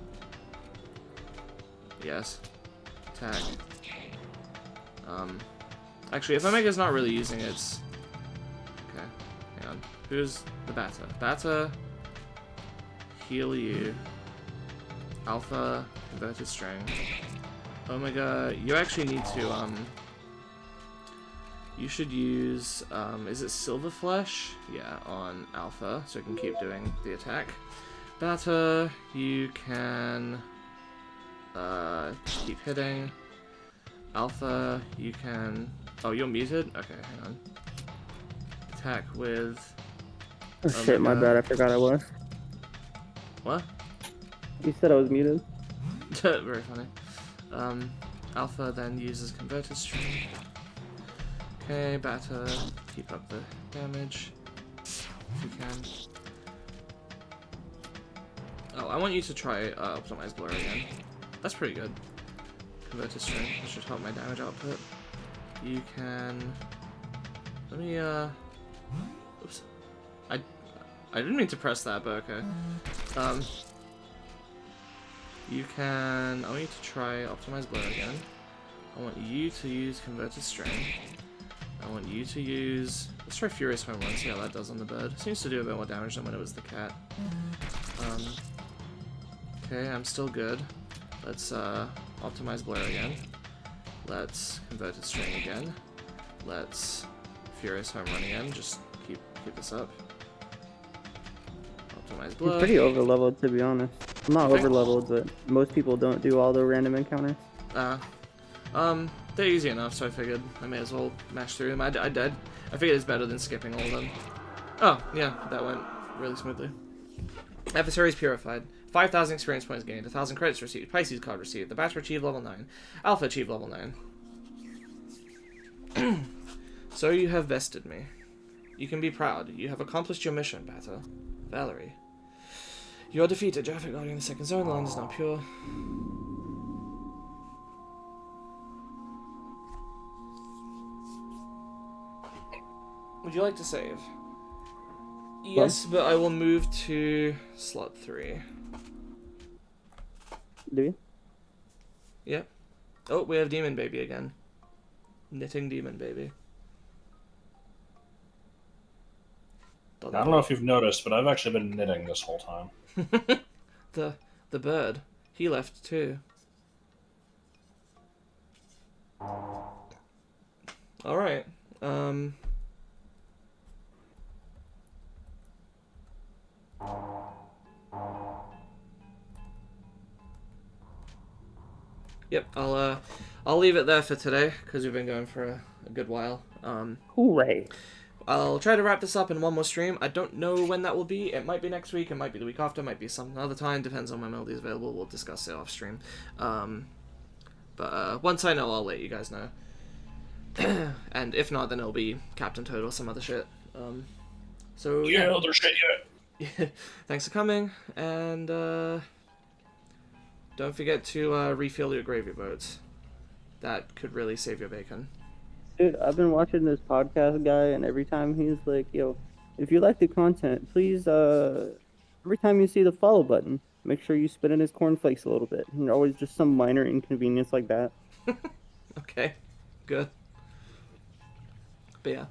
Yes. Attack. Actually, if Omega's not really using it, it's... Okay, hang on. Who's the batter? Batter, heal you, Alpha, converted string. Omega, you actually need to, you should use, is it Silver Flesh? Yeah, on Alpha, so it can keep doing the attack. Beta, you can, keep hitting. Alpha, you can, oh, you're muted? Okay, hang on. Attack with... Oh, shit, my bad. I forgot I was. What? You said I was muted. Very funny. Alpha then uses converted string. Okay, Beta, keep up the damage if you can. Oh, I want you to try optimize blur again. That's pretty good. Converted string. That should help my damage output. You can. Let me oops. I didn't mean to press that, but okay. You can. I want you to try optimize blur again. I want you to use converted string. I want you to use. Let's try Furious Home Run. See how that does on the bird. Seems to do a bit more damage than when it was the cat. Okay, I'm still good. Let's optimize blur again. Let's converted string again. Let's Furious Home Run again. Just keep this up. Optimize blur. He's pretty over-leveled, to be honest. I'm not over-leveled, but most people don't do all the random encounters. They're easy enough, so I figured I may as well mash through them. I did. I figured it's better than skipping all of them. Oh, yeah, that went really smoothly. Adversaries purified. 5,000 experience points gained. 1,000 credits received. Pisces card received. The Bachelor achieved level 9. Alpha achieved level 9. So you have bested me. You can be proud. You have accomplished your mission, Bata. Valerie. You are defeated. Jaffa guarding the second zone. The land is now pure. Would you like to save? Yes, but I will move to slot 3. Do you? Yep. Oh, we have Demon Baby again. Knitting Demon Baby. I don't know if you've noticed, but I've actually been knitting this whole time. the bird. He left too. Alright. Yep, I'll leave it there for today because we've been going for a good while. Hooray! I'll try to wrap this up in one more stream. I don't know when that will be. It might be next week. It might be the week after. It might be some other time. Depends on when Melody's available. We'll discuss it off stream. But once I know, I'll let you guys know. And if not, then it'll be Captain Toad or some other shit. So yeah, other shit yet. Thanks for coming, and don't forget to refill your gravy boats. That could really save your bacon. Dude, I've been watching this podcast guy, and every time he's like, yo, if you like the content, please, every time you see the follow button, make sure you spit in his cornflakes a little bit. And always just some minor inconvenience like that. Okay, good. But yeah.